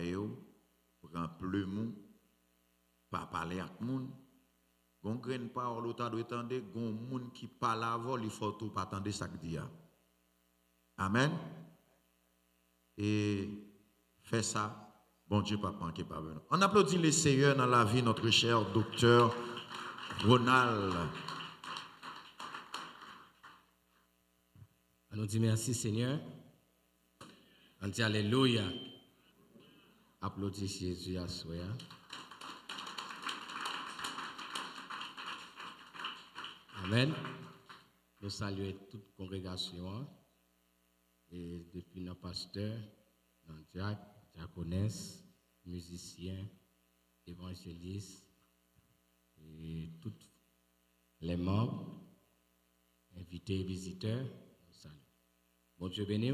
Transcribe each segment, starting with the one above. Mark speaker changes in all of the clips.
Speaker 1: yo, prend pleumou, pas parler avec moun. Gon graine parole ou ta doit entendre, gon moun qui parle avant, il faut tout pas attendre ça que dit. Amen. Et fait ça, bon Dieu pas manquer pas venir. On applaudit les Seigneurs dans la vie notre cher docteur Ronald.
Speaker 2: On dit merci Seigneur. On dit alléluia. Applaudissez Jésus à soi. Amen. Nous saluons toute congrégation et depuis nos pasteurs, nos diacres, diaconesses, musiciens, évangélistes et tous les membres, invités et visiteurs, nous saluons. Bon Dieu béni.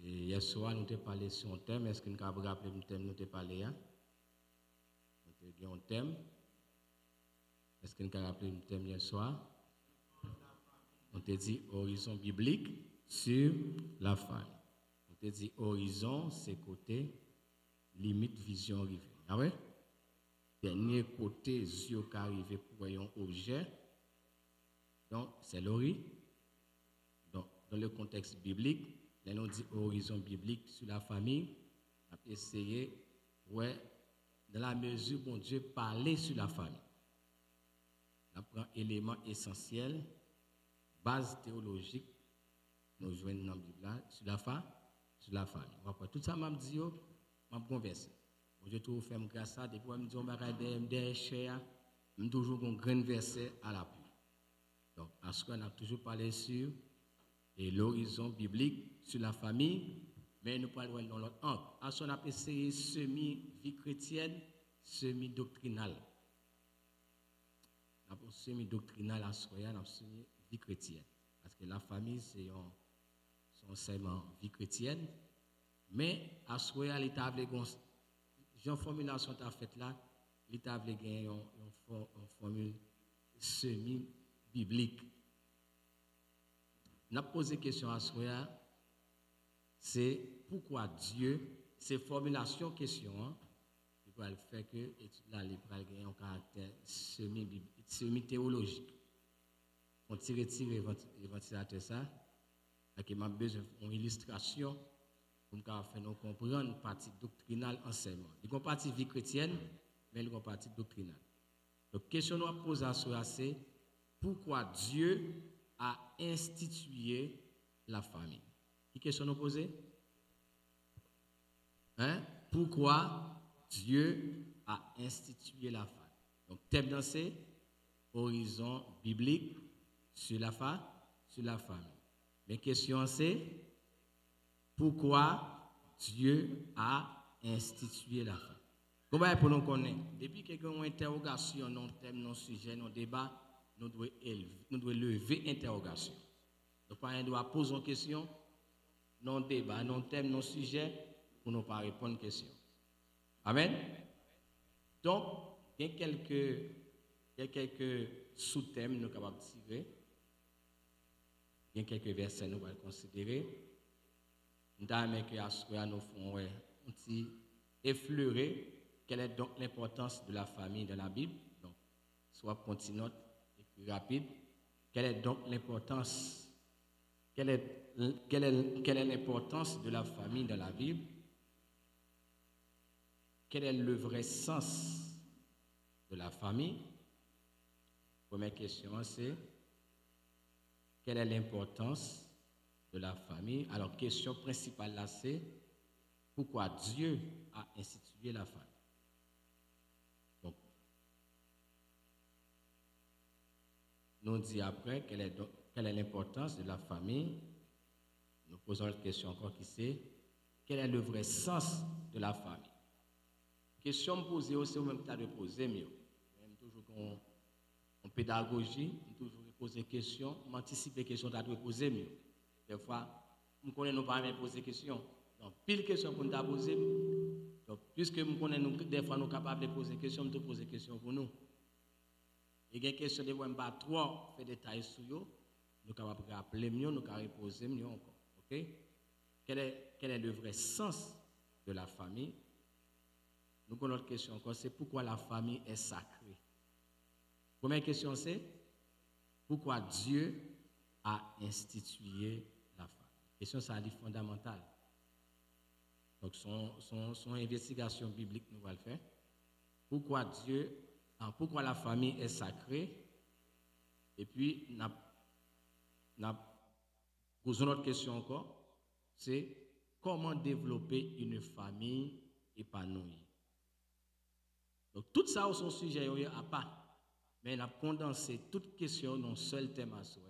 Speaker 2: Et hier soir, nous avons parlé sur un thème. Est-ce que nous avons rappelé le thème nous avons parlé? Nous avons un thème. Est-ce que nous avons rappelé le thème hier soir? On t'a dit horizon biblique sur la femme. On t'a dit horizon, c'est côté, limite, vision arrivée. Ah ouais? Dernier côté, yeux qui arrivent pour un objet. Donc, c'est l'horizon. Donc, dans le contexte biblique, là, on dit horizon biblique sur la famille. On a essayé, ouais, dans la mesure où Dieu parlait sur la famille. On prend élément essentiel, base théologique, nous joignons dans la Bible sur la famille. On va prendre tout ça, je dis, je vais converser. Je trouve que grâce à ça, depuis que je dis, je suis toujours un grand verset à l'appui. Donc, à ce qu'on a toujours parlé sur l'horizon biblique sur la famille, mais nous parlons dans l'autre angle. À ce qu'on a essayé semi-vie chrétienne, semi-doctrinale. Nous avons semi-doctrinale à ce qu'on a semi-vie chrétienne. Parce que la famille, c'est un enseignement vie chrétienne, mais à ce qu'on a l'établi, j'ai formulation que tu as faite là, l'établi une formule semi-biblique. On a posé question à ce moment, c'est pourquoi Dieu, ces formulations question, il va le faire que là, il va gagner un caractère semi-théologique. On tire le ventilateur ça, et il m'a besoin d'une illustration pour nous faire nous comprendre une partie doctrinale enseignement. Il y a une partie vie chrétienne, mais il y a une partie doctrinale. Donc, question nous a posée à ce c'est pourquoi Dieu a institué la famille. Quelle question nous posée? Pourquoi Dieu a institué la famille? Donc, thème dans c'est horizon biblique sur la famille. Mais question c'est pourquoi Dieu a institué la famille? Comment pour nous connaître? Depuis qu'il y a une interrogation, non thème, non sujet, non débat, nous devons lever interrogation. Donc, on doit poser une question, non débat, non thème, non sujet, pour ne pas répondre à une question. Amen. Donc, il y a quelques sous-thèmes nous sommes capables de tirer. Il y a quelques versets nous allons considérer. Nous avons que nous faisons un petit effleurer quelle est donc l'importance de la famille dans la Bible. Donc, soit continue et plus rapide. Quelle est donc l'importance? Quelle est l'importance de la famille dans la Bible? Quel est le vrai sens de la famille? Première question, c'est quelle est l'importance de la famille? Alors, question principale là, c'est pourquoi Dieu a institué la famille? Donc, nous dit après quelle est l'importance de la famille. Nous posons une question encore qui c'est quel est le vrai sens de la famille? Question posée aussi au même temps de poser mieux. Même toujours en pédagogie, toujours poser des questions, m'anticiper des questions de poser mieux. Des fois, nous connaissons pas même poser des questions. Donc, pile question pour nous poser. Donc, puisque nous connaissons des fois nous capables de poser des questions, nous poser des questions pour nous. Et il y a des questions de voir pas trop faire des détails sur eux, nous capables de rappeler mieux, nous capables de poser mieux encore. OK? Quel est le vrai sens de la famille. Nous avons notre question encore, c'est pourquoi la famille est sacrée. Première question, c'est pourquoi Dieu a institué la famille. Question, ça est fondamentale. Donc, son investigation biblique, nous allons le faire. Pourquoi la famille est sacrée? Et puis, posons notre question encore, c'est comment développer une famille épanouie. Donc, tout ça, au son sujet, à part. Mais on a condensé toute question dans un seul thème à soi,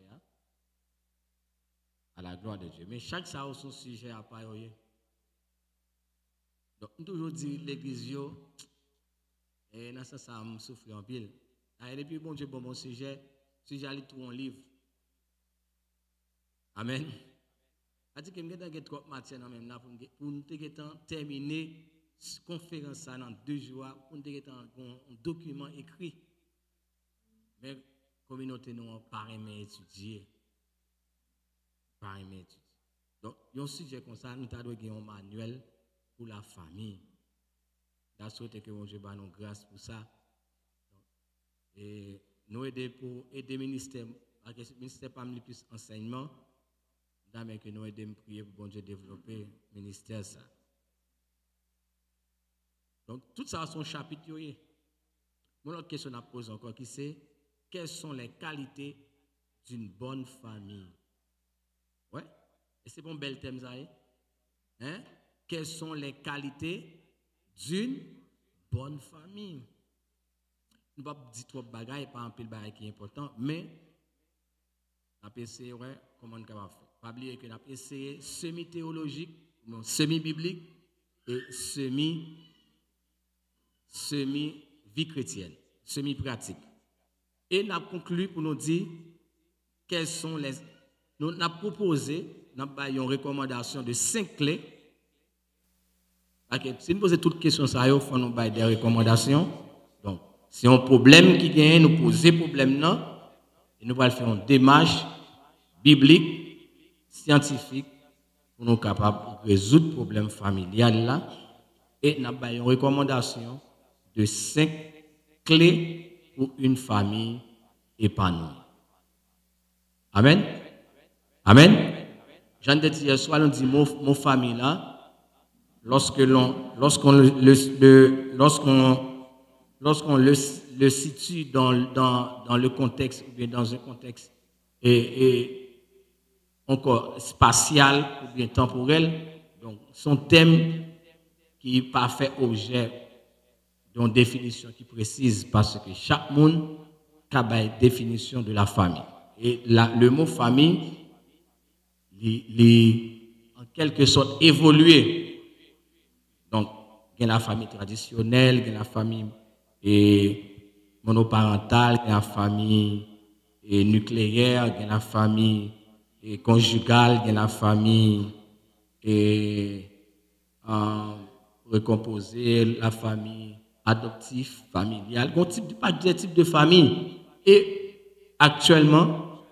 Speaker 2: à la gloire de Dieu. Mais chaque ça, au son sujet, à part. Donc, on toujours dit l'église, et dans ça me souffre en pile. Et depuis, bon Dieu, bon sujet, allait tout en livre. Amen. C'est-à-dire que je vais trop matière pour nous terminer la conférence dans 2 jours, pour nous un document écrit. Mais la communauté nous pas aimé étudier. Donc, il y a un sujet comme ça, nous avons un manuel pour la famille. Nous souhaitons que Dieu nous grâce pour ça. Et nous aider pour aider le ministère, parce que le ministère pas plus enseignement, mais que nous aider à prier pour Dieu développer le ministère. Ça. Donc, tout ça a son chapitre. Mon autre question à poser encore, qui c'est quelles sont les qualités d'une bonne famille? Ouais, et c'est un bel thème, ça. Hein? Quelles sont les qualités d'une bonne famille? Nous ne pouvons pas dire trop de bagailles, pas un peu de bagailles qui est important, mais on a essayé, ouais, comment on va faire. Pas oublier que nous avons essayé semi-théologique, semi-biblique et semi-vie chrétienne, semi-pratique. Et nous avons conclu pour nous dire quelles sont les. Nous avons proposé, nous avons une recommandation de 5 clés. Okay. Si nous posons toutes les questions, ça il faut nous donner des recommandations. Donc, si on a un problème qui gagne, nous posons le problème là, et nous allons faire une démarche biblique, scientifique, pour nous capables de résoudre le problème familial là. Et nous avons une recommandation de 5 clés pour une famille épanouie. Amen. Amen. J'en ai dit hier soir, on dit mon famille là. Lorsqu'on le situe dans le contexte, ou bien dans un contexte encore spatial ou bien temporel, donc son thème qui n'est pas fait objet d'une définition qui précise, parce que chaque monde a une définition de la famille. Et le mot famille, en quelque sorte, évolué. Donc, il y a la famille traditionnelle, il y a la famille monoparentale, il y a la famille nucléaire, il y a la famille conjugale, il y a la famille recomposée, la famille adoptive, familiale. Il y a des types de famille. Et actuellement,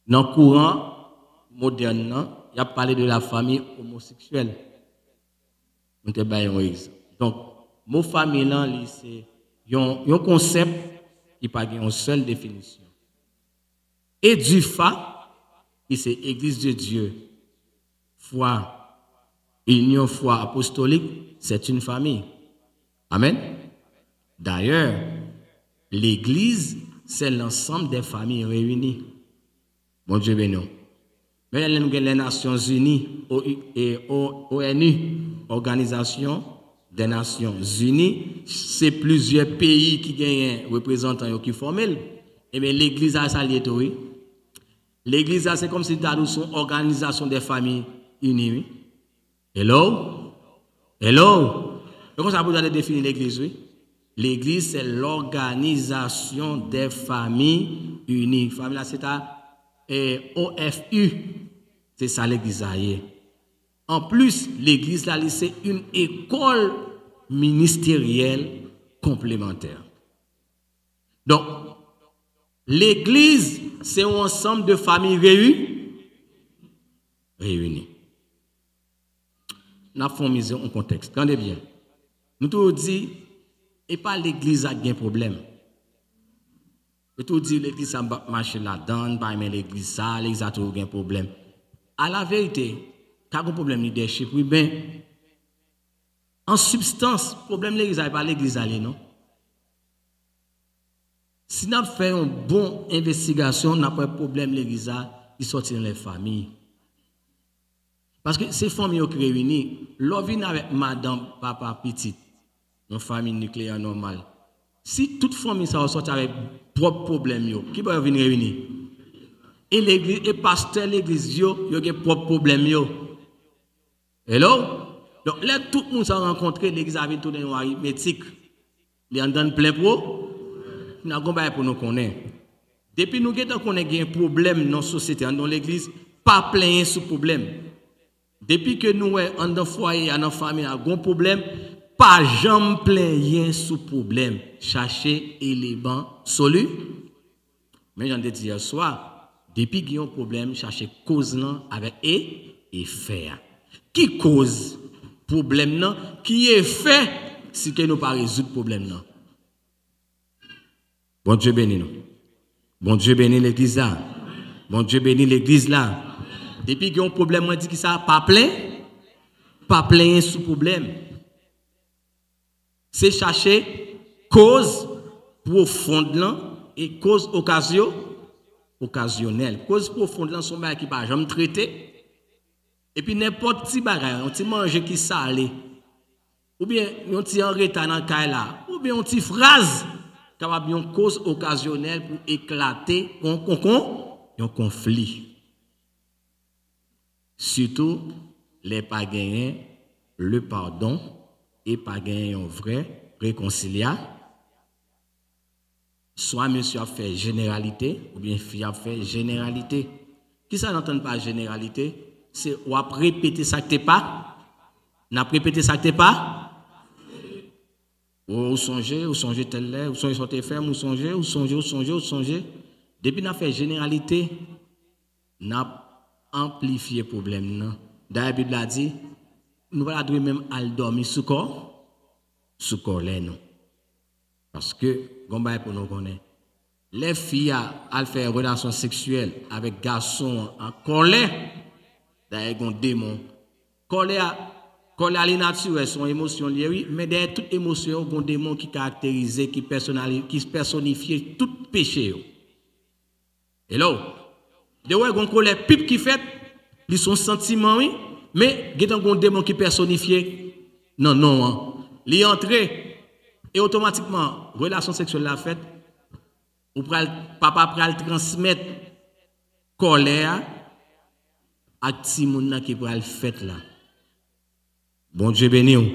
Speaker 2: dans le courant moderne, il y a parlé de la famille homosexuelle. Donc, mon famille, c'est un concept qui n'a pas une seule définition. Et du fa, qui c'est Église de Dieu, foi, union, foi apostolique, c'est une famille. Amen. D'ailleurs, l'Église, c'est l'ensemble des familles réunies. Bon Dieu béni. Mais les Nations Unies et ONU, Organisation des Nations Unies, c'est plusieurs pays qui gagnent représentants qui forment. Et bien l'Église a ça lié tout. L'Église c'est comme si c'était une organisation des familles unies. Hello? Comment ça peut définir l'Église? L'Église c'est l'organisation des familles unies. Famille là c'est à OFU. C'est ça l'Église. En plus, l'Église là, c'est une école ministérielle complémentaire. Donc, l'Église, c'est un ensemble de familles réunies. n'a formé un contexte. Regardez bien. Nous tout dit et pas l'église a un problème. Et tout dit l'église a marché là-dedans, pas aimer l'église ça, l'église a toujours un problème. À la vérité, quand un problème leadership, oui ben en substance, problème l'église a pas l'église aller non. Si nous faisons une bonne investigation, n'a pas de problème l'église il sortit dans les familles. Parce que ces familles qui réunies, l'on vient avec madame, papa, petite, une famille nucléaire normale. Si toute famille ça sort avec propre problème, qui va venir réunir? Et l'église, et pasteur l'église, il y a propre problème. Hello? Donc là, tout le monde s'est rencontré, l'église avait tourné une arithmétique. Il y a un plein pro, il y a un combat pour nous connaître. Depuis nous avons un problème dans la société, dans l'église, pas plein sous problème. Depuis que nous sommes dans le foyer, dans la famille, nous avons un problème, pas jamais plein sous problème. Chercher élément solu. Mais j'en ai dit hier soir, depuis qu'il y a un problème, chercher cause avec et faire. Qui cause problème non? Qui est fait si que nous pas résoudre problème non? Bon Dieu bénit nous. Bon Dieu bénit l'église là. Bon Dieu bénit l'église là. Depuis qu'il y a un problème, on dit que ça pas plein sous problème. C'est chercher cause profonde et cause occasionnelle. Cause profonde là sont qui pas jamais traité. Et puis n'importe qui bagaille, on ti manger qui salé. Ou bien on ti en retard dans caille là, ou bien on ti phrase capable une cause occasionnelle pour éclater un conflit. Surtout les pas gagner le pardon et pas gagner un vrai réconciliation. Soit monsieur a fait généralité ou bien fille a fait généralité. Qui ça n'entend pas généralité? C'est ou a répéter ça que t'es pas. N'a répété ça que t'es pas. Ou songez tel là, ou songez sortir ferme, ou songez. Depuis n'a fait généralité, n'a amplifié le problème. D'ailleurs, la Bible a dit, nous allons même aller dormir sous corps là, non. Parce que, gomba pour nous connaître, les filles à faire une relation sexuelle avec garçons en colère, d'ailleurs, un démon. Colère les naturelles sont émotions liées, oui, mais derrière toute émotion, il y a un démon qui caractérise, qui personnifie tout péché. Et là, de ouais, gon colère pipe qui fait, ils sont sentiments oui, mais il y a un démon qui personnifie non, il est entré et automatiquement relation sexuelle la faite, ou papa pral transmettre colère à ti moun qui pral fait là. Bon Dieu béni ou.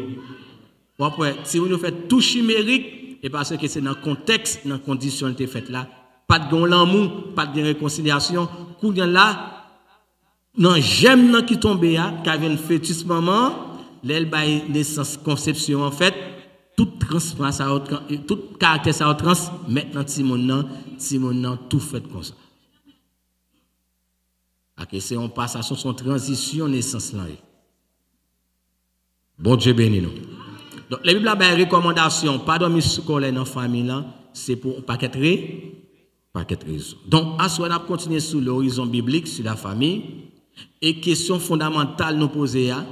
Speaker 2: Après si vous fait tout chimérique et parce que c'est dans le contexte, dans condition de fait là, pas de l'amour, pas de réconciliation, kou gen là non j'aime nan qui tombe ya, ka vient fœtus maman, l'elle bail naissance conception en fait, toute transparence tout caractère ça transmettre dans ti moun nan tout fait comme ça. OK, c'est on passation son transition naissance là. Bon Dieu béni nous. Donc la Bible a une recommandation, pas dormir sous colère dans famille là, c'est pour paquet raison. Donc à ce on a continué sur l'horizon biblique sur la famille et question fondamentale nous poser à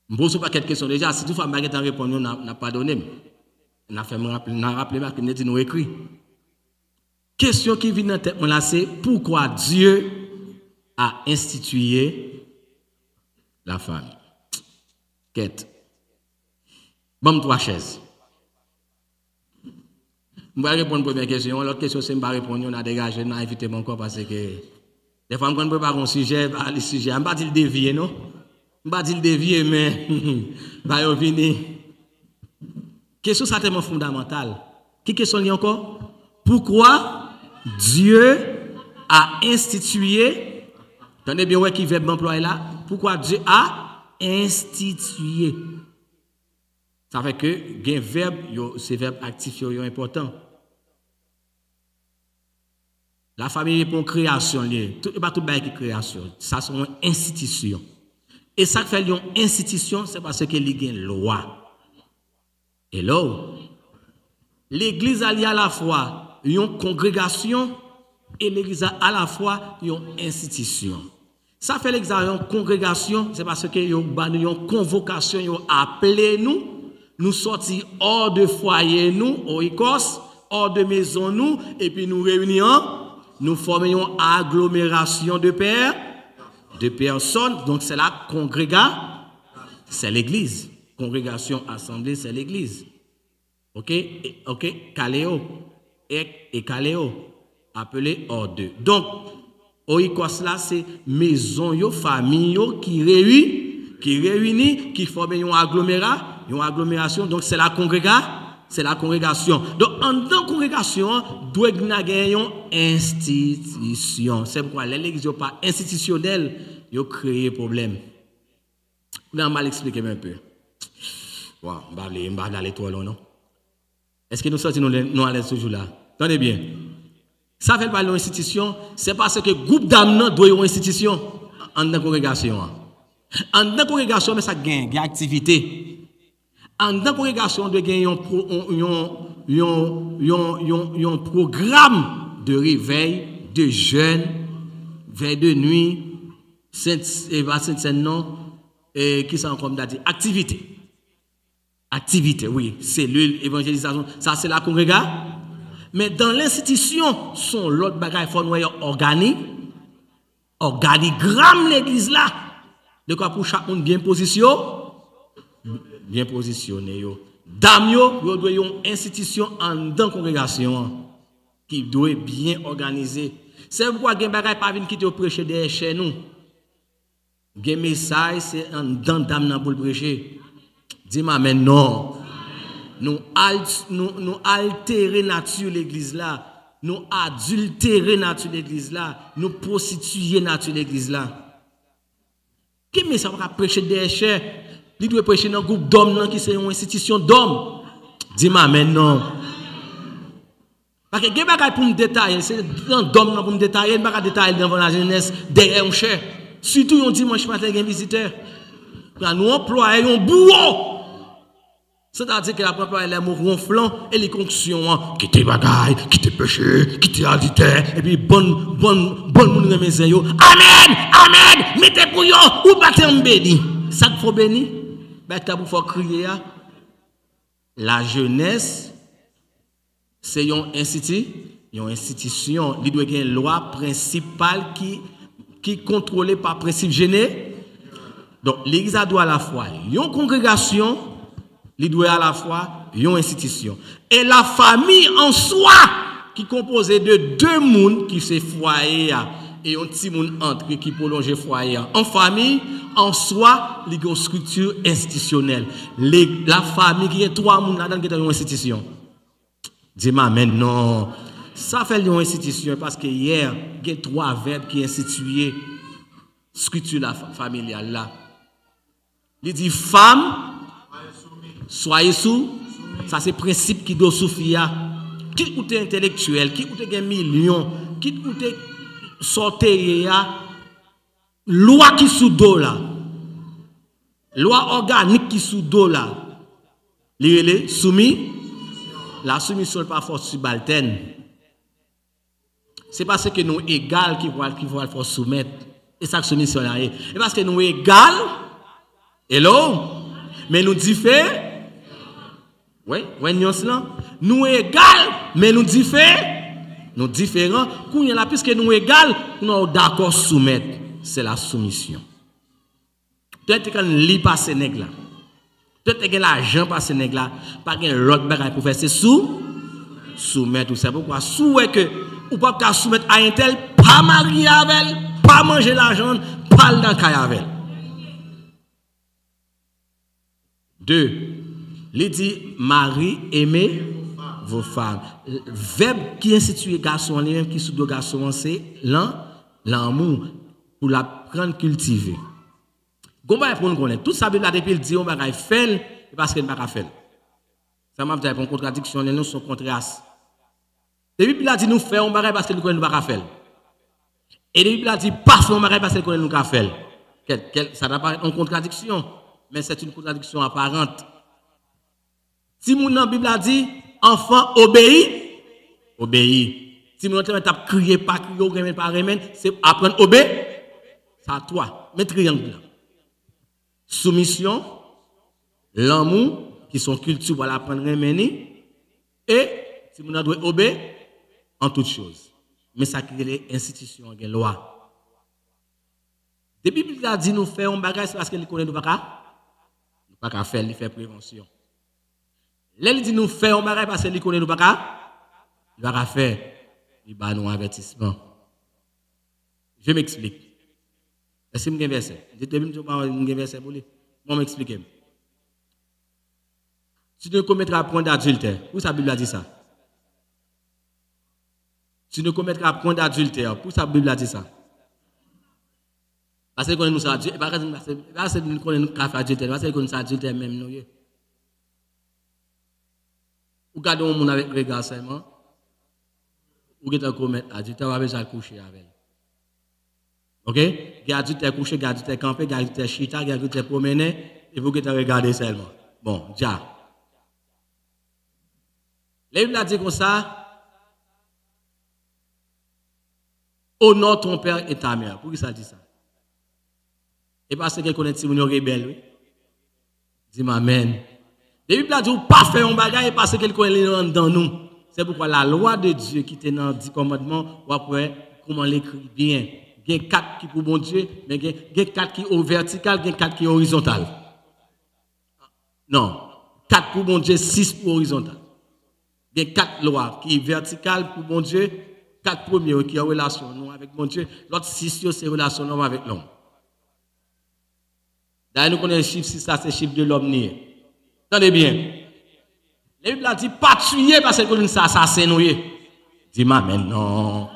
Speaker 2: me pose pas quelques questions déjà si tout femme baguette en répondre n'a pas donné. On a fait me rappeler parce que nous écrit. Question qui vient dans tête là c'est pourquoi Dieu a institué la famille. Quête. Bon, 3 chaises. Je vais répondre à la première question. L'autre question, c'est que je vais répondre. On a dégagé, on a invité mon corps parce que des fois, quand on prépare un sujet, le sujet, je ne vais pas dire le dévier, non? Je ne vais pas dire le dévier, mais je vais venir. Question certainement fondamentale. Qui question liée encore? Pourquoi Dieu a institué, attendez bien, qui verbe employé là? Pourquoi Dieu a institué. Ça fait que les verbes, ces verbes actifs sont importants. La famille est pour création, pas tout qui création. Ça sont une institution. Et ça fait une institution, c'est parce que il y a une loi. Hello. L'église a à la fois une congrégation et l'église a à la fois une institution. Ça fait l'examen une congrégation, c'est parce que y a une convocation, y a appelé nous sortir hors de foyer nous, au Écosse, hors de maison nous, et puis nous réunissons, nous formons une agglomération de personnes, donc c'est la congrégation, c'est l'église. Congrégation, assemblée, c'est l'église. Ok, Caléo, et Caléo, appelé hors de. Donc, au Écosse là, c'est maison, yo, famille, yo, qui réunit, qui forment une agglomération, donc c'est la congrégation. Donc, en tant que congrégation, doit y avoir une institution. C'est pourquoi l'église n'est pas institutionnelle, il a créé problème. Vous allez mal expliquer un peu. Wow, je vais aller trop long, non? Est-ce que nous sortons nous à l'aise ce jour-là? Attendez bien. Ça fait pas l'institution, c'est parce que le groupe d'âmes doit y avoir une institution en tant que congrégation. En tant que congrégation, mais ça gagne une activité. En tant que congrégation, doit gagner un programme de réveil, de jeûne, veille de nuit, Saint-Non, et qui sont comme dit, activité. Activité, oui, cellule, évangélisation, ça c'est la congrégation. Mais dans l'institution, son l'autre bagaille, il faut nous organigramme l'église là. De quoi pour chaque monde bien positionné. Dame yo doit une institution en dans congrégation qui doit bien organiser. C'est pourquoi gen bagaille pas venir quitter prêcher derrière chez nous. Gen message c'est en dans dame pour prêcher. Dis-moi mais non. Nous altérer nature l'église là, nous adultérer nature l'église là, nous prostituer nature l'église là. Qui mais ça va prêcher des chers, il doit prêcher dans un groupe d'hommes qui c'est une institution d'hommes. Dis-moi mais non. Parce que gen bagay pour me détailler, c'est dans d'hommes pour me détailler, pas détailler devant la jeunesse derrière un cher. Surtout un dimanche matin gen visiteur. Nous employons un bourreau. C'est-à-dire que la propre les mots ronflants et les conctions, qui te bagaille, qui te péché, qui te adultère, et puis bonne moun remezen yo. Amen, mettez pour yo, ou battez en béni. Ça qu'il faut béni, ben t'as pour faire crier. La jeunesse, c'est une institution, il doit y avoir une loi principale qui est contrôlée par principe géné. Donc l'église doit à la fois une congrégation, il doit à la fois une institution. Et la famille en soi, qui est composée de deux mouns qui se foyer et un petit moun entre qui prolonge le foyer. En famille, en soi, il y a une structure institutionnelle. La famille qui est trois mouns là-dedans qui est une institution. Dis-moi, mais non. Ça fait une institution parce que hier, il y a trois verbes qui instituent structure familiale là. Il dit femme, soyez sous, ça c'est le principe qui doit souffrir. Qui coûte intellectuel, qui coûte un million, qui coûte sortir, loi qui sous dos là, loi organique qui sous dos là, les soumis, la soumission n'est pas force subalterne. C'est parce que nous égal qui vont faire soumettre. Et ça que soumission là. Et parce que nous égal, hello, mais nous différents. Oui, nous égal, mais nous différents. Quand là, puisque nous égal, nous sommes d'accord soumettre. C'est la soumission. Peut-être qu'on lit pas ce nègre là. Peut-être que l'argent pas ce nègre là. Pas que l'autre bagaille pour faire c'est soumettre. C'est pourquoi souhait que ou pas qu'à soumettre à un tel, pas marier avec elle, pas manger l'argent, pas dans caille avec elle. 2. Il dit, Marie, aimez vos femmes. Le verbe qui institue garçon, les qui sous deux garçons, c'est l'amour, pour la prendre cultiver. Comment pour nous connaître? Tout ça, depuis le dit, on va faire, parce qu'il ne va pas faire. Ça m'a dit une contradiction, les noms sont contrastes. Depuis qu'il a dit, nous faisons, on va parce qu'il ne va pas faire. Et depuis qu'il a dit, pas faire, on va parce qu'il ne va pas faire. Ça n'a pas une contradiction, mais c'est une contradiction apparente. Si mon dans la Bible a dit, enfant, obéis. Si mon t'a crié, pas crié, remen, pas remen, c'est apprendre à obéir. C'est à toi. Mets triangle là. Soumission, l'amour, qui sont culture pour apprendre à remener, et si mon doit obéir en toutes choses. Mais ça crée les institutions, les lois. Depuis que la Bible a dit nous faire un bagage, c'est parce qu'elle connaît nous pas faire, il fait prévention. Là, il dit nous faire un bagage parce qu'elle connaît nous pas faire, il va nous avertissement. Je m'explique. Est-ce que je vais verset? Dites-moi un verset pour lui. Moi, m'expliquer. Tu ne commettras point d'adultère. Où sa Bible a dit ça? Tu ne commettras point d'adultère. Où sa Bible a dit ça? Parce que nous sommes adultes, parce que nous connaissons adultère, parce que nous sommes adultes même nous. Ou gardons un monde avec regard seulement, ou que tu commettre adultère, ou avec coucher avec. OK? Adulte couché, adulte campé, adulte chita, adulte promené, et vous que tu regardez seulement. Bon, déjà. La Bible a dit comme ça. Honore ton père et ta mère. Pourquoi ça dit ça? Et parce que connaît si vous êtes rebelle, oui. Dis-moi amen. La Bible a dit pas faire un bagage parce qu'elle connaît dans nous. C'est pourquoi la loi de Dieu qui est dans le 10 commandements, ou après comment l'écrit bien. Il y a 4 qui pour bon Dieu, mais il y a 4 qui sont vertical, il y a 4 qui sont horizontal. Non, 4 pour bon Dieu, 6 pour horizontal. Il y a 4 lois qui sont verticales pour bon Dieu, 4 premiers qui ont relation nous avec bon Dieu, l'autre 6 c'est relation nous avec l'homme. D'ailleurs, nous connaissons le chiffre 6, ça c'est le chiffre de l'homme né. Attendez bien. La Bible a dit pas tuer parce que nous sommes assassinés. Dis-moi, mais non.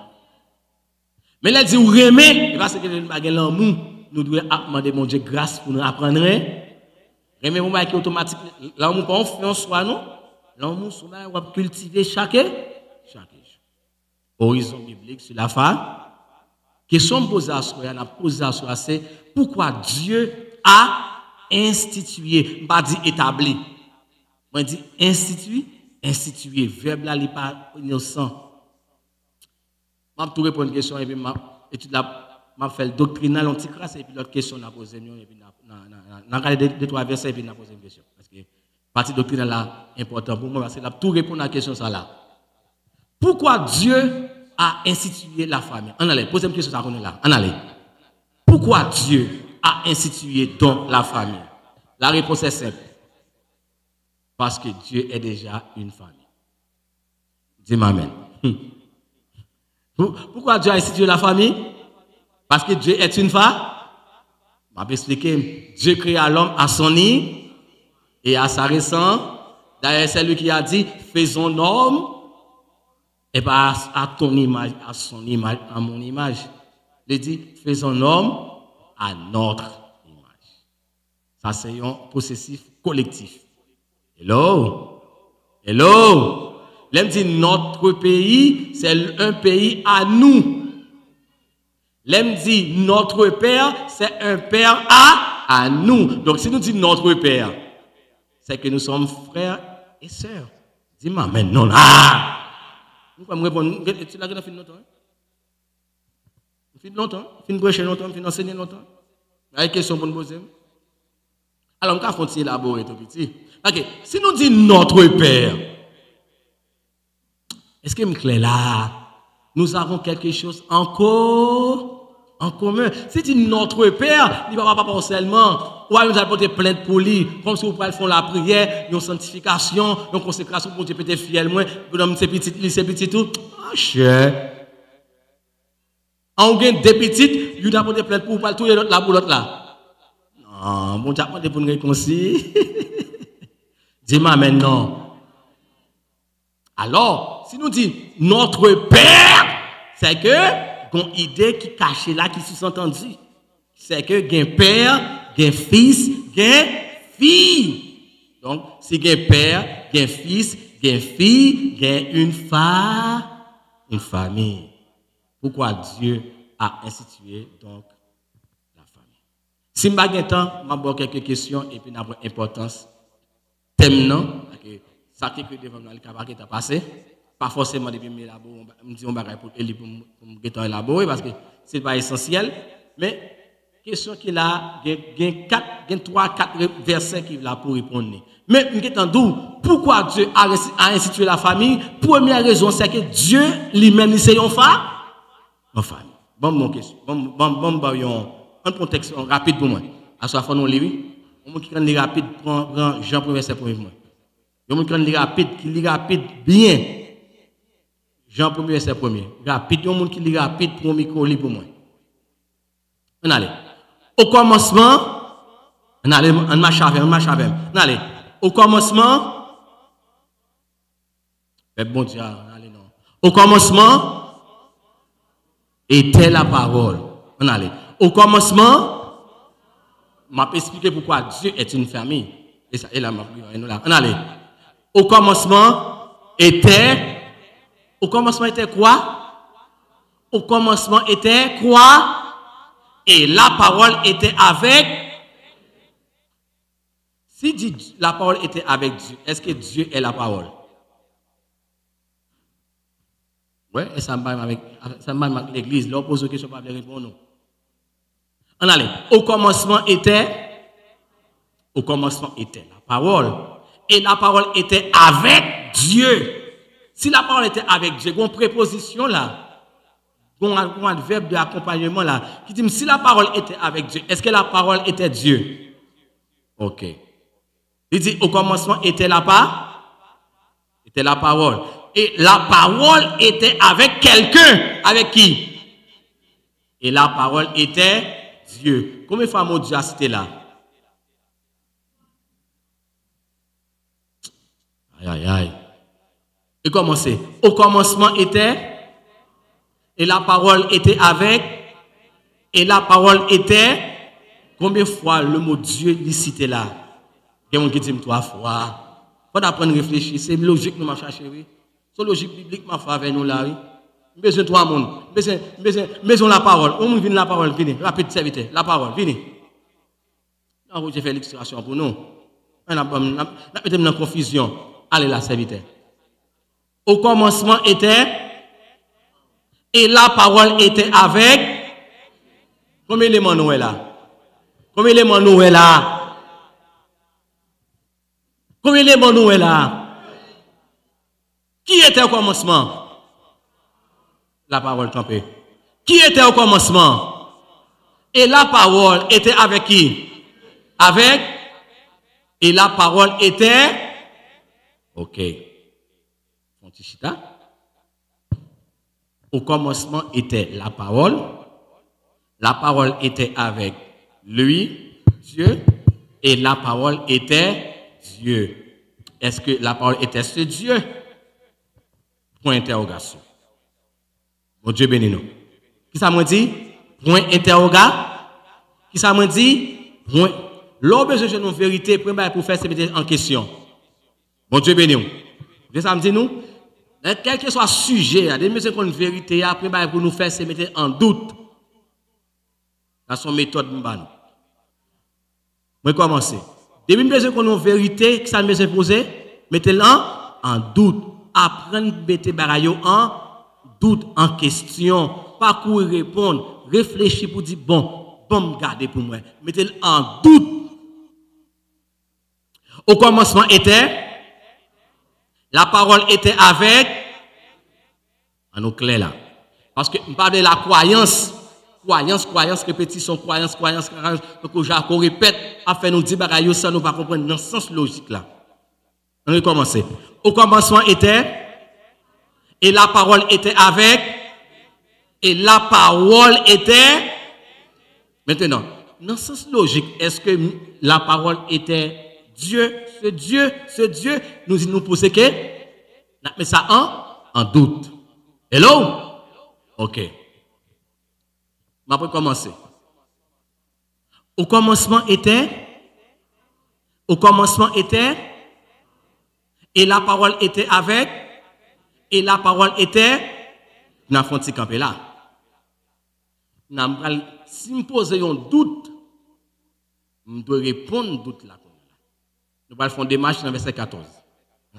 Speaker 2: Mais là, dit, ou remet, parce que nous avons l'amour, nous devons demander mon Dieu grâce pour nous apprendre. Remet, mon qui automatique. L'amour, pas en soi, non? L'amour, on va cultiver chaque jour. Horizon biblique sur la femme. Question posée à soi, on a posé à soi, c'est pourquoi Dieu a institué, pas dit établi. On dit institué. Verbe là, il n'est pas innocent. Je vais tout répondre à une question et puis je vais faire le doctrinal anti-crasse et puis l'autre question, on a posé une et puis on a regardé 2-3 versets et puis on a posé une question. Parce que la partie doctrinale là est importante pour moi parce que là, tout répondre à la question ça là. Pourquoi Dieu a institué la famille? On allait, posez une question ça qu'on est là. On allait. Pourquoi Dieu a institué donc la famille? La réponse est simple. Parce que Dieu est déjà une famille. Dis-moi amen. Pourquoi Dieu a institué la famille? Parce que Dieu est une femme. Je vais expliquer. Dieu créa l'homme à son nid et à sa ressemblance. D'ailleurs, c'est lui qui a dit, faisons l'homme et pas à ton image, à son image, à mon image. Il dit, faisons l'homme à notre image. Ça, c'est un possessif collectif. Hello? L'aime dit notre pays, c'est un pays à nous. L'aime dit notre père, c'est un père à nous. Donc si nous disons notre père, c'est que nous sommes frères et sœurs. Dis-moi, mais non, là. Nous pouvons répondre, tu l'as fait longtemps. Fait longtemps, fait prêcher longtemps, fait enseigner longtemps. Il y a une question pour nous poser. Alors, on va élaborer tout petit. Ok, si nous disons notre père, est-ce que je me clair là? Nous avons quelque chose en commun. Si tu dis notre père, il ne va pas seulement. Ou nous allons porter plainte pour lui, comme si vous pouvez faire la prière, une sanctification, une consécration pour Dieu peut-être fier moins, pour l'homme c'est petit tout. Ah, cher. On gagne des petites, il a porté plainte pour pas tout l'autre là pour l'autre là. Non, mon Dieu, demandé pour nous réconcilier. Dis-moi maintenant. Alors, si nous disons notre père, c'est que une idée qui cache là, qui sous-entendue. C'est que il y a un père, il y a un fils, il y a une fille. Donc, si il y a un père, il y a un fils, il y a une fille, il y a une famille. Pourquoi Dieu a institué donc la famille? Si je n'ai pas temps, je vais poser quelques questions et puis je vais importance. Thème non, ça qui est devant le cabas qui est passé. Pas forcément depuis mes labos, je me dis on va pour me élaborer parce que ce n'est pas essentiel. Mais question qu'il a, il y a 3-4 versets qu'il a pour répondre. Mais je me dis pourquoi Dieu a institué la famille? Première raison, c'est que Dieu lui-même, c'est une famille. Bon, question. Un contexte rapide pour moi. À ce moment-là, on lit. On qui lit rapide, prend Jean 1 verset 1. On qui lit rapide bien. Jean 1 verset 1. Rapide, on qui lit rapide pour micro lit pour moi. On allez. Au commencement, on allez, on marche avec. On allez. Au commencement, bon Dieu, allez non. Au commencement était la parole. On allez. Au commencement, je vais expliquer pourquoi Dieu est une famille. Et ça, là, on allez. Au commencement était quoi? Au commencement était quoi? Et la parole était avec. Si dit la parole était avec Dieu, est-ce que Dieu est la parole? Oui, et ça me parle avec l'église. Là, on pose une question, pas de répondre. Non. On allait. Au commencement était la parole. Et la parole était avec Dieu. Si la parole était avec Dieu, il y a une préposition là, il y a un verbe d'accompagnement là, qui dit si la parole était avec Dieu, est-ce que la parole était Dieu? Ok. Il dit au commencement était la parole. Et la parole était avec quelqu'un. Avec qui? Et la parole était Dieu. Combien de fois mon Dieu a cité là? Aïe. Et comment c'est? Au commencement était. Et la parole était avec. Et la parole était. Combien de fois le mot Dieu est cité là? Il y a des gens qui disent 3 fois. Il faut apprendre à réfléchir. C'est logique nous m'a cherché. C'est logique biblique m'a fait avec nous là. Besoin de 3 monde. Besoin la parole. On vient la parole, venez. Rapide serviteur. La parole, venez. Non, j'ai fait l'illustration pour nous. On a mis dans confusion. Allez là, serviteur. Au commencement était. Et la parole était avec. Combien d'éléments nous est là? Combien d'éléments nous est là? Combien d'éléments nous est là? Qui était au commencement? La parole campée. Qui était au commencement? Et la parole était avec qui? Avec. Et la parole était. Ok. Au commencement était la parole. La parole était avec lui, Dieu. Et la parole était Dieu. Est-ce que la parole était ce Dieu? Point d'interrogation. Mon Dieu bénis nous. Qui ça m'a dit? Point interrogation. Qui ça m'a dit? Point. L'homme besoin de une vérité pour faire se mettre en question. Mon Dieu bénis nous. Vous ça me dit nous? Quel que soit le sujet, des besoin d'une vérité après pour nous faire se mettre en doute. Dans son méthode m'ban. Moi commencer. Depuis besoin qu'on une vérité, qui ça me besoin poser, mettez-la en doute. Apprendre à mettre barayo en doute, en question, pas courir répondre, réfléchir pour dire bon me garder pour moi. Mettez-le en doute. Au commencement était, la parole était avec, en nous clair là. Parce que on parle de la croyance, répétition, croyance. Donc Jacques répète, afin nous dire bagaille ça nous pas comprendre dans le sens logique là. On va commencer. Au commencement était, et la parole était avec, et la parole était. Maintenant, dans le sens logique, est-ce que la parole était Dieu, ce Dieu, nous posons que, mais ça en doute. Hello? Ok. Je vais commencer. Au commencement était, et la parole était avec, et la parole était, nous avons fait camper là. Si je pose un doute, Je dois répondre doute là. Nous allons faire des marches dans le verset 14.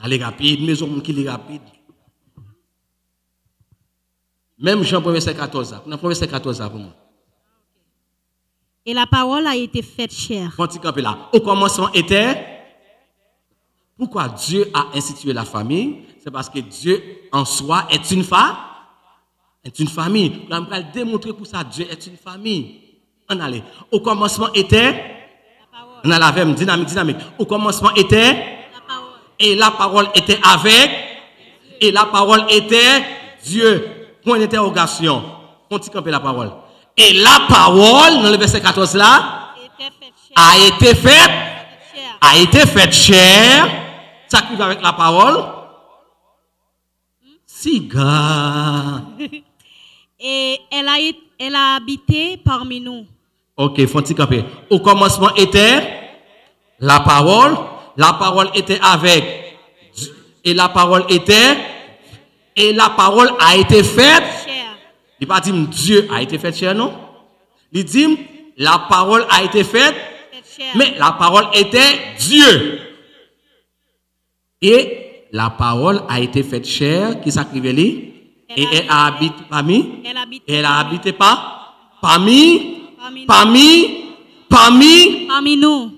Speaker 2: Allez rapide, maison qui est rapide. Même Jean verset 14. Nous avons verset 14 pour moi.
Speaker 3: Et la parole a été faite chair.
Speaker 2: Là. Au commencement était. Pourquoi Dieu a institué la famille? C'est parce que Dieu en soi est une famille. On va démontrer pour ça Dieu est une famille. On allait. Au commencement était. On a la même dynamique. Au commencement était.
Speaker 3: La parole.
Speaker 2: Et la parole était avec. Et la parole était Dieu. Point d'interrogation. Continue camper la parole. Et la parole, dans le verset 14 là, a été faite chair. Ça qui va avec la parole. Si gars.
Speaker 3: Et elle a habité parmi nous.
Speaker 2: Ok, faut-il camper. Au commencement était la parole était avec. Et la parole était. Et la parole a été faite. Il ne pas dit Dieu a été fait chair, non? Il dit la parole a été faite, mais la parole était Dieu. Et la parole a été faite chair, qui s'acrivait lui, et elle a habité parmi. Elle a habité parmi
Speaker 3: nous.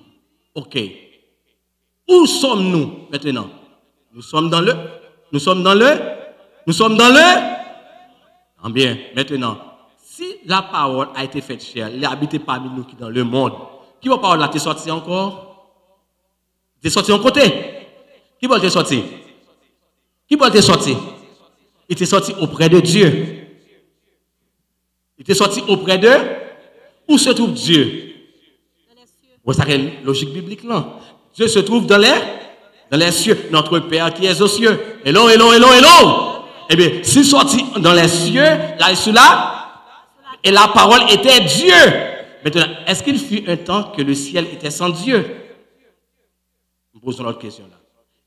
Speaker 2: Ok. Où sommes-nous maintenant? Nous sommes dans le. Bien, maintenant, si la parole a été faite chair, elle a habité parmi nous qui dans le monde, qui va parole là, t'es sorti encore? T'es sorti en côté? Qui va te sortir? Qui va te sortir? Il t'est sorti auprès de Dieu. Il t'est sorti auprès de? Où se trouve Dieu? Vous savez la logique biblique là? Dieu se trouve dans les cieux. Notre Père qui est aux cieux. Hello. Eh bien, s'il sortit dans les cieux, là et cela, et la parole était Dieu. Maintenant, est-ce qu'il fut un temps que le ciel était sans Dieu? Nous posons l'autre question là.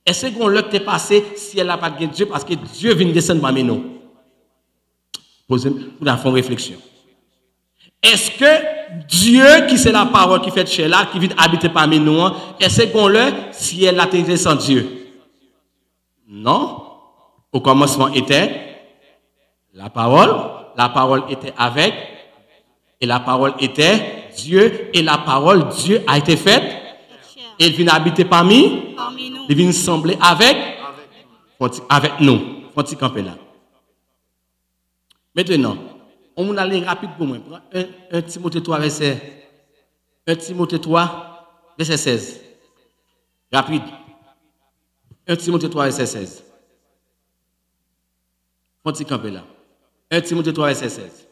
Speaker 2: Est-ce qu'on l'a passé si elle n'a pas de Dieu parce que Dieu vient descendre parmi nous? Posez pour la fond réflexion. Est-ce que Dieu, qui c'est la parole qui fait chair là, qui vient habiter parmi nous, est-ce qu'on l'a si elle a été sans Dieu? Non. Au commencement était la parole était avec, et la parole était Dieu, et la parole Dieu a été faite, et il vient habiter parmi nous, il vient sembler avec nous. Faut-il camper là? Maintenant, on va aller rapide pour moi. 1 Timothée 3, verset 16. Rapide. 1 Timothée 3, verset 16. Faut-il camper là? 1 Timothée 3, verset 16.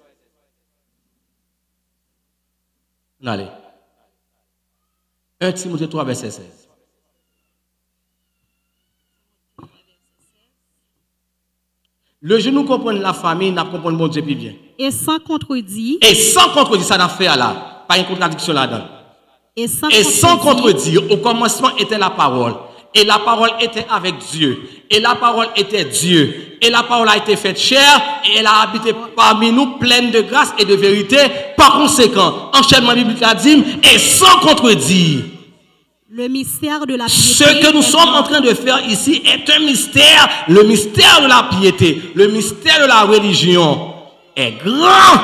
Speaker 2: Allez. 1 Timothée 3, verset 16. Le genou comprend la famille, n'a comprend bon Dieu plus bien.
Speaker 3: Et sans contredit.
Speaker 2: Et sans contredit, ça n'a fait là. Pas une contradiction là-dedans.
Speaker 3: Et sans
Speaker 2: contredire, au commencement était la parole. Et la parole était avec Dieu. Et la parole était Dieu. Et la parole a été faite chair. Et elle a habité parmi nous pleine de grâce et de vérité. Par conséquent, enchaînement biblique a dit, et sans contredire.
Speaker 3: Le mystère de la piété.
Speaker 2: Ce que nous sommes en train de faire ici est un mystère. Le mystère de la piété, le mystère de la religion est grand.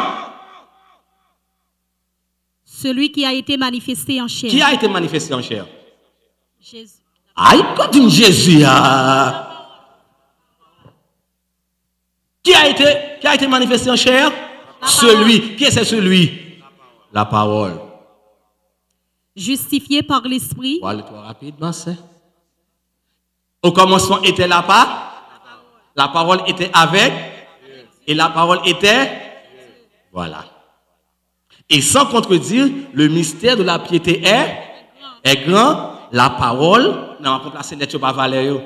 Speaker 3: Celui qui a été manifesté en chair.
Speaker 2: Qui a été manifesté en chair?
Speaker 3: Jésus.
Speaker 2: Aïe, quand dit Jésus, qui a été manifesté en chair? Celui. Qui est celui? La parole.
Speaker 3: Justifié par l'esprit.
Speaker 2: Voilà, toi rapidement, c'est. Au commencement était la parole. La parole était avec. Et la parole était. Voilà. Et sans contredire, le mystère de la piété est grand. La parole, non, on va placer les choses par Valério.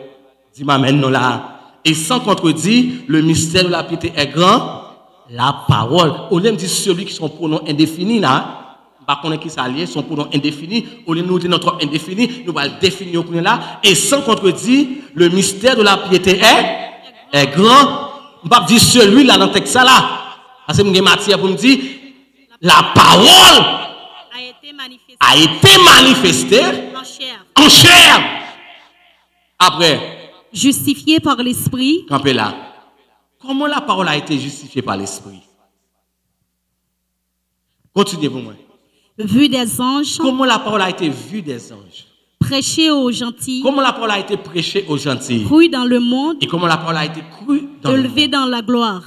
Speaker 2: Dis-moi maintenant là. Et sans contredire, le mystère de la piété est grand. La parole. On aime dire celui qui sont pronoms indéfinis là. Par contre, qui s'allie, son pronom indéfini. Au lieu de nous dire notre indéfini, nous allons le définir là. Et sans contredire, le mystère de la piété est grand. On va dire celui là dans le texte là. Parce que j'ai matière pour me dire, la parole manifesté en chair. Après,
Speaker 3: justifié par l'Esprit.
Speaker 2: Campez là. Comment la parole a été justifiée par l'Esprit? Continuez pour moi.
Speaker 3: Vue des anges.
Speaker 2: Comment la parole a été vue des anges?
Speaker 3: Prêchée aux gentils.
Speaker 2: Comment la parole a été prêchée aux gentils?
Speaker 3: Crue dans le monde.
Speaker 2: Et comment la parole a été crue dans le monde?
Speaker 3: Élevée dans la gloire.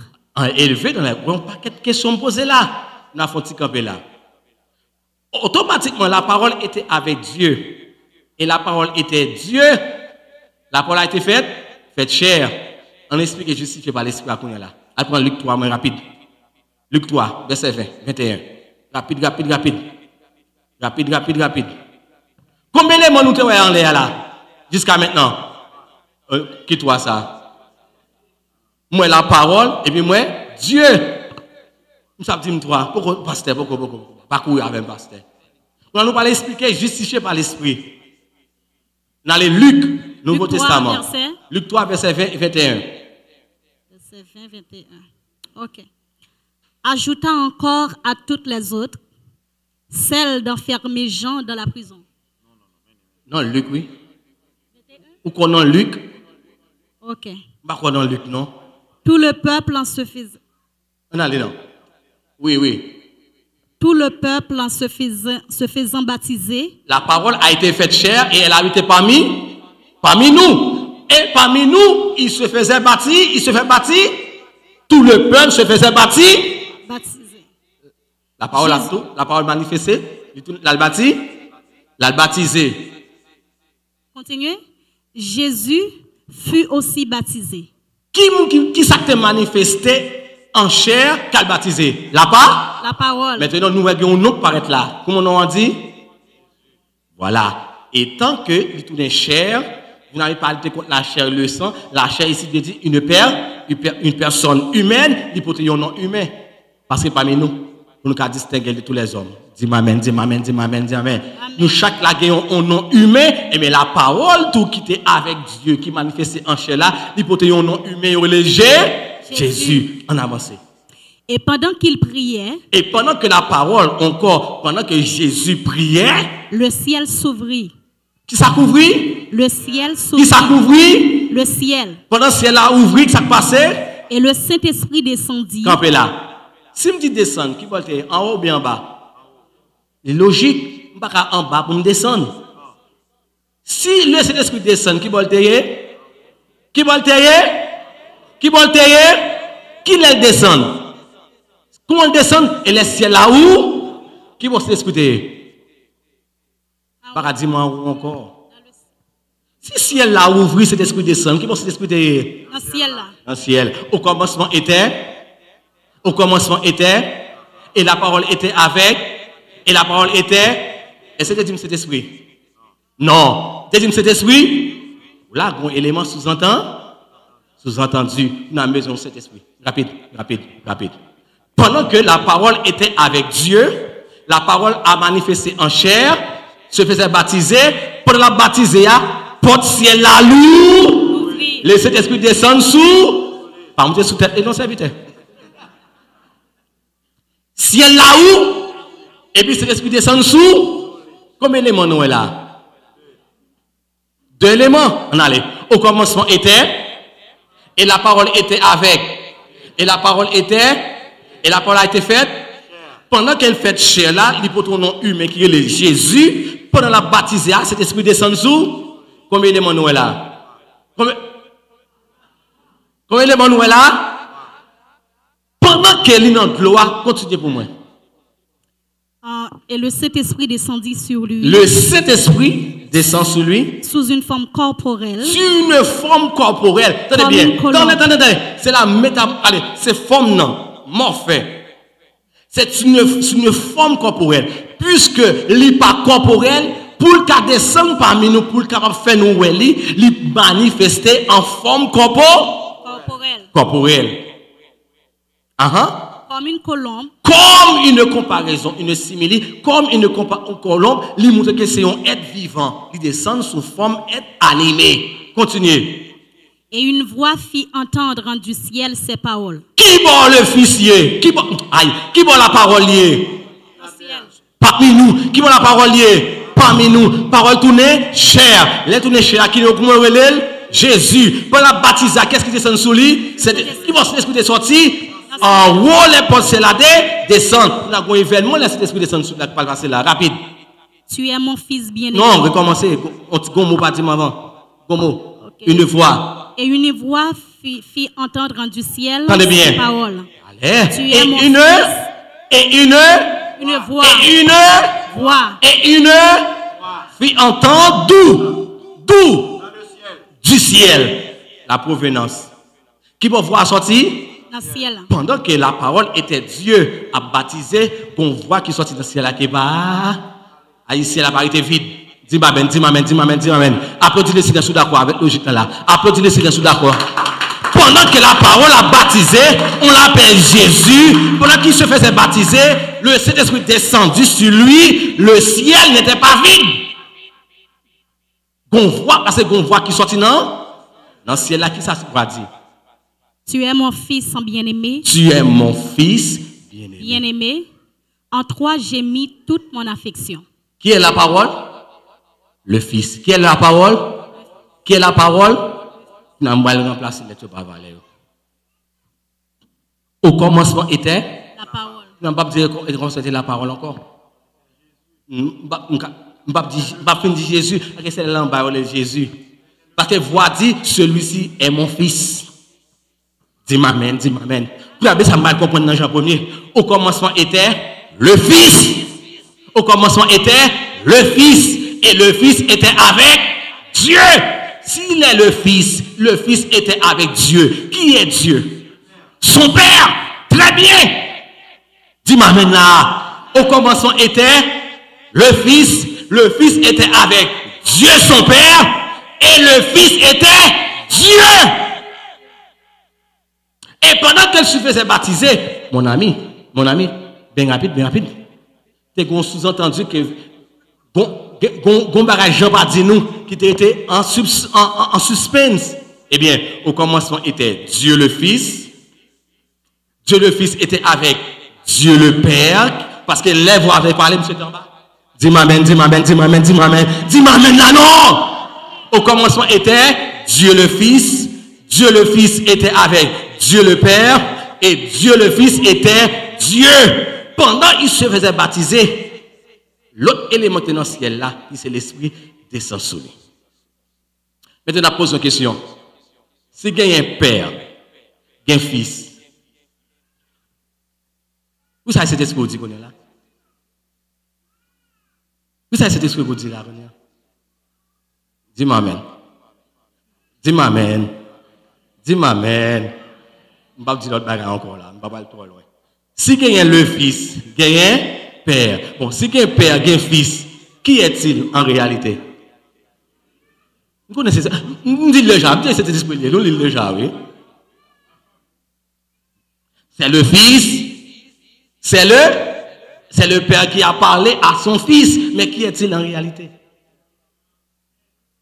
Speaker 2: Élevé dans la gloire. Un paquet de questions posées là. On a fait camper là. Automatiquement, la parole était avec Dieu. Et la parole était Dieu. La parole a été faite chair. On explique et justifié par l'Esprit à là. Allez prendre Luc 3, mais rapide. Luc 3, verset 20, 21. Rapide. Combien de monde nous te en l'air là? Jusqu'à maintenant. Qui toi ça? Moi la parole, et puis moi, Dieu. Nous savons dire toi, pourquoi pasteur, pourquoi pas courir avec pasteur. On nous pas l'expliquer, justifié par l'Esprit. Dans les Luc, Nouveau Testament. Luc 3, verset 20 et 21.
Speaker 3: Verset 20, 21. Ok. Ajoutant encore à toutes les autres, celle d'enfermer Jean dans la prison.
Speaker 2: Non, Luc, oui. Ou qu'on dans Luc?
Speaker 3: Ok.
Speaker 2: Pas quoi dans Luc, non?
Speaker 3: Tout le peuple en se faisant.
Speaker 2: On allait non. Oui.
Speaker 3: Tout le peuple en se faisant baptiser.
Speaker 2: La parole a été faite chair et elle a habité parmi nous. Et parmi nous, il se faisait baptiser. Tout le peuple se faisait baptiser. La parole manifestée, l'a baptisé.
Speaker 3: Continuez. Jésus fut aussi baptisé.
Speaker 2: Qui s'est manifesté en chair qu'elle baptisé? La
Speaker 3: parole.
Speaker 2: Maintenant, nous voyons un autre paraître là. Comment on a dit? Voilà. Et tant que il tourne chair, vous n'avez pas lutter contre la chair et le sang. La chair ici veut dire une personne humaine, il peut être un nom humain. Parce que parmi nous, nous pouvons distinguer de tous les hommes. Dis amen. Nous chaque là avons un nom humain, et mais la parole tout qui était avec Dieu, qui manifestait en chair là, il peut être un nom humain, Jésus. En avancé.
Speaker 3: Et pendant qu'il priait,
Speaker 2: et pendant que la parole encore, pendant que Jésus priait,
Speaker 3: le ciel s'ouvrit.
Speaker 2: Qui s'est couvert?
Speaker 3: Le ciel s'ouvrit.
Speaker 2: Qui s'est couvert?
Speaker 3: Le ciel.
Speaker 2: Pendant que le ciel a ouvert, qui s'est passé?
Speaker 3: Et le Saint-Esprit descendit.
Speaker 2: Campez là. Si je me dis descendre, qui va être en haut ou bien en bas? C'est logique, je ne vais pas en bas pour me descendre. Si le Saint-Esprit descend, qui va être? Qui le descend? Comment le descend? Et le ciel là où? Qui va se discuter? Paradis encore. Si le ciel là ouvre, cet esprit descend, qui va se discuter?
Speaker 3: Dans le ciel là.
Speaker 2: Dans le ciel. Au commencement était, et la parole était avec, et la parole était, et c'était dit cet esprit. Non. C'est dit cet esprit. Là, un élément sous-entendu, dans la maison de cet esprit. Rapide. Pendant que la parole était avec Dieu, la parole a manifesté en chair, se faisait baptiser, pendant la baptisée, porte ciel la loue, le Saint-Esprit descend sous, pas monter sous tête et non serviteur. Ciel là où, et puis Saint-Esprit descend sous, combien d'éléments nous est là? 2 éléments, on allait. Au commencement était, et la parole était avec, et la parole était, et la parole a été faite. Pendant qu'elle fait chair là, il peut ton nom humain qui est le Jésus. Pendant la baptisée, cet esprit descend sous. Combien d'éléments nous est là? Combien d'éléments nous est là? Pendant qu'elle est en gloire, continuez pour moi.
Speaker 3: Et le Saint-Esprit descendit sur lui.
Speaker 2: Le Saint-Esprit descend sur lui.
Speaker 3: Sous une forme corporelle.
Speaker 2: Sur une forme corporelle. Attendez bien. Attendez. C'est la métamorphose. Allez, c'est forme non. Morphée. C'est une forme corporelle. Puisque n'est pas corporelle, pour le cas descendre parmi nous, pour le capable faire nous, il manifester en forme corporelle.
Speaker 3: Comme une colombe.
Speaker 2: Comme une comparaison, une simili, comme une colombe, il montre que c'est un être vivant. Il descend sous forme être animé. Continuez.
Speaker 3: Et une voix fit entendre du ciel ces paroles.
Speaker 2: Qui bon le fichier? Qui bon la parole liée? Parmi nous, qui vont la parole liée? Parmi nous, parole tournée, chair. Les tournées chair, qui nous relève? Jésus. Pour la baptiser, qu'est-ce qui descend sous lui? C'est qui va se l'esprit de sorti? En haut, les portes, c'est là, descend. Nous avons un événement, laisse l'esprit descendre sous la parole passer là, rapide.
Speaker 3: Tu es mon fils bien-aimé.
Speaker 2: Non, recommencez. Gomo, pas dire avant. Gomo. Okay. Une voix.
Speaker 3: Et une voix fit entendre du ciel.
Speaker 2: Attendez bien.
Speaker 3: Parole.
Speaker 2: Allez.
Speaker 3: Tu es mon
Speaker 2: une
Speaker 3: voix.
Speaker 2: Et une voix. Et une fit entendre d'où? Du ciel. La provenance. Qui peut voir sortir?
Speaker 3: Dans le ciel.
Speaker 2: Pendant que la parole était Dieu a baptisé, qu'on voit qui sortit dans le ciel là qui va. Ici la parole était vide. Dis amen, dis amen, dis amen, dis amen. Applaudis le silence d'accord avec logique là. Applaudis le silence d'accord. Pendant que la parole a baptisé, on l'appelle Jésus. Pendant qu'il se faisait baptiser, le Saint-Esprit descendu sur lui, le ciel n'était pas vide. On voit, parce qu'on voit qui sortit dans le ciel là, qui ça se va dire?
Speaker 3: Tu es mon fils bien-aimé.
Speaker 2: Tu es mon fils bien-aimé.
Speaker 3: Bien-aimé. En toi, j'ai mis toute mon affection.
Speaker 2: Qui est la parole? Le fils. Qui est la parole? Qui est la parole? Nous va le remplacer les pas valeur. Au commencement était
Speaker 3: la parole.
Speaker 2: Nous ne pas dire comment c'était la parole encore. Nous pas dire Jésus, c'est la parole de Jésus. Parce que voix dit celui-ci est mon fils. Dis amen, dis amen. Puis après ça mal comprendre dans Jean 1er. Au commencement était le fils. Au commencement était le fils et le fils était avec Dieu. S'il est le fils était avec Dieu. Qui est Dieu? Son Père. Très bien. Dis-moi maintenant. Au commencement était le fils était avec Dieu son Père et le fils était Dieu. Et pendant qu'elle se faisait baptiser, mon ami, bien rapide, t'es qu'on sous-entendu que bon bagage Jean pas dit nous qui était en suspense. Eh bien, au commencement était Dieu le Fils. Dieu le Fils était avec Dieu le Père. Parce que les voix avaient parlé, monsieur en bas. Dis-moi amen, dis-moi amen, dis-moi amen, dis-moi amen. Dis-moi amen là, non! Au commencement était Dieu le Fils. Dieu le Fils était avec Dieu le Père. Et Dieu le Fils était Dieu. Pendant qu'il se faisait baptiser, l'autre élément dans le ciel là, c'est l'Esprit descend sur lui. Maintenant, on pose une question. Si il y a un père, il y a un fils, où ça cet esprit dit qu'on est là? Où ça cet esprit qu'on dit là? Dis-moi amen. Dis-moi amen. Dis-moi amen. Je ne vais pas dire l'autre bagarre encore là. Je ne vais pas aller trop loin. Si il y a le fils, il y a un père. Bon, si il y a un père, il y a un fils, qui est-il en réalité? Vous connaissez ça? Vous dites le genre, cet esprit là, nous lisons le genre, oui. C'est le fils. C'est le père qui a parlé à son fils. Mais qui est-il en réalité?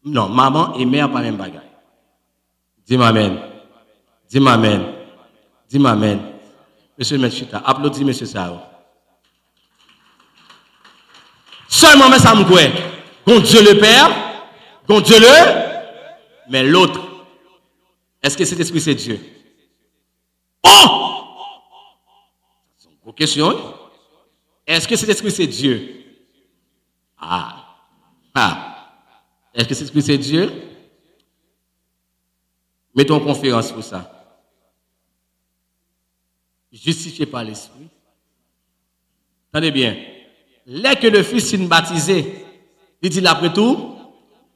Speaker 2: Non, maman et mère pas même bagaille. Dis-moi amen. Dis-moi amen. Dis-moi amen. Monsieur Mechita, applaudis monsieur Sao. Seulement, mais ça me croit. Quand Dieu le Père, quand Dieu mais l'autre. Est-ce que cet esprit c'est Dieu? Oh! Vos questions? Est-ce que cet esprit c'est Dieu? Est-ce que cet esprit c'est Dieu? Mettons en conférence pour ça. Justifié par l'esprit. Attendez bien. Dès que le Fils est baptisé, il dit après tout,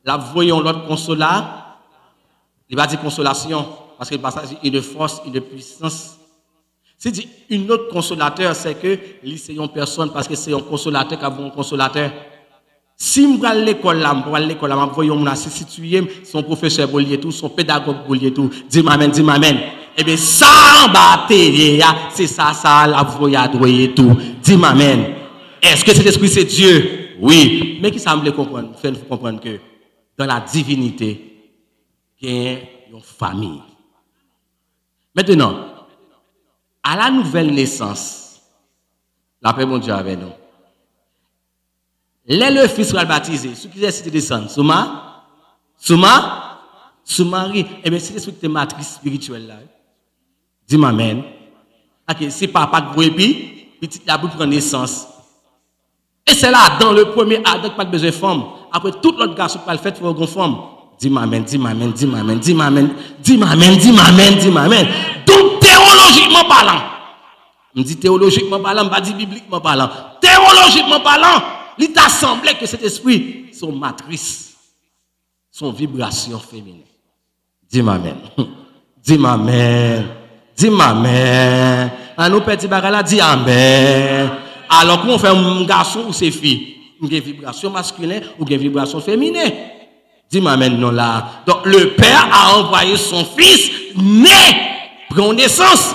Speaker 2: là voyons l'autre consolat. Il va dire consolation, parce que le passage dit une force, une puissance. C'est dit une autre consolateur, c'est que c'est une personne parce que c'est un consolateur qui a un consolateur. Si je vais à l'école là, je voyons mon situé, son professeur pour lier tout, son pédagogue pour lier tout. Dis-moi amen, dis-moi amen. Eh bien, ça en bataille, c'est ça, la voyage tout. Dis-moi amen. Est-ce que cet esprit c'est Dieu? Oui. Mais qui ça me comprendre? Faire comprendre que dans la divinité, il y a une famille. Maintenant, à la nouvelle naissance, la paix mon Dieu avec nous. Le fils sera baptisé. Ce qui est cité descendre. Marie. Eh bien, c'est cette matrice spirituelle là. Dis-moi amen. Ok, si papa de brebis, petit la pour prendre naissance. Et c'est là, dans le premier Adam, pas besoin de femme. Après, tout l'autre garçon qui va le faire, il faut une femme. Dis-moi amen. Donc, théologiquement parlant, je dis théologiquement parlant, je ne dis pas bibliquement parlant. Théologiquement parlant, il t'a semblé que cet esprit, son matrice, son vibration féminine. Dis-moi amen. À nous petits bagarres, dis amen. Alors qu'on fait un garçon ou ses filles, une vibration masculine ou une vibration féminine. Dis-moi amen non là. Donc le Père a envoyé son fils né, prend naissance.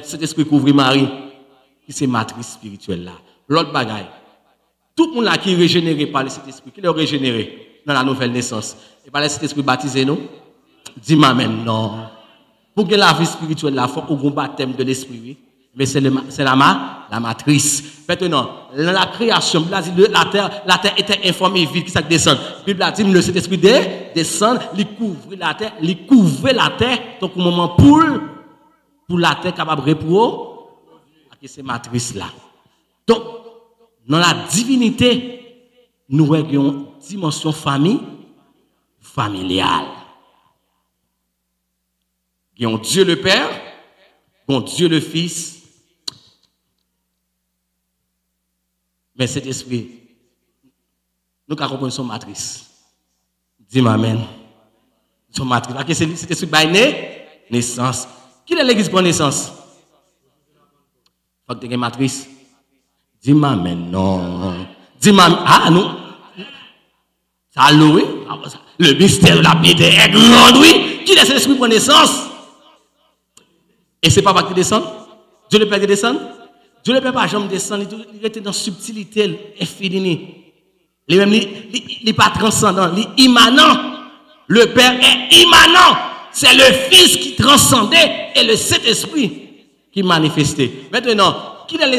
Speaker 2: Cet esprit couvre Marie, qui c'est matrice spirituelle là. L'autre bagaille. Tout le monde là qui est régénéré par cet esprit, qui est régénéré dans la nouvelle naissance. Et par cet esprit baptisé, non? Dis-moi amen non. Pour que la vie spirituelle là, il faut qu'on baptême de l'esprit, oui. Mais c'est la matrice. Maintenant, dans la création, la terre était informée vide, qui ça descend. La Bible a dit, le Saint-Esprit descend, il couvre la terre, donc au moment pour la terre capable de répondre, c'est matrice là. Donc, dans la divinité, nous avons une dimension familiale. Nous avons Dieu le Père, nous avons Dieu le Fils. Mais cet esprit, nous avons son matrice. Dis-moi amen. Son matrice. Parce que cet esprit va naissance. Qui est l'église pour naissance? Il faut que tu aies une matrice. Dis-moi amen. Non. Dis-moi ah non. Ça oui. Le mystère de la piété est grand, oui. Qui est cet esprit pour naissance? Et c'est pas qui descend? Dieu le Père qui descend? Dieu ne peut pas jamais descendre, il était dans la subtilité infinie. Il n'est pas transcendant, il est immanent. Le Père est immanent. C'est le Fils qui transcendait et le Saint-Esprit qui manifestait. Maintenant, qui dans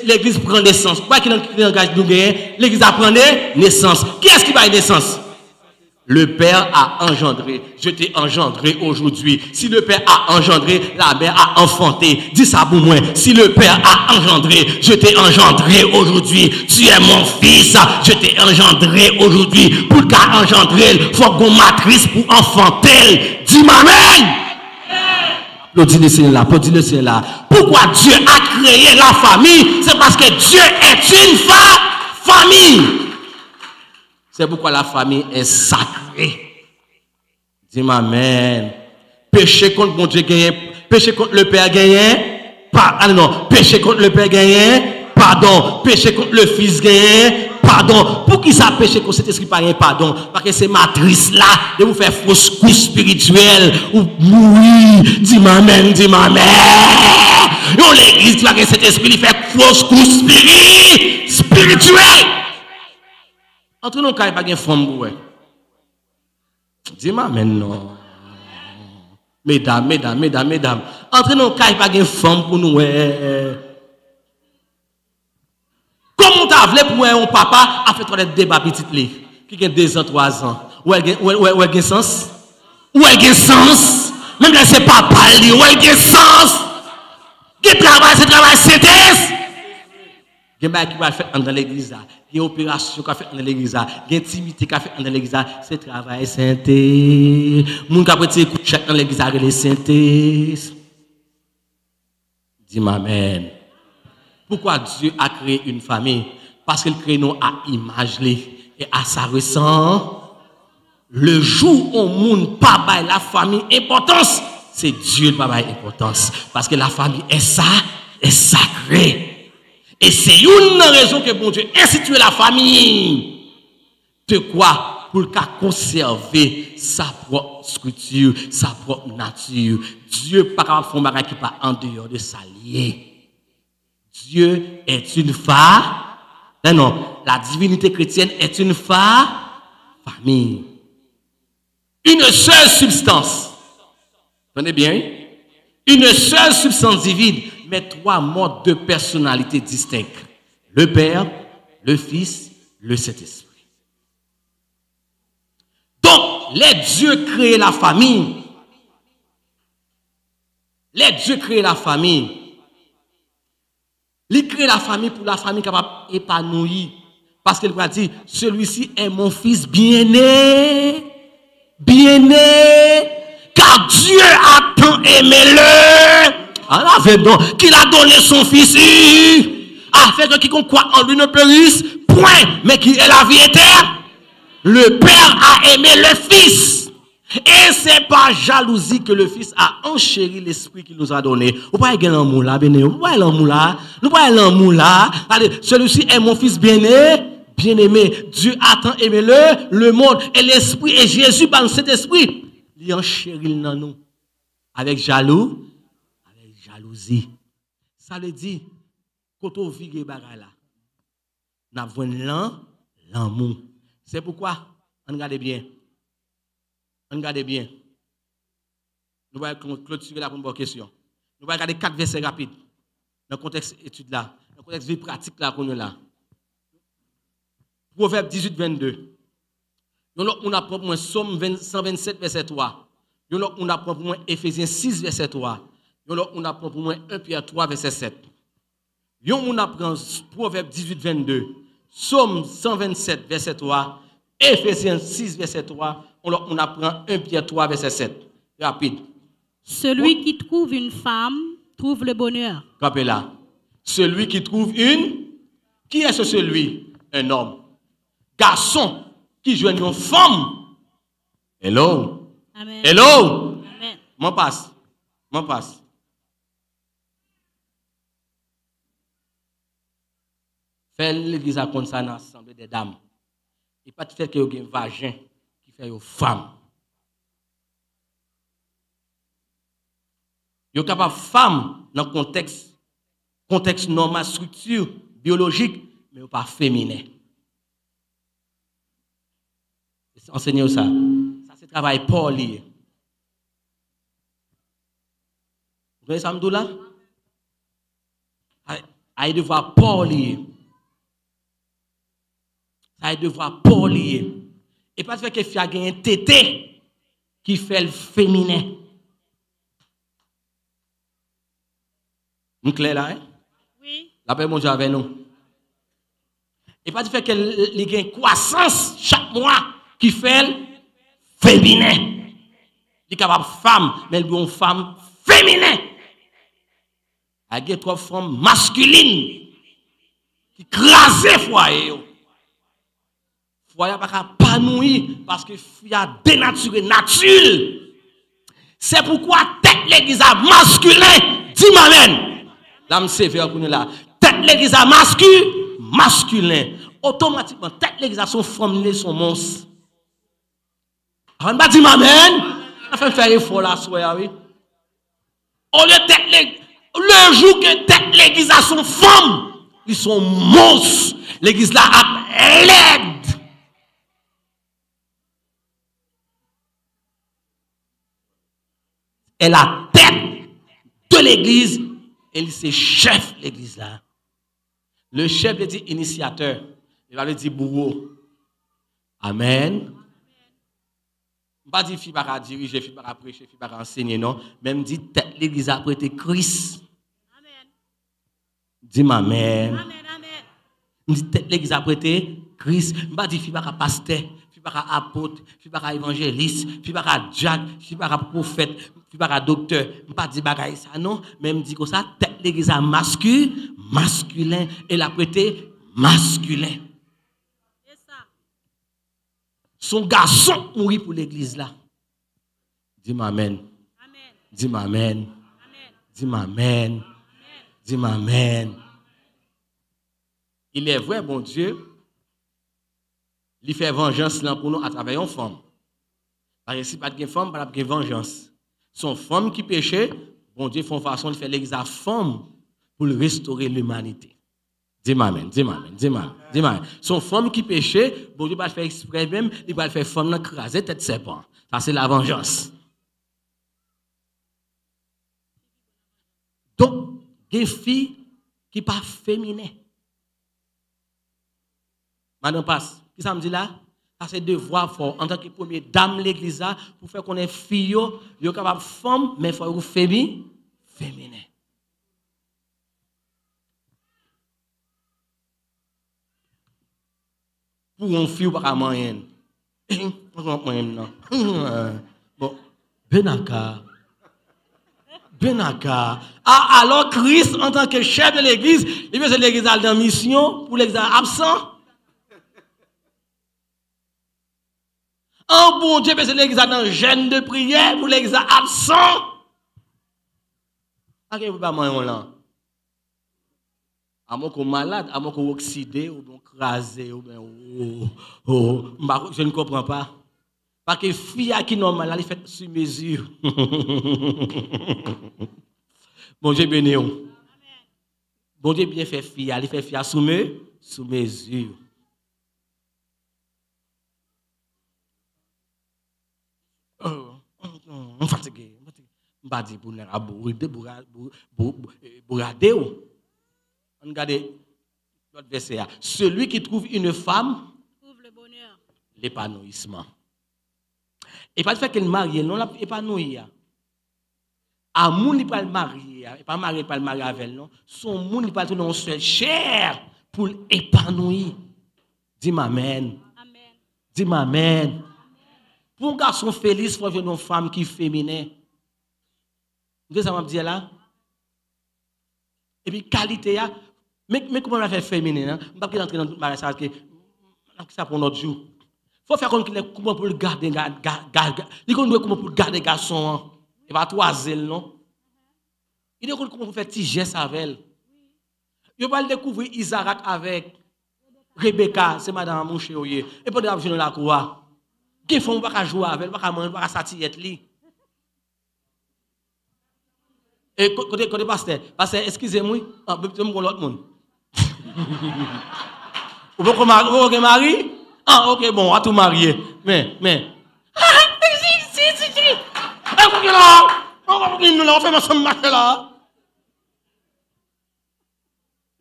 Speaker 2: l'Église prend naissance? Pas qui dans l'Église apprend naissance. Qui est-ce qui va naissance? Le Père a engendré. Je t'ai engendré aujourd'hui. Si le Père a engendré, la mère a enfanté. Dis ça pour moi. Si le Père a engendré, je t'ai engendré aujourd'hui. Tu es mon fils. Je t'ai engendré aujourd'hui. Pour qu'à engendrer, il faut qu'on matrice pour enfanter. Dis-moi amen. Applaudis le Seigneur là. Applaudis le Seigneur là. Pourquoi Dieu a créé la famille? C'est parce que Dieu est une famille. C'est pourquoi la famille est sacrée. Dis-moi amen. Péché contre mon Dieu gagné, péché contre le Père gagné, non, péché contre le Père gagné, pardon, péché contre le Fils gagné, pardon. Pour qui ça péché contre cet esprit pas gagné, pardon? Parce que c'est matrice là, de vous faire fausse couche spirituelle, ou mourir, dis-moi amen, dis-moi amen. Yon l'église qui va que cet esprit il fait fausse couche spirituelle. Entre nous, il n'y a pas de femme. Dis-moi, mais non. Mesdames. Entre nous, il n'y a pas de femme pour nous. Comment tu as voulu pour un papa a fait un débat petit qui a 2 ans, 3 ans? Où elle a sens? Où elle a sens? Même là, c'est papa, où elle a sens? Qui travaille, c'est travail synthèse? Il y a qui va faire dans l'église, il y a une opération qui va faire dans l'église, il y a une intimité qui va faire dans l'église, c'est travail synthé. Moun qui va faire coucher dans l'église, les synthèses. Dis-moi amen. Pourquoi Dieu a créé une famille? Parce qu'il crée nous à image et à sa ressemblance. Le jour où moun pas bail la famille importance, c'est Dieu qui pas bail importance. Parce que la famille est sacrée. Et c'est une raison que bon Dieu a institué la famille. De quoi? Pour qu'à conserver sa propre structure, sa propre nature. Dieu pas capable de faire un bagage qui pas en dehors de sa liée. Dieu est une non, la divinité chrétienne est une famille. Une seule substance. Entendez bien? Une seule substance divine, mais 3 modes de personnalité distincts. Le Père, le Fils le Saint-Esprit. Donc, les dieux créent la famille. Les dieux créent la famille. Ils créent la famille pour la famille capable d'épanouir. Parce qu'il va dire, celui-ci est mon fils bien-né. Bien-né. Car Dieu a tant aimé le. Allah veut donc qu'il a donné son fils. Afin que quiconque croit en lui ne périsse. Point. Mais qui est la vie éternelle. Le Père a aimé le Fils. Et c'est par jalousie que le Fils a enchéri l'Esprit qu'il nous a donné. Vous voyez l'amour là, vous voyez l'amour là. Nous voyons l'amour là. Allez, celui-ci est mon Fils bien-aimé. Dieu a tant aimé le monde et l'Esprit. Et Jésus, par cet Esprit, il enchérit nous. Avec jalousie. Ça veut dire, quand on vit les bagages là, nous avons l'amour. C'est pourquoi, on regarde bien. On regarde bien. Nous allons clôturer la première question. Nous allons regarder 4 versets rapides. Dans le contexte étude là. Dans le contexte vie pratique là qu'on est là. Proverbe 18, 22. On apprend pour moi Somme 127, verset 3. On apprend pour moi Éphésiens 6, verset 3. On apprend pour moi 1 Pierre 3, verset 7. On apprend Proverbe 18, 22. Somme 127, verset 3. Éphésiens 6, verset 3. On apprend 1 Pierre 3, verset 7. Rapide.
Speaker 3: Celui qui trouve une femme trouve le bonheur.
Speaker 2: Capez là. Celui qui trouve une. Qui est ce celui? Un homme. Garçon qui joue une femme. Hello.
Speaker 3: Amen.
Speaker 2: Hello.
Speaker 3: Amen.
Speaker 2: M'en passe. Faire l'église à comme ça dans l'assemblée des dames. Et pas de fait que vous avez un vagin qui fait une femme. Vous êtes capable de femme dans le contexte normal, structure biologique, mais vous pas féminin. Enseignez-vous ça. Ça, c'est travail pour lié. Vous voyez ça, Mdoula? Il devoir pour lié. Ça il devoir pour lié. Et pas de fait que il y a un tété qui fait le féminin. Vous clair là, hein?
Speaker 3: Oui.
Speaker 2: La paix mon Dieu avec nous. Et pas de fait qu'il y a une croissance chaque mois qui fait le féminin. Il est capable de femme, mais il est une femme féminin. Il y a trois femmes masculines qui crasent le foyer. Le foyer n'a pas épanoui parce qu'il y a dénaturé nature. C'est pourquoi tête l'église a masculin. Dis-moi amen. Là, je sais faire pour nous là. Tête l'église a masculin. Automatiquement, tête l'église a son femme, son monstre. On va dire amen. On va faire effort là, oui. Au lieu de tête l'église. Le jour que tête l'église a son femme, ils sont monstres. L'église là a l'aide. Elle a tête de l'église. Elle c'est chef de l'église là. Le chef veut dire initiateur. Il va dire bourreau. Amen. Je ne pas dire qu'il va diriger, qu'il va prêcher, qu'il va enseigner, non. Même dit tête l'église a prêté Christ. Dis-moi amen.
Speaker 3: Amen, amen.
Speaker 2: Dit l'église a prêté Christ. Je ne pas dire qu'il va pasteur, qu'il va apôtre, qu'il va évangéliste, qu'il va Jack, qu'il va prophète, qu'il va docteur. Je ne pas dire bagaille ça non, même dit que ça tête l'église a masculin et la prêté masculin.
Speaker 3: C'est ça.
Speaker 2: Son garçon mourit pour l'église là. Dis-moi amen.
Speaker 3: Amen.
Speaker 2: Dis-moi amen.
Speaker 3: Amen.
Speaker 2: Dis-moi amen. Dis-moi amen. Il est vrai, bon Dieu, il fait vengeance là pour nous à travers une femme. Parce que si pas de femme, pas de vengeance. Son femme qui péchait, bon Dieu fait façon de faire l'église à femme pour restaurer l'humanité. Dis-moi amen, dis-moi amen, dis-moi amen. Son femme qui péchait, bon Dieu va faire exprès même, il va faire femme craser tête serpent. Ça c'est la vengeance. Donc, des filles qui pas féminines. Madame Passe, qui ça me dit là? Ça c'est devoir fort en tant que première dame de l'église là pour faire qu'on est fille yo capable femme mais faut vous féminin. Pour une fille pas moyen. Bon, Benaka. Ah, alors Christ en tant que chef de l'église, il veut que l'église dans mission pour l'église absent. Un bon Dieu, c'est l'église dans jeûne de prière pour l'église absent. À quel moment on là? À mon qu'on malade, à mon qu'on oxydé, ou bien crasé, ou bien je ne comprends pas. Parce que fille qui normal, elle est faite sur mesure. Bon Dieu béni. Bon Dieu bien fait fille, elle fait fille sous mesure. On fatigué. On va dire pour nous regarder. On regarde l'autre verset. Celui qui trouve une femme
Speaker 3: trouve le bonheur.
Speaker 2: L'épanouissement. Et pas le fait qu'elle marie, non l'épanouir. À mon il pas le marier, pas marié pas le marier avec elle non. Son monde il pas tout dans seul chair pour l'épanouir. Dis-moi amen.
Speaker 3: Amen.
Speaker 2: Dis-moi amen. Pour un garçon félix, il faut avoir une femme qui est féminine. Vous ça m'a dit là? Et puis qualité mais comment on va faire féminine hein? On va pas entrer dans le mariage ça pour notre jour. Faut faire comment pour le garder il doit comment pour garder garçon il va toiser non. Il doit comment pour faire petit geste avec elle. Il va le découvrir Isaac avec Rebecca, c'est madame mon chéri et pendant la journée la cour. Qui font pas jouer avec elle, pas manger, pas satire li. Et côté pasteur, excusez-moi, je me l'autre monde. Vous pouvez marier? Ah, ok, bon, à tout marier. Mais. Si. On fait ma somme là.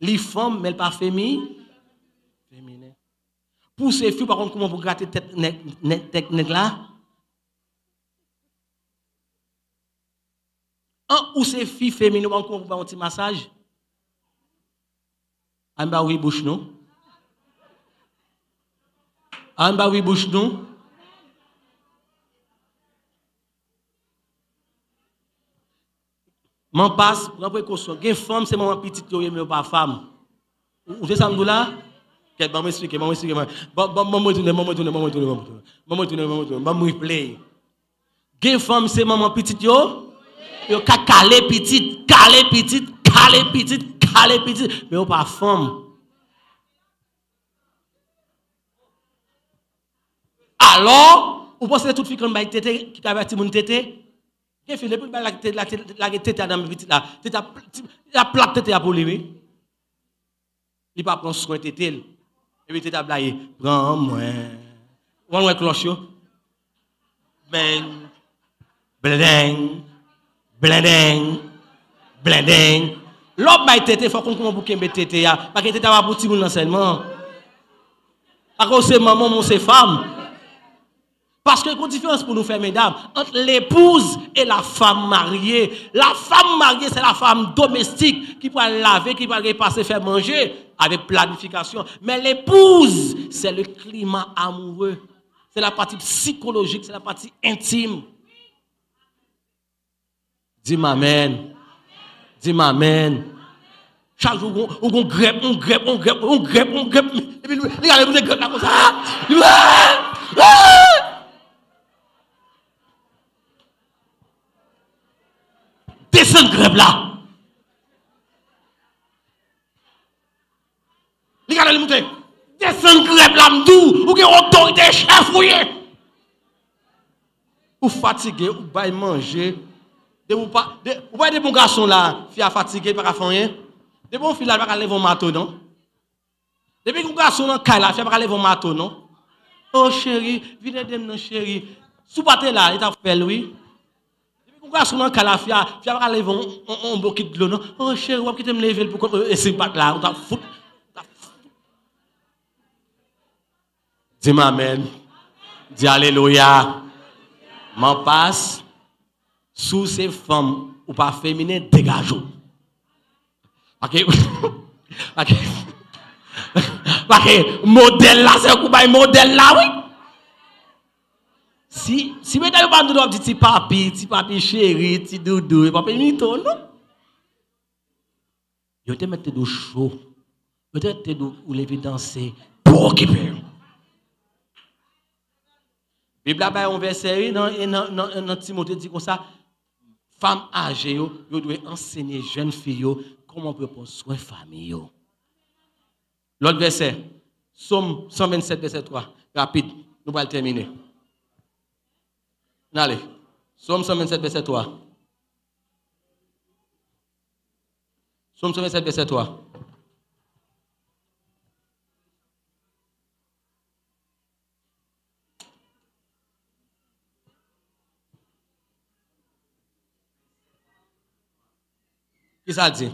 Speaker 2: Les femmes, mais pas féminines. Pour ces filles, par contre, comment vous gratter tête nèg là? Ou ces filles féminines, comment vous faire un petit massage? En bas, oui, bouche, non? En bas, oui, bouche, non? M'en passe, pour la précaution. Les femmes, c'est maman petite, mais pas femme. Vous savez ça, là? Bon, m'expliquer. Bon, replay. Gen femme c'est maman petite yo ka calé petite, mais on pas femme. Alors, vous pensez toute fille comme bail tété qui averti mon tété? Gen fille depuis la tété dans petite là, la plaque tété pour lui. Il pas prendre soin tété. Et puis, tu as blagué, prends-moi. On va cloche. Blending. L'homme m'a été, il faut qu'on commence pour qu'il mette tété. Parce que tété va pour petit monde seulement. Parce que c'est maman, mon c'est femme. Parce que il y a une différence pour nous faire, mesdames, entre l'épouse et la femme mariée. La femme mariée, c'est la femme domestique qui peut laver, qui peut repasser, faire manger avec planification. Mais l'épouse, c'est le climat amoureux. C'est la partie psychologique, c'est la partie intime. Dis-moi amen. Dis-moi amen. Chaque jour, on grève. Et puis, regardez, vous êtes là comme ça. Descends grève là. Regardez les moutons. Descends grève là, m'dou. Ou que autorité chef fouillé. Ou fatigué, ou bail manger. Ou pas des bons garçons là, fille fatigué, pas faire rien. Des bons filles là, pas lever un marteau non. Depuis que garçon là, caille là, fille pas lever un marteau non. Oh chérie, viens aider non chérie. Sous paté là, il t'a fait oui. Pourquoi est-ce qu'on a la fille va lever un bouquet de l'eau non? Oh chérie, on va quitter me lever pour que c'est pas là, on t'a foutu. Dis amen. Dis alléluia. M'en passe. Sous ces femmes ou pas féminines, dégageons. Ok? Ok? Ok? Modèle là, c'est un modèle là, oui? Si vous n'avez pas de petit papi chéri, petit doudou, papi mito, non? Vous te mettez de chaud. Vous te mettez de ou lever danser pour occuper. Bible a un verset dans Timothée dit comme ça. Femmes âgées, vous devez enseigner jeunes filles comment on peut prendre soin de famille. L'autre verset, Somme 127, verset 3. Rapide, nous allons terminer. Allez, Somme 127, verset 3. Somme 127, verset 3. Qui ça dit?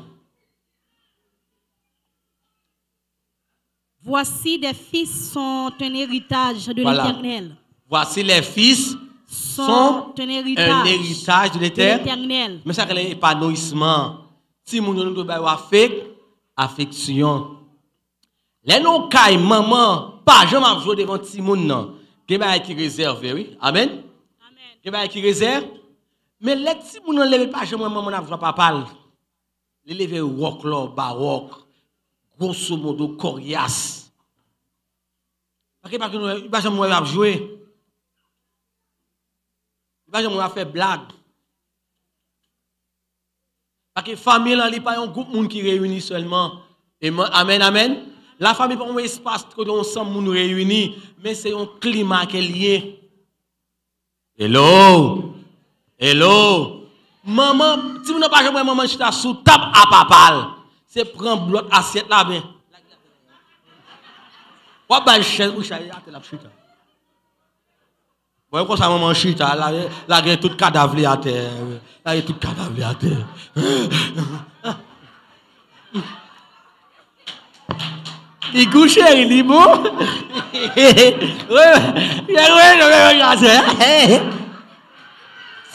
Speaker 3: Voici des fils sont un héritage de l'Éternel.
Speaker 2: Voici les fils sont un héritage de l'Éternel. Mais ça c'est l'épanouissement. Si mon nous doit affection. Les non kay maman pas jamais jouer devant ti moun non. Qui va qui réserve, oui. Amen. Amen. Qui va qui réserve. Mais les ti moun non lève pas jamais maman n'a jouer papa. Les lever rock là baroque. Grosso modo coriace. Parce que nous pas jamais jouer. Pas jamais faire blague. Parce que famille là, il pas un groupe monde qui réunit seulement. Amen, amen. La famille pas un espace que ensemble nous réunit, mais c'est un climat qui est lié. Hello. Hello. Maman, si vous n'avez pas jamais maman chita sous table à papa, c'est prendre bloc assiette là ben. Ou ba chaise ou chaise la chita. Voyez comme ça maman chita la gagne tout cadavre à terre. Là tout cadavre à terre. Il couche il est bon. Ouais,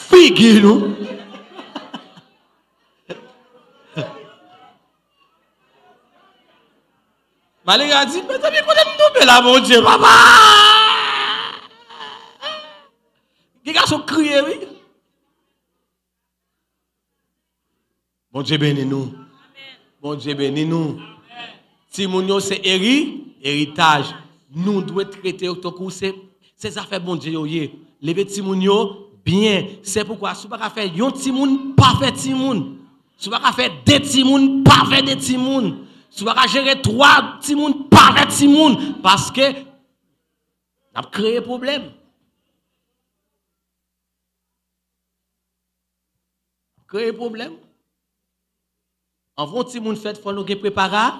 Speaker 2: figue nous. Malé a dit, mais t'as bien qu'on aime tomber là, mon Dieu, papa. Les gars sont criés, oui. Bon Dieu bénis nous. Bon Dieu bénis nous. Si mon c'est héritage, nous devons traiter au coup c'est affaire bon Dieu. Lever Timounio bien. C'est pourquoi si vous ne pouvez pas faire un Timoun, pas faire Timoun. Si vous ne pouvez pas faire deux Timoun, pas faire deux Timoun. Si vous ne gérer 3 Timoun, pas faire Timoun. Parce que vous avez créé un problème. Créer un problème. Avant Timoun fait, il faut nous préparer.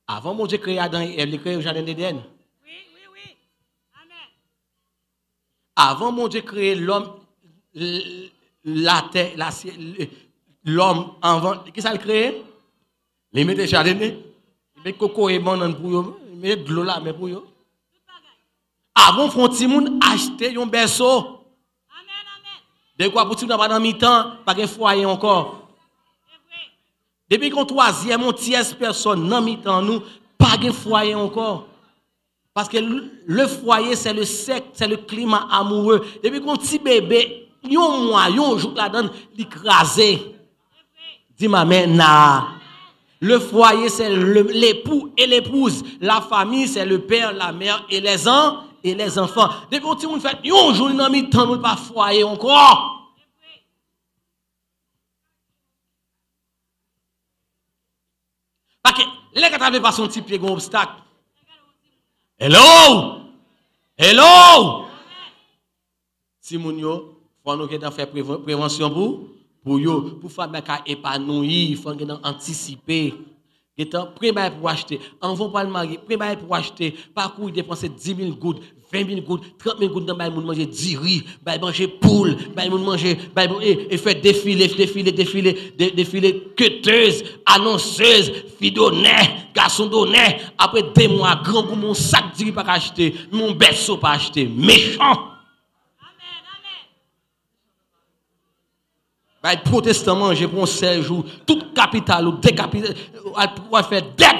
Speaker 2: Avant mon Dieu créé Adam et Ève, il créé au jardin d'Éden.
Speaker 3: Oui. Amen.
Speaker 2: Avant mon Dieu créé l'homme, la terre, l'homme, avant, qu'est-ce qu'il a créé? Il met des jardins, il met coco et banane pour eux, il met de l'eau là, mais pour eux. Avant, font Timoun acheter un berceau.
Speaker 3: Amen.
Speaker 2: De quoi pour Timoun pas dans mi-temps, pas de foyer encore. Depuis qu'on troisième, on tiers personne, dans mi-temps, nous, pas de foyer encore. Parce que le foyer, c'est le sexe, c'est le climat amoureux. Depuis qu'on petit bébé, yon mois, yon jour là-dedans, l'écrasé. Dis-moi, maintenant. Le foyer, c'est l'époux et l'épouse. La famille, c'est le père, la mère et les enfants. Depuis qu'on petit fait, yon jour, dans mi-temps, nous, pas foyer encore. Parce que les gars n'avaient pas son petit pied comme obstacle. Hello! Si moun yo, faut nous faire prévention pour faire mettre épanouir, il faut nous anticiper. Prêt pour acheter. En vont pas le marier. Prêt pour acheter. Parcours, dépenser 10 000 gouttes, 20 000 gouttes, 30 000 gouttes dans le monde manger 10 riz, manger poule, manger, et faire défiler, queuteuse, annonceuse, fille d'honneur, garçon d'honneur. Après 2 mois, grand pour mon sac de riz pas acheter, mon berceau pas acheter. Méchant. Le protestant manger pour un seul jour, toute capitale ou décapitale, pour faire dette,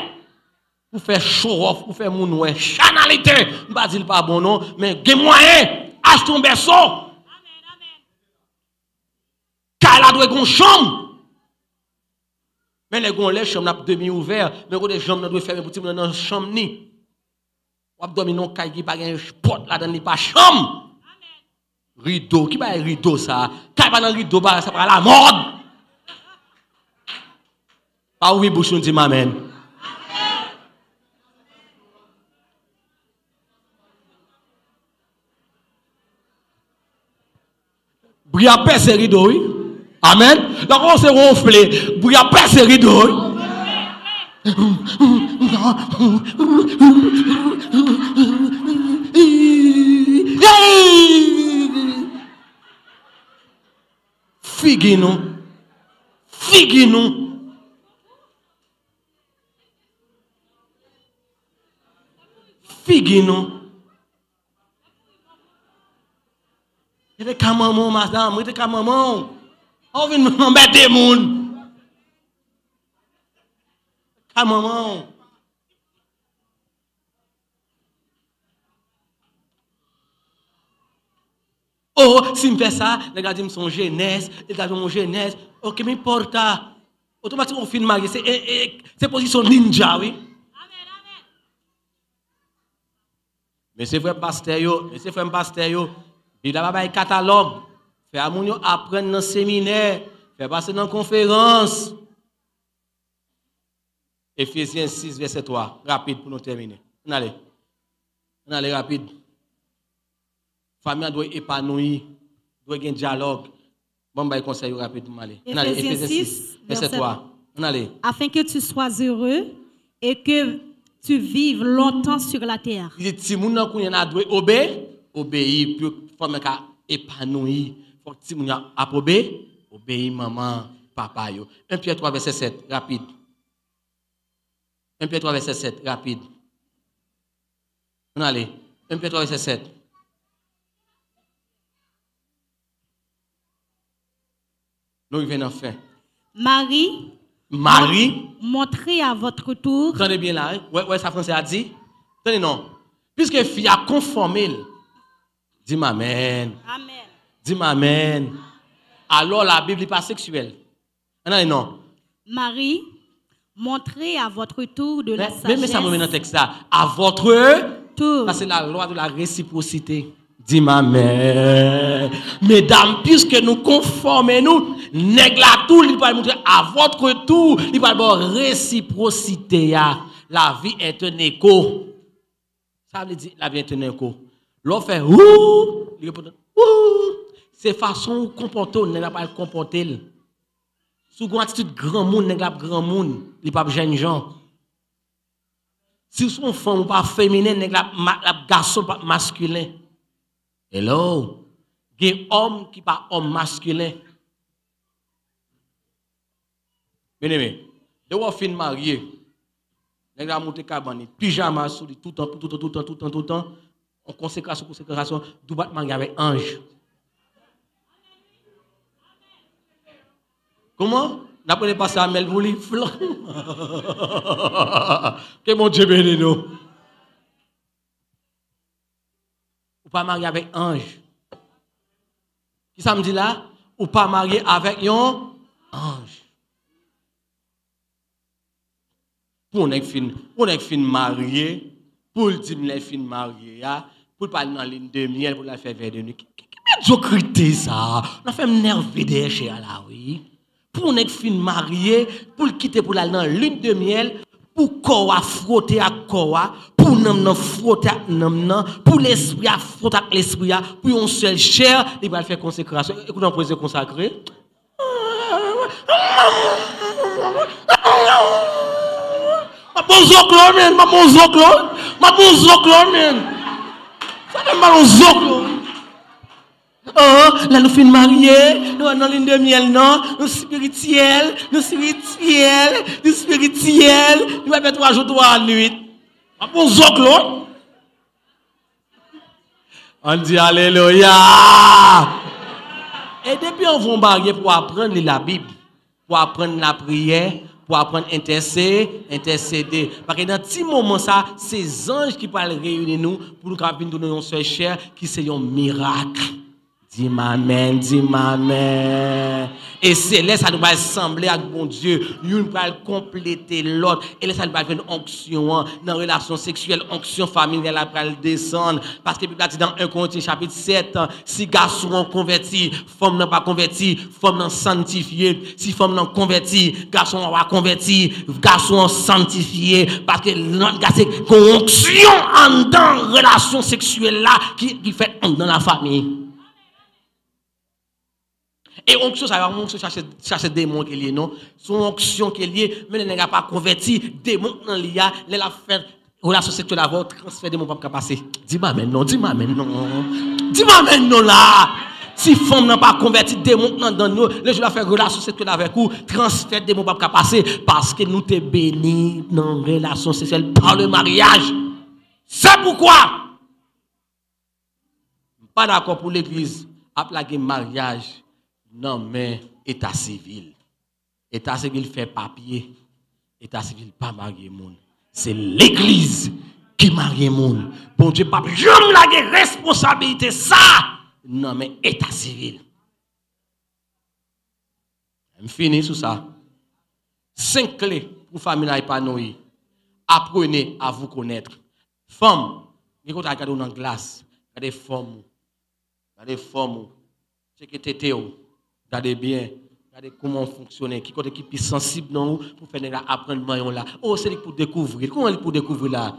Speaker 2: pour faire show-off, pour faire mon ouais, chanalité, je ne vais pas dire pas bon non, mais il y a moyen, achète ton berceau. Car il doit avoir une chambre. Mais les chambres sont demi ouvertes, mais les chambres doivent faire pour dans la chambre. On va dormir dans le qui pas de porte là-dedans, pas de chambre. Rideau, qui va rideau ça? Quand pas dans rideau, ça va la mode. Pas oui, bouche nous dit amen. Bria pèse rideau, oui. Amen. Donc on se ronfle. Bria pèse rideau, oui. Figue-nous. Figue-nous. Figue-nous. Il est comme maman, madame. Il est comme maman. On vient m'embêter des gens. Comme maman. Oh, si je fais ça, les gars disent son jeunesse, les gars disent mon jeunesse, ok, mais m'importe. Automatiquement, on finit marié, c'est position ninja, oui. Mais c'est vrai, pasteur, il a pas un catalogue, fait à mon apprendre dans le séminaire, fait passer dans la conférence. Ephésiens 6, verset 3, rapide pour nous terminer. On allez rapide. Famille doit épanouir, doit avoir un dialogue. Bon, je conseil rapidement.
Speaker 3: Ephésiens 6, verset 3.
Speaker 2: Afin
Speaker 3: que tu sois heureux et que tu vives longtemps sur la terre.
Speaker 2: Il dit, si vous doit obéir, pour famille épanouir. Faut que si vous obéir maman, papa. 1 Pierre 3, verset 7, rapide. 1 Pierre 3, verset 7, rapide. 1 Pierre 3, verset 7. Nous venons enfin.
Speaker 3: Marie, montrez à votre tour.
Speaker 2: Attendez bien là. Ouais, ça français a dit. Attendez non. Puisque fille a conformé. Dis amen.
Speaker 3: Amen.
Speaker 2: Dis amen. Alors la Bible n'est pas sexuelle. Non.
Speaker 3: Marie, montrez à votre tour de la sagesse.
Speaker 2: Mais ça me met dans le texte là. À votre
Speaker 3: tour.
Speaker 2: Ça c'est la loi de la réciprocité. Dis Amen. Mesdames, puisque nous conformons, nèg la tout, il va montrer à votre tour, il va avoir réciprocité. La vie est un écho. Ça veut dire la vie est un écho. L'on fait ouh, c'est façon où comporter, nèg la pas comporter. Sous une attitude grand monde, nèg la grand monde, il pas jeune gens. Si son femme pas féminin, nèg la garçon pas masculin. Hello, il y a un homme qui n'est pas homme masculin. Bien aimé, de vous fin marié, vous avez monté cabane, pyjama sous tout le temps, en consécration, vous battre marié avec ange. Comment? N'apprenez pas ça à Melbourne, flan. Que mon Dieu bénisse nous. Ou pas marié avec ange. Qui ça me dit là? Ou pas marié avec un ange. Pour on est fin marié, pour le dire les fin marié, pour parler dans la ligne de miel, pour la faire vers de nuit. Qui médiocrité ça? On a fait m'énerver des chez là, oui. Pour on est fin marié, pour le quitter pour la dans la ligne de miel, pour corps frotter à corps, pour nam frotter à nam, pour l'esprit à frotter à l'esprit, pour une seule chair, il va faire consécration. Écoutez, on peut consacrer. Ma bon zoclo, man. Ma bon zoclo. Ma bon zoclo, man. Ça fait mal au zoclo. Oh, là nous finissons mariés, nous dans l'une de miel, non, nous spirituels, nous spirituels, nous spirituels, nous va faire 3 jours, 3 nuits. Ma bon zoclo. On dit alléluia. Et depuis on va marier pour apprendre la Bible, pour apprendre la prière, pour apprendre à intercéder. Parce que dans petit moment ça, ces anges qui parlent réunir nous pour nous donner une seule chair qui c'est un miracle. Dis m'amen, dis m'amen. Et c'est là ça nous va sembler avec bon Dieu. Nous va compléter l'autre. Et là ça nous va faire une onction dans la relation sexuelle, onction familiale après descendre. Parce que la Bible dit dans 1 Corinthiens chapitre 7, si garçon sont convertis, femme n'ont pas converti, femme n'ont sanctifié. Si femme n'ont converti, garçon va converti, garçon sanctifié. Parce que l'autre c'est une onction en dans relation sexuelle là qui fait dans la famille. Et onction, ça va chercher démon qui est lié, non? Son onction qui est liée, mais elle n'a pas converti, démon dans l'IA, elle a fait relation sexuelle avant, transfert démon pas passer. Dis-moi maintenant, dis-moi maintenant. Dis-moi maintenant là. Si femme n'a pas converti démon dans nous, les gens faire relation sexuelle avec vous, transfert démon pas passer parce que nous t'es bénis dans relation sexuelle par le mariage. C'est pourquoi pas d'accord pour l'église à plaguer mariage. Non, mais état civil. État civil fait papier. État civil pas marier moun. C'est l'église qui marie moun. Bon Dieu, pas jamais la responsabilité ça. Non, mais état civil. Je finis sur ça. 5 clés pour famille épanouie. Apprenez à vous connaître. Femme, vous regardez dans la glace. Regardez forme. Regardez forme. Checkez tétéo. Regardez bien, regardez comment fonctionne, qui est plus sensible non pour faire apprendre maillon là. Oh, c'est pour découvrir. Comment pour découvrir là?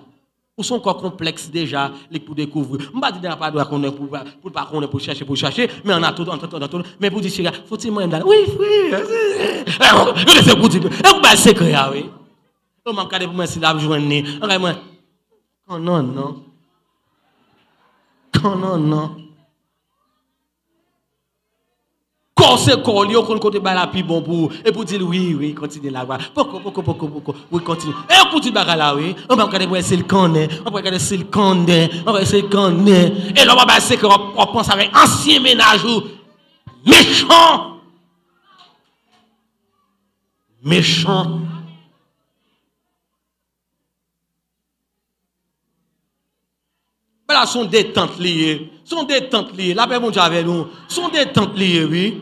Speaker 2: Ou sont encore complexes déjà, les pour découvrir. On va dire pas droit qu'on est pour pas qu'on est pour chercher, mais on a tout, mais pour dire faut-il moi là. Oui, oui. Je sais pour dire. Et vous pas secret oui. On m'a regardé pour moi si la journée. Regarde moi. Oh non non. Oh non non. C'est quoi, il y a un côté la plus bon pour et pour dire oui, continue là. Pourquoi, oui, continue. Et pour dire là, oui, on va regarder c'est le connaît, on va regarder c'est le connaît, on va essayer de connaître. Et là, on va essayer qu'on pense avec ancien ménage méchant. Méchant. Mais là, sont des tentes liées. Sont des tentes liées. La paix, mon Dieu, avec nous. Sont des tentes liées, oui.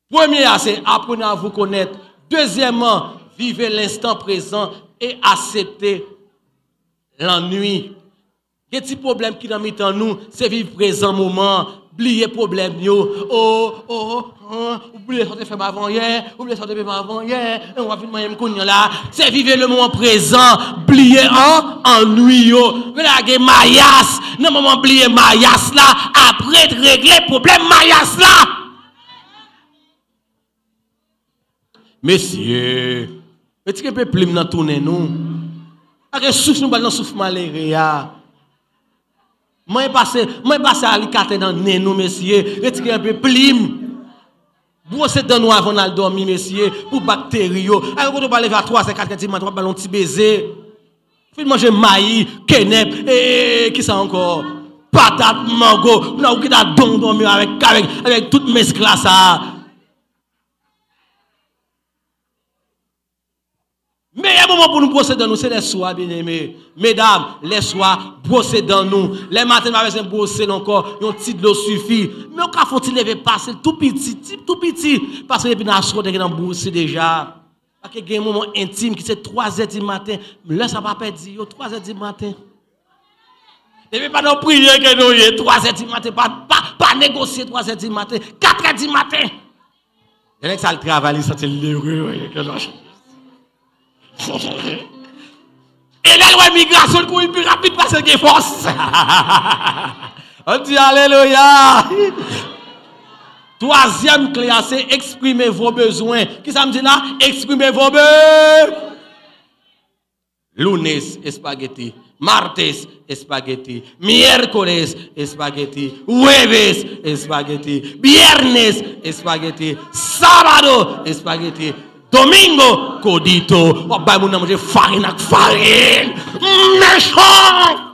Speaker 2: Premier, c'est apprenez à vous connaître. Deuxièmement, vivez l'instant présent et acceptez l'ennui. Il y a des problèmes qui dans nous, c'est vivre présent moment. Oubliez problème yo. Oubliez ça de faire avant hier, oubliez ça de faire avant hier. On va venir manger m'cognon là. C'est vivre le moment présent, oubliez ennui yo. Relaguer maïas, non moment oublier maïas là, après de régler problème maïas là. Messieurs, est-ce que peut plume dans tourner nous? Avec souffle nous dans souffle malheureux. Moi passé à l'icate dans nez nous messieurs, retirer un peu plim. Brosser dans nous avant d'aller dormir messieurs pour bactéries. Alors quand on va lever à 3 4 dimanche, on va ballon petit baiser. Faut manger maïs, kenep et qui ça encore? Patate, mango, on a qui t'a dormir avec toute mescla ça. Meilleur moment pour nous brosser dans nous, c'est les soirs, bien aimés. Mesdames, les soirs, brosser dans nous. Les matins, on va besoin de brosser encore. Un petit de l'eau suffit. Mais on faut il lever passer tout petit. Parce que depuis dans la soirée, on a brosser déjà. Parce qu'il y a un moment intime qui c'est 3h du matin. Là, ça va pas dire 3h du matin. Et puis pas de prière que nous, 3h du matin. Pas négocier 3h du matin. 4h du matin. Il y a ça le travail, ça c'est l'heureux. Et la loi migration courir plus rapide parce qu'il y a force. On dit alléluia. Troisième clé, c'est exprimer vos besoins. Qui ça me dit là? Exprimer vos besoins. Lunes, spaghetti. Martes, spaghetti. Miércoles, spaghetti. Jueves, spaghetti. Viernes, spaghetti. Sábado, spaghetti. Domingo, codito. On va manger farine avec farine. Méchant!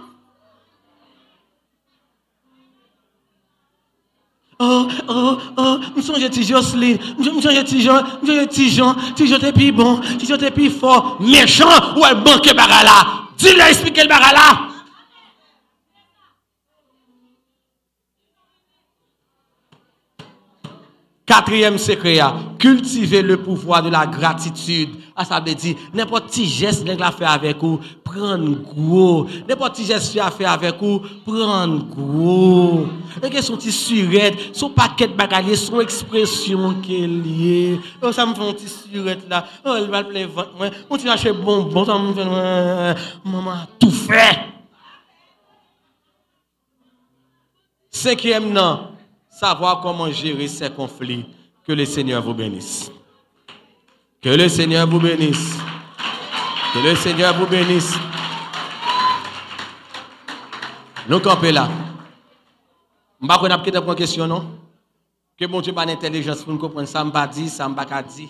Speaker 2: Je songe ti Jocelyne, je songe ti Jean, ti Jean t'es plus bon, ti Jean t'es plus fort, méchant, ouais banque bagala. Dis-le expliquer le bagala. Quatrième secret, cultiver le pouvoir de la gratitude. Ça veut dire, n'importe quel geste que la fait avec vous, prendre gros. N'importe quel geste que fait avec vous, prendre gros. Et son petit surette, son paquet de bagages, son expression qui est liée. Oh, ça me fait un petit surette là. Oh, elle va le plaire ventre. On t'a acheté bonbon, ça me fait, maman a tout fait. Cinquième, non. Savoir comment gérer ces conflits. Que le Seigneur vous bénisse. Que le Seigneur vous bénisse. Que le Seigneur vous bénisse. Nous campons là. Je ne sais pas si vous avez une question, non? Que mon Dieu n'a pas d'intelligence pour nous comprendre ça, je ne pas dire, ça ne pas dire.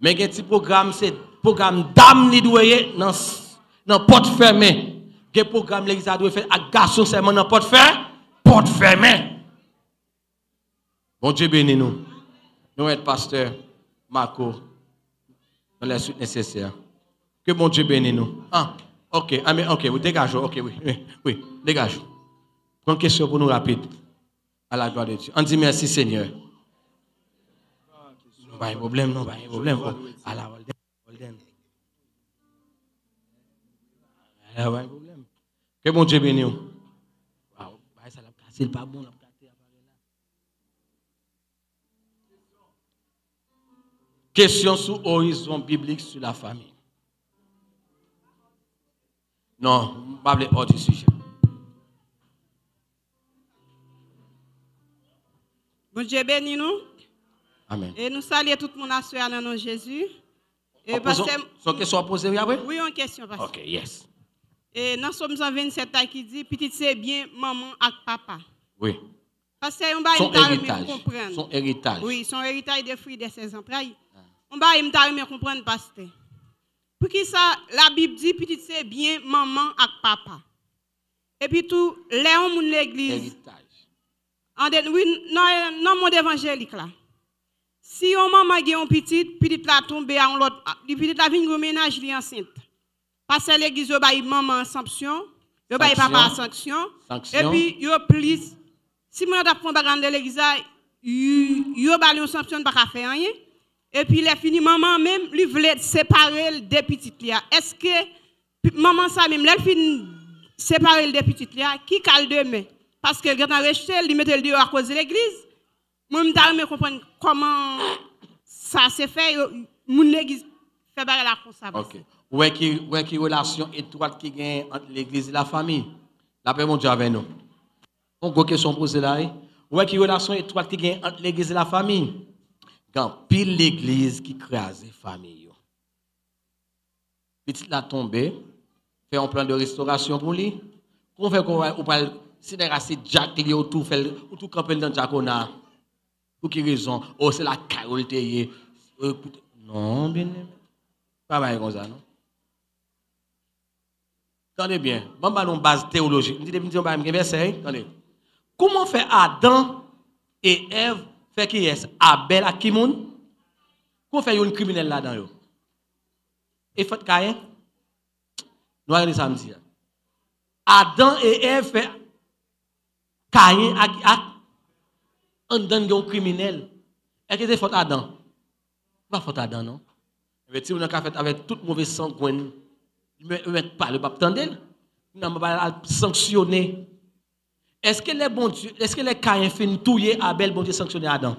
Speaker 2: Mais il y a un petit programme, c'est le programme d'âme dans la porte fermée. Il y a un programme qui doit faire à garçon seulement dans la porte fermée. Bon Dieu bénis nous. Nous sommes pasteur Marco dans la suite nécessaire. Que bon Dieu bénisse nous. Ah, ok, oui, dégage, ok, oui, dégage. Prends une question pour nous rapide. À la gloire de Dieu. On dit merci Seigneur. Pas de problème, non, pas de problème. À la Holden. Pas de problème. Que bon Dieu bénisse nous. Waouh, ça l'a cassé, pas bon. Question sur horizon biblique sur la famille. Non, je ne vais pas parler hors du sujet.
Speaker 4: Bon Dieu bénis nous.
Speaker 2: Amen.
Speaker 4: Et nous saluons tout le monde à ce nom de Jésus. Et
Speaker 2: son question à poser, oui?
Speaker 4: Oui, une question.
Speaker 2: Ok, yes.
Speaker 4: Et dans Somme 127 qui dit, petit c'est bien maman et papa.
Speaker 2: Oui.
Speaker 4: Parce que on va comprendre.
Speaker 2: Son héritage.
Speaker 4: Oui, son héritage des fruits de ses entrailles. On va comprendre pasteur. Pour qui ça la Bible dit petit c'est bien maman et papa. Et puis tout les hommes de l'église. Héritage. Oui, non monde évangélique là. Si on maman a un petit la tombe à l'autre, petit la vient au ménage li enceinte. Parce que l'église yo bail maman sanction, yo bail papa sanction. Et puis yo plus si mon t'a prend bagage de l'église yo bail une sanction pas faire rien. Et puis, il a fini, maman même, lui voulait séparer des petites liens. Est-ce que maman ça même, elle finit séparer des petites liens, qui cale demain? Parce que quand on rejeté, il met le dehors à cause de l'église. Moi, je ne comprends comment ça s'est fait. Mon église fait barrer la conscience.
Speaker 2: Ok. Où est qui relation étroite qui gagne entre l'église et la famille? La paix, mon Dieu, avec nous. On a une question posée là. Où est qui relation étroite qui gagne entre l'église et la famille? Quand pile l'église qui crase la famille. Petit la tombée, fait un plan de restauration pour lui. Qu'on fait qu'on parle, si des racines Jack qui autour fait ou tout camper dans Jacona. Pour quelle raison? Oh, c'est la carole théier. Non, bien pas mal comme ça, non? Attendez bien, bon ballon base théologique. Je dis on va me verset, attendez. Comment fait Adam et Ève fait qui est Abel à Kimoun? Comment fait un criminel là-dedans yo? Et fait Caïn? Nous allons samedi. Adam et Ève fait Caïn à un dan criminel. Est-ce que c'est faute Adam? Pas faute Adam non. Mais si on a fait avec toute mauvaise sanguine, ne pas le pape tendel, on va sanctionner. Est-ce que les bon Dieu, est-ce que les Caïn fin touyer Abel bon Dieu sanctionner Adam?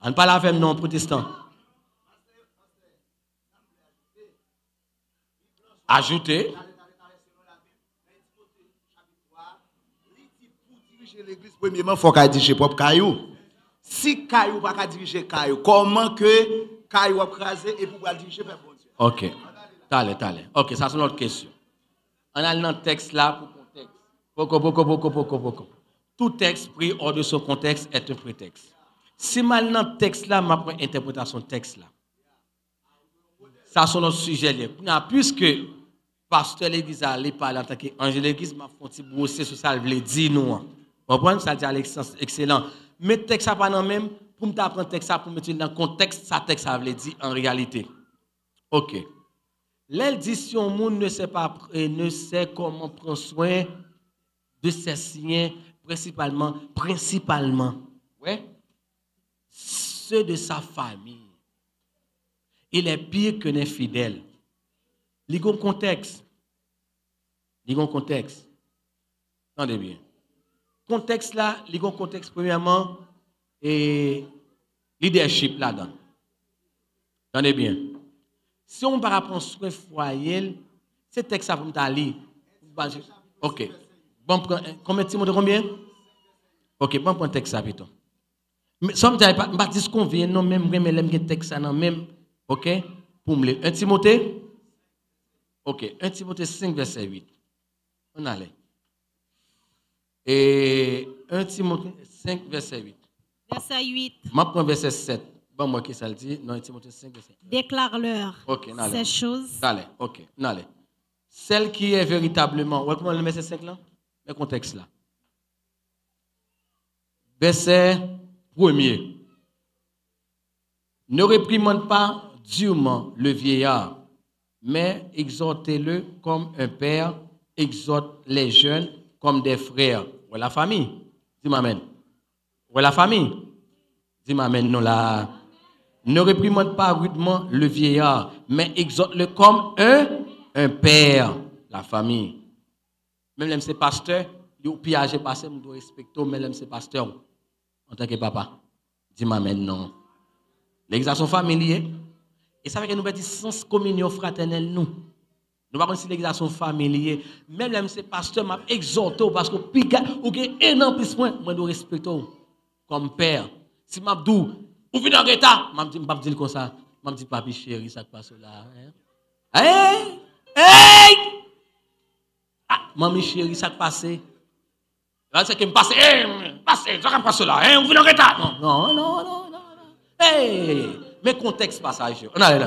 Speaker 2: On ne parle avec non protestant. Ajouter.
Speaker 1: L'église, premièrement, il faut qu'elle dise chez propre caillou.
Speaker 5: Si Caillou va diriger Caillou, comment que Caillou va craser et pour diriger Père bon Dieu?
Speaker 2: Ok. Allez. Ok, ça c'est notre question. On a le texte là pour contexte. Beaucoup. Tout texte pris hors de son contexte est un prétexte. Si mal dans le texte là, ma prend interprétation texte là. Ça c'est notre sujet là. Puisque pasteur l'église a parlé en tant qu'ange de l'église, m'a fait brosser sur ça, il veut dire nous. Vous comprenez ça dit excellent. Mais texte ça pas dans même pour m'apprendre texte ça pour mettre dans contexte, ça texte ça veut dire en réalité. OK. L'édition monde ne sait pas ne sait comment prendre soin de ses siens principalement ouais, ceux de sa famille. Il est pire que l'infidèle. Il y a un contexte. Attendez bien. Contexte là, il y a un contexte premièrement et leadership là-dedans. Attendez bien. Si on va prendre soin foyer, c'est texte ça pour me lire. OK. Bon, combien de Timothée combien? OK, bon prendre texte ça plutôt. Mais ça me dit pas dire ce qu'on vient non même l'aime texte ça non même OK pour me lire. 1 Timothée OK, 1 Timothée 5 verset 8. On allait. Et 1 Timothée 5 verset 8.
Speaker 3: Verset 8.
Speaker 2: Je prends verset 7. Bon, moi qui ça le dit, non, 1 Timothée 5 verset 8.
Speaker 3: Déclare-leur ces choses.
Speaker 2: Allez, OK, allez. Celle qui est véritablement, ouais, comment le verset 5 là? Le contexte là. Verset 1er. Ne réprimande pas durement le vieillard, mais exhortez-le comme un père exhorte les jeunes comme des frères. Ou la famille. Dis m'amen. Ou la famille. Dis m'amen non là. Ne réprimande pas rudement le vieillard, mais exhorte-le comme un père, la famille. Même si c'est pasteur, il piage passé, je dois respecter, même si c'est pasteur en tant que papa. Dis m'amen non. L'exercice familier. Et ça fait que nous avons sens communion fraternelle nous. Nous avons aussi l'exercice familier. Même si c'est pasteur, m'a exhorté parce que ou un an plus moins, moi dois respecter comme père. Si m'a dit ou venez en retard, m'a dit comme ça, m'a dit papi chéri, ça passe là. Hey! Ah, maman chérie, ça passe. Là c'est que me passe, ça passe là, ou venez en retard. Non. Hey! Mais contexte passage. On allait.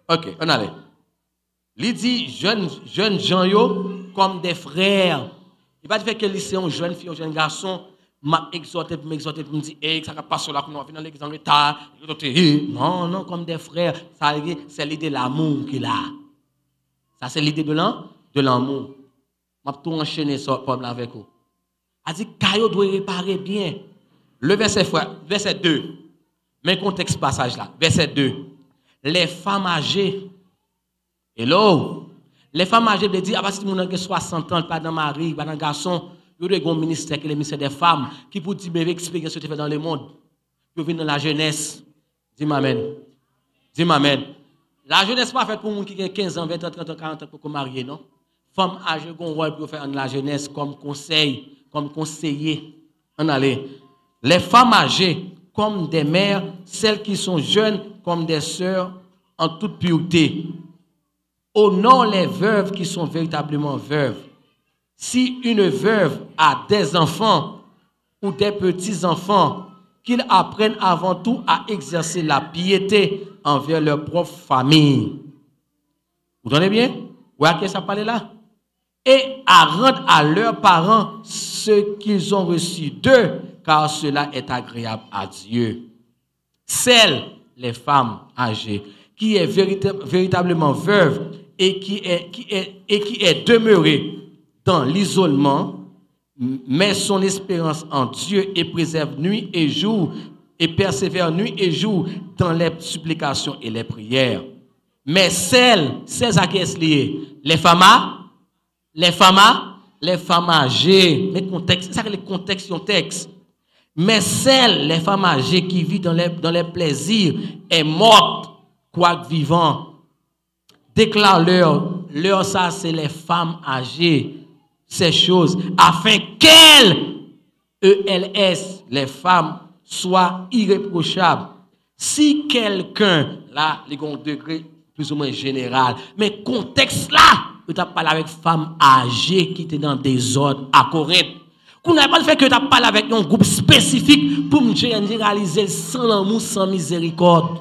Speaker 2: OK, on allait. Il dit jeunes gens yo comme des frères. Il va dire que lycée un jeune fille, un jeune garçon m'a exhorté pour me dire ça passe là pour nous venir dans l'église en retard. Non, comme des frères, ça c'est l'idée de l'amour qu'il a. Ça c'est l'idée de l'amour. M'a tout enchaîner ça problème avec vous. A dit Caillou doit réparer bien. Le verset 2. Mais contexte passage là. Verset 2. Les femmes âgées. Hello. Les femmes âgées veut dire, si vous avez 60 ans, pas dans mari, pas dans garçon, vous avez un ministère qui est le ministère des femmes, qui pour dire, expérience que tu fais dans le monde. Vous venez dans la jeunesse. Dis-moi amen. La jeunesse pas faite pour les gens qui ont 15 ans, 20 ans, 30 ans, 40 ans pour se marier, non? Femmes âgées ont un rôle pour faire dans la jeunesse comme conseil, comme conseiller. On allait. Les femmes âgées comme des mères, celles qui sont jeunes comme des sœurs en toute pureté. Honorent les veuves qui sont véritablement veuves. Si une veuve a des enfants ou des petits-enfants, qu'ils apprennent avant tout à exercer la piété envers leur propre famille. Vous entendez bien? Où est-ce que ça parle là? Et à rendre à leurs parents ce qu'ils ont reçu d'eux, car cela est agréable à Dieu. Celles, les femmes âgées, qui est véritablement veuve et qui est demeurée dans l'isolement, met son espérance en Dieu et préserve nuit et jour et persévère nuit et jour dans les supplications et les prières. Mais celles à qui est lié, les femmes âgées, mais contexte, ça c'est le contexte du texte. Mais les femmes âgées qui vivent dans les plaisirs est morte, quoique vivant. Déclare-leur, ça c'est les femmes âgées, ces choses, afin qu'elles ELS, les femmes, soient irréprochables. Si quelqu'un, là, il y a un degré plus ou moins général, mais contexte là, tu as parlé avec femme âgée qui était dans des ordres à Corinthe. Qu'on n'a pas le fait que tu as parlé avec un groupe spécifique pour me généraliser sans amour, sans miséricorde.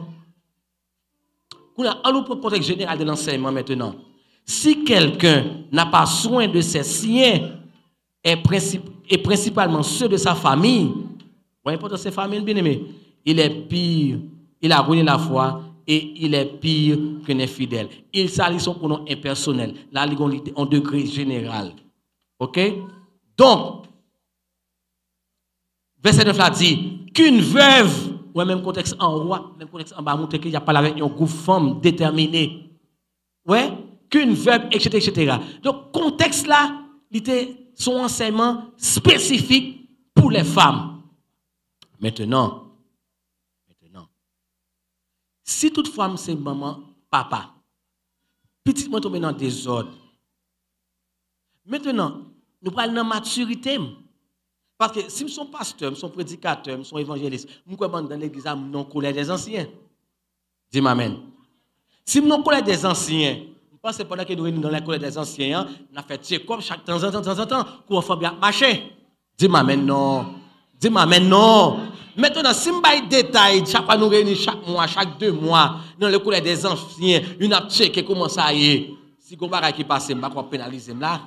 Speaker 2: On a un autre contexte général de l'enseignement maintenant. Si quelqu'un n'a pas soin de ses siens, et principalement ceux de sa famille, vous voyez pas ses familles bien aimé, il est pire, il a ruiné la foi et il est pire qu'un infidèle. Il salit son pronom impersonnel. Là, il est en degré général. OK? Donc, verset 9 là dit qu'une veuve, ou même contexte en roi, même contexte en bas, montre qu'il n'y a pas avec un groupe de femmes déterminé. Ouais? Qu'une veuve, etc., etc. Donc, contexte là, il était son enseignement spécifique pour les femmes. Maintenant, si toute femme c'est maman, papa, petit moi tombe dans le désordre. Maintenant, nous parlons de maturité. Parce que si je suis pasteur, je suis prédicateur, je suis évangéliste, je suis dans l'église, je suis collège des anciens. Dis-moi amen. Si je suis collège des anciens, je pense que pendant que nous sommes dans la collège des anciens, on a fait comme chaque temps en temps, pour faire bien marcher. Dis-moi amen non. Dis-moi amen non. Maintenant, si je vais détail, chaque fois nous réunissons chaque mois, chaque 2 mois, dans le collège des anciens, une a checké comment ça y est. Si vous avez qui passe, je ne vais pas pénaliser là.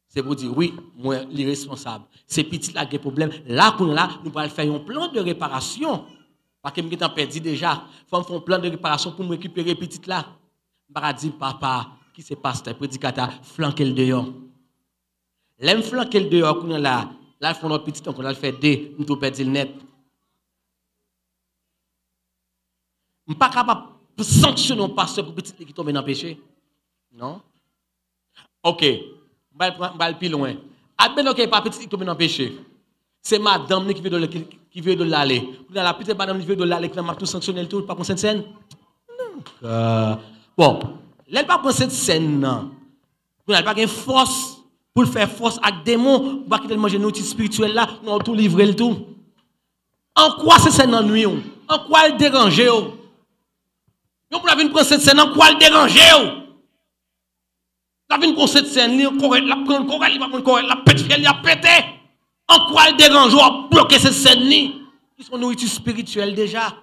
Speaker 2: C'est pour dire, oui, moi, l'irresponsable. C'est petit là qui a problème. Là, nous allons faire un plan de réparation. Parce que je suis perdu déjà. Il faut faire un plan de réparation pour me récupérer petit là. Je vais dire, papa, qui c'est pasteur, prédicateur, flanquer le dehors. L'aime flanquer le dehors, là, il faut notre petit, on va le faire dé, nous allons perdre le net. Je ne suis pas capable de sanctionner un pasteur pour petit qui tombe dans le péché. Non? Ok. Je vais plus loin. Admettons qu'il n'y a pas petit qui tombe dans le péché. C'est madame qui veut de l'aller. La petite madame qui veut de l'aller, qui n'a pas tout sanctionné le tout, pas pour cette scène. Non. Bon, elle n'a pas pour cette scène. Non. Elle n'a pas de force pour faire force avec des démons, pour qu'il mange une outil spirituel là, nous tout livrer le tout. En quoi cette scène ennuie? En quoi elle dérange? Vous pouvez prendre cette scène, en quoi elle dérange? La vie de cette scène, la prendre correct, il va prendre correct, la pète fiel, il a pété. En quoi elle dérange ou bloquer cette scène ni? Ils sont nourriture spirituelle déjà.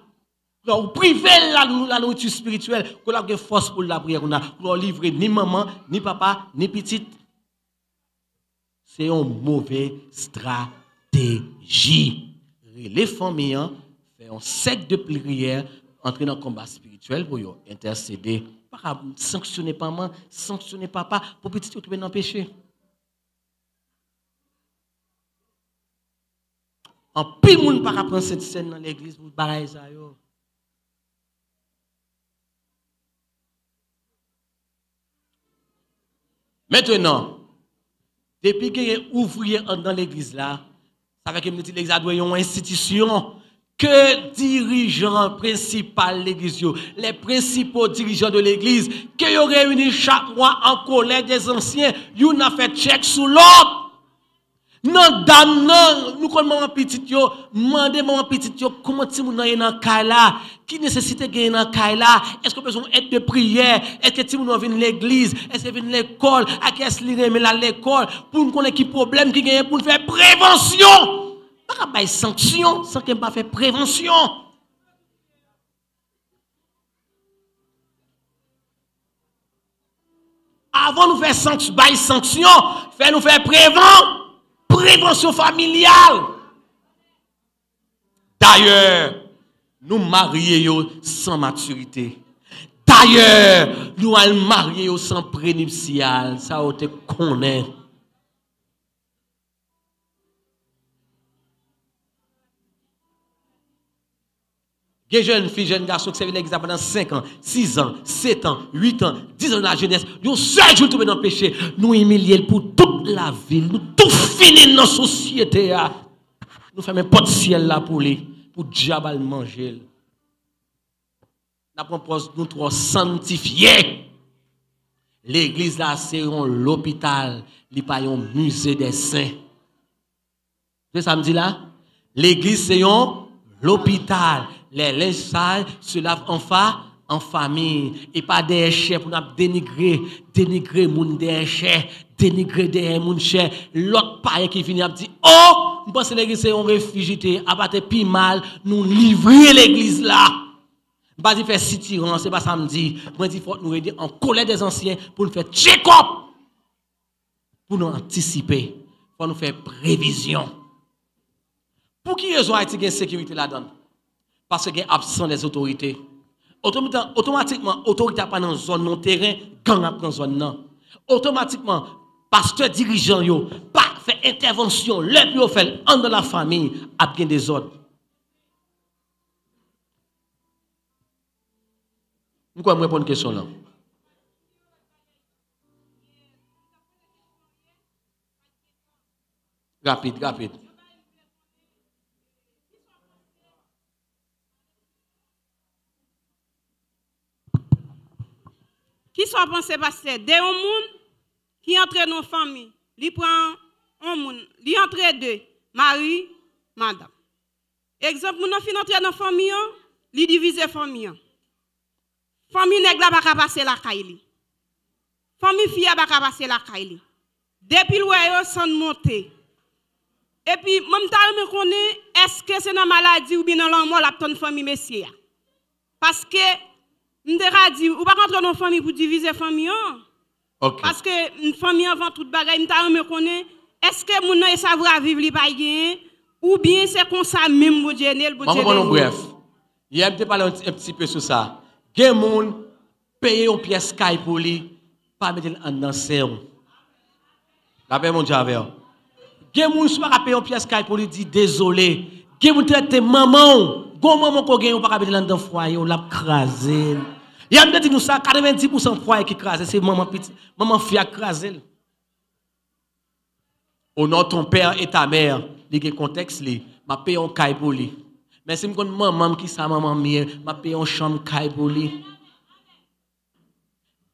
Speaker 2: Vous privez la nourriture spirituelle, qu'on a de force pour la prière, qu'on a livrer ni maman, ni papa, ni petite. C'est une mauvaise stratégie. Les familles font un sec de prière, entrer dans le combat spirituel pour intercéder. Sanctionnez pas maman, sanctionnez papa pour petit qui tombe dans le péché. En pile monde pas prendre cette scène dans l'église pour barailler ça yo. Maintenant, depuis qu'il y a ouvrier dans l'église là, ça veut dire que l'église a une institution. Que dirigeants principaux de l'église, les principaux dirigeants de l'église, qui ont réuni chaque mois en collège des anciens, ils ont fait check sur l'autre. Non, dame, non, nous connaissons maman petite, demandez maman petite, comment tu es dans le cas là, qui nécessite de gagner dans le cas là, est-ce que besoin d'aide de prière, est-ce que tu vient de l'église, est-ce que vient de l'école, à qui est-ce qu'il remet à l'école, pour nous connaître qui problème qui gagne, pour faire prévention. Pas de sanction sans qu'il pas faire prévention. Avant de faire sanction, nous faire prévention familiale. D'ailleurs, nous marions sans maturité. D'ailleurs, nous allons marier sans prénuptial. Ça on te connaît. Les jeunes filles, jeunes garçons qui servent l'église pendant 5 ans, 6 ans, 7 ans, 8 ans, 10 ans de la jeunesse, nous seul jour tomber dans le péché, nous humilier pour toute la ville, nous tout finir dans la société. Nous faisons un pot de ciel là pour lui, pour diable manger. Nous proposons nous trop sanctifier. L'église là, c'est l'hôpital, il n'y a pas un musée des saints. C'est samedi là? L'église, c'est l'hôpital. Les linges sales se lavent en famille. Et pas des chers pour nous dénigrer moun des chers, dénigrer des moun chers. L'autre païen qui finit à dire, oh, je pense que l'église c'est un réfugié, à battre plus mal, nous livrer l'église là. Pas dire faire si tyran, c'est pas samedi. Moi, il faut nous aider en colère des anciens pour nous faire check-up. Pour nous anticiper. Pour nous faire prévision. Pour qui raison Haïti a sécurité là-dedans? Parce qu'il y a absent des autorités. Automatiquement, autorité n'a pas dans zone, non terrain, gang n'a pas dans zone non. Automatiquement, pasteur dirigeant yo, pas fait intervention, le plus fait en de la famille, a bien des ordres. Nous pouvons répondre à une question là. Rapide.
Speaker 4: Qui soit pensé pasteur, des gens qui entrent dans la famille, ils prennent un monde, ils entrent deux, mari, madame. Exemple, nous fin entrer dans la famille, ils divisent la famille. Famille nèg la pas passer la caille. Famille fille pas passer la caille. Depuis le yo sans monter. Et puis même ta me connaît est-ce que c'est dans maladie ou bien dans la mort la ton famille monsieur. Parce que m'dera dit ou pas rentrer dans famille pour diviser famille.
Speaker 2: Okay.
Speaker 4: Parce que une famille avant toute bagaille m'ta me connaît est-ce que mon nan savoir vivre li pas gain ou bien c'est comme ça même bon Dieu nel bon Dieu.
Speaker 2: Bref. Hier me parler un petit peu sur ça. Gen moun paye une pièce caille pour lui, pas mettre en danser. La paix mon Dieu avec. Gen moun soit paye une pièce caille pour lui dire désolé. Gen moun traite maman, gon maman ko gen pas mettre dans foyer, on l'a craser. Y a me dit nous ça 90% foyer qui craser, c'est maman petit, maman fille craser. Au nom de ton père et ta mère, li gen contexte li, m'a paye un caille pour lui. Mais si je connais maman qui sa maman mien, m'a payé une chambre caille pour lui.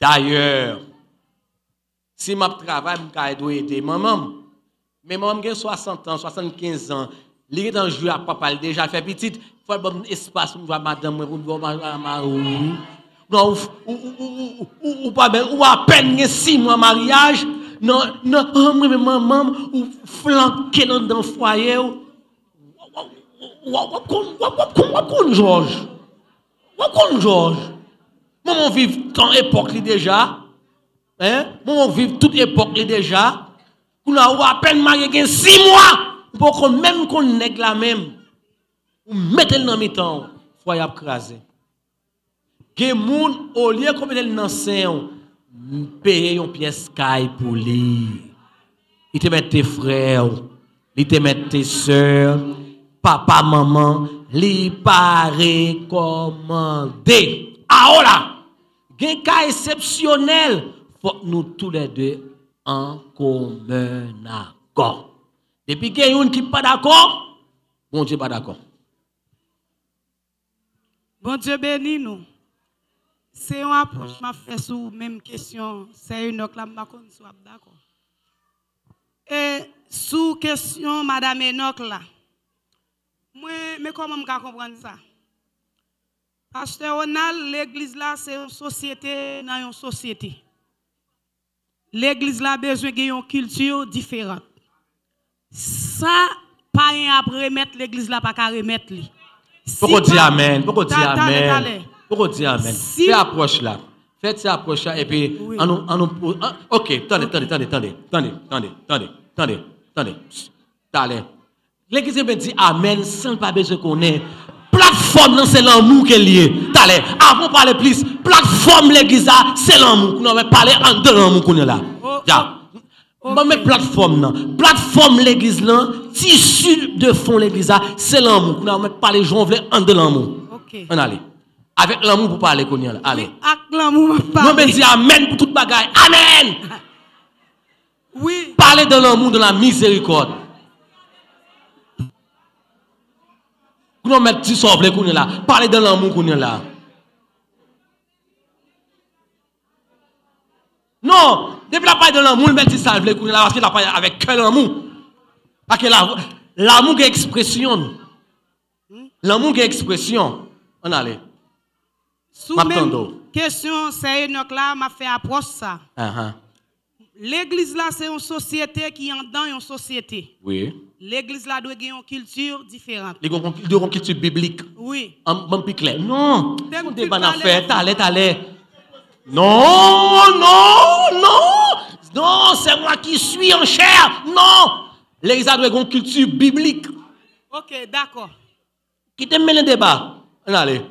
Speaker 2: D'ailleurs, si je travaille, je dois aider maman. Mais maman a 60 ans, 75 ans. Il est dans le jeu à papa, déjà fait petit. Il faut un espace pour madame, pour ou à peine 6 mois de mariage. Non, maman, ou flanquer dans le foyer. Georges. Maman vive tant époque déjà. Hein? Maman vive toute époque déjà. On a à peine marié 6 mois. Pour qu'on même qu'on nègre la même. Ou mettez le dans mi-temps. Faut y crasé. Que moun au lieu comme il dans sein, payer une pièce caille pour lui. Il te met tes frères, il te met tes sœurs. Papa, maman, li pas recommandé. Ah, oh là! Gen cas exceptionnel. Faut nous tous les deux en commun accord. Depuis qu'il y a une qui n'est pas d'accord, bon Dieu pas d'accord.
Speaker 4: Bon Dieu béni nous. C'est une approche m'a fait sur même question. C'est une autre là m'a kon soit d'accord. Et sous question madame Enoch là. Mais comment je comprendre ça? Pasteur Ronald, l'église là, c'est une société dans une société. L'église là a besoin d'une culture différente. Ça, pas après remettre l'église là, pas qu'à remettre lui.
Speaker 2: Pourquoi dire amen? Pourquoi dire amen? Pourquoi dire amen? Fais approche là. Faites cette approche là et puis ok, attendez. L'église me dit amen sans pas besoin qu'on ait. Plateforme c'est l'amour qui est lié. Allez, avant de parler plus, plateforme l'église c'est l'amour. Nous allons parler en deux l'amour qu'on est là. Bon, mais plateforme l'église là, tissu de fond l'église c'est l'amour. Nous allons parler jonvler en deux l'amour. On allez. Avec l'amour pour parler qu'on est là. Allez.
Speaker 4: Avec l'amour pour parler.
Speaker 2: Nous allons dire amen pour toute bagaille. Amen.
Speaker 4: Oui.
Speaker 2: Parler de l'amour, de la miséricorde. Nous allons mettre du sauve qu'on est là. Parler de l'amour qu'on est là. Non, depuis la parole de l'amour, il met du salve qu'on est là parce qu'il a parlé avec quel amour. Parce que là, l'amour est expression. L'amour est expression. On allait.
Speaker 4: Sous même question, c'est Enoch là, m'a fait approche ça. L'église là, c'est une société qui est en dedans une société.
Speaker 2: Oui.
Speaker 4: L'église là doit avoir une culture différente.
Speaker 2: Il y a une culture biblique.
Speaker 4: Oui.
Speaker 2: Un peu clair. Non. On débat en affaire. T'allais. Non, non, non. Non, c'est moi qui suis en chair. Non. L'église doit avoir une culture biblique.
Speaker 4: Ok, d'accord.
Speaker 2: Qui te mène le débat? On allez.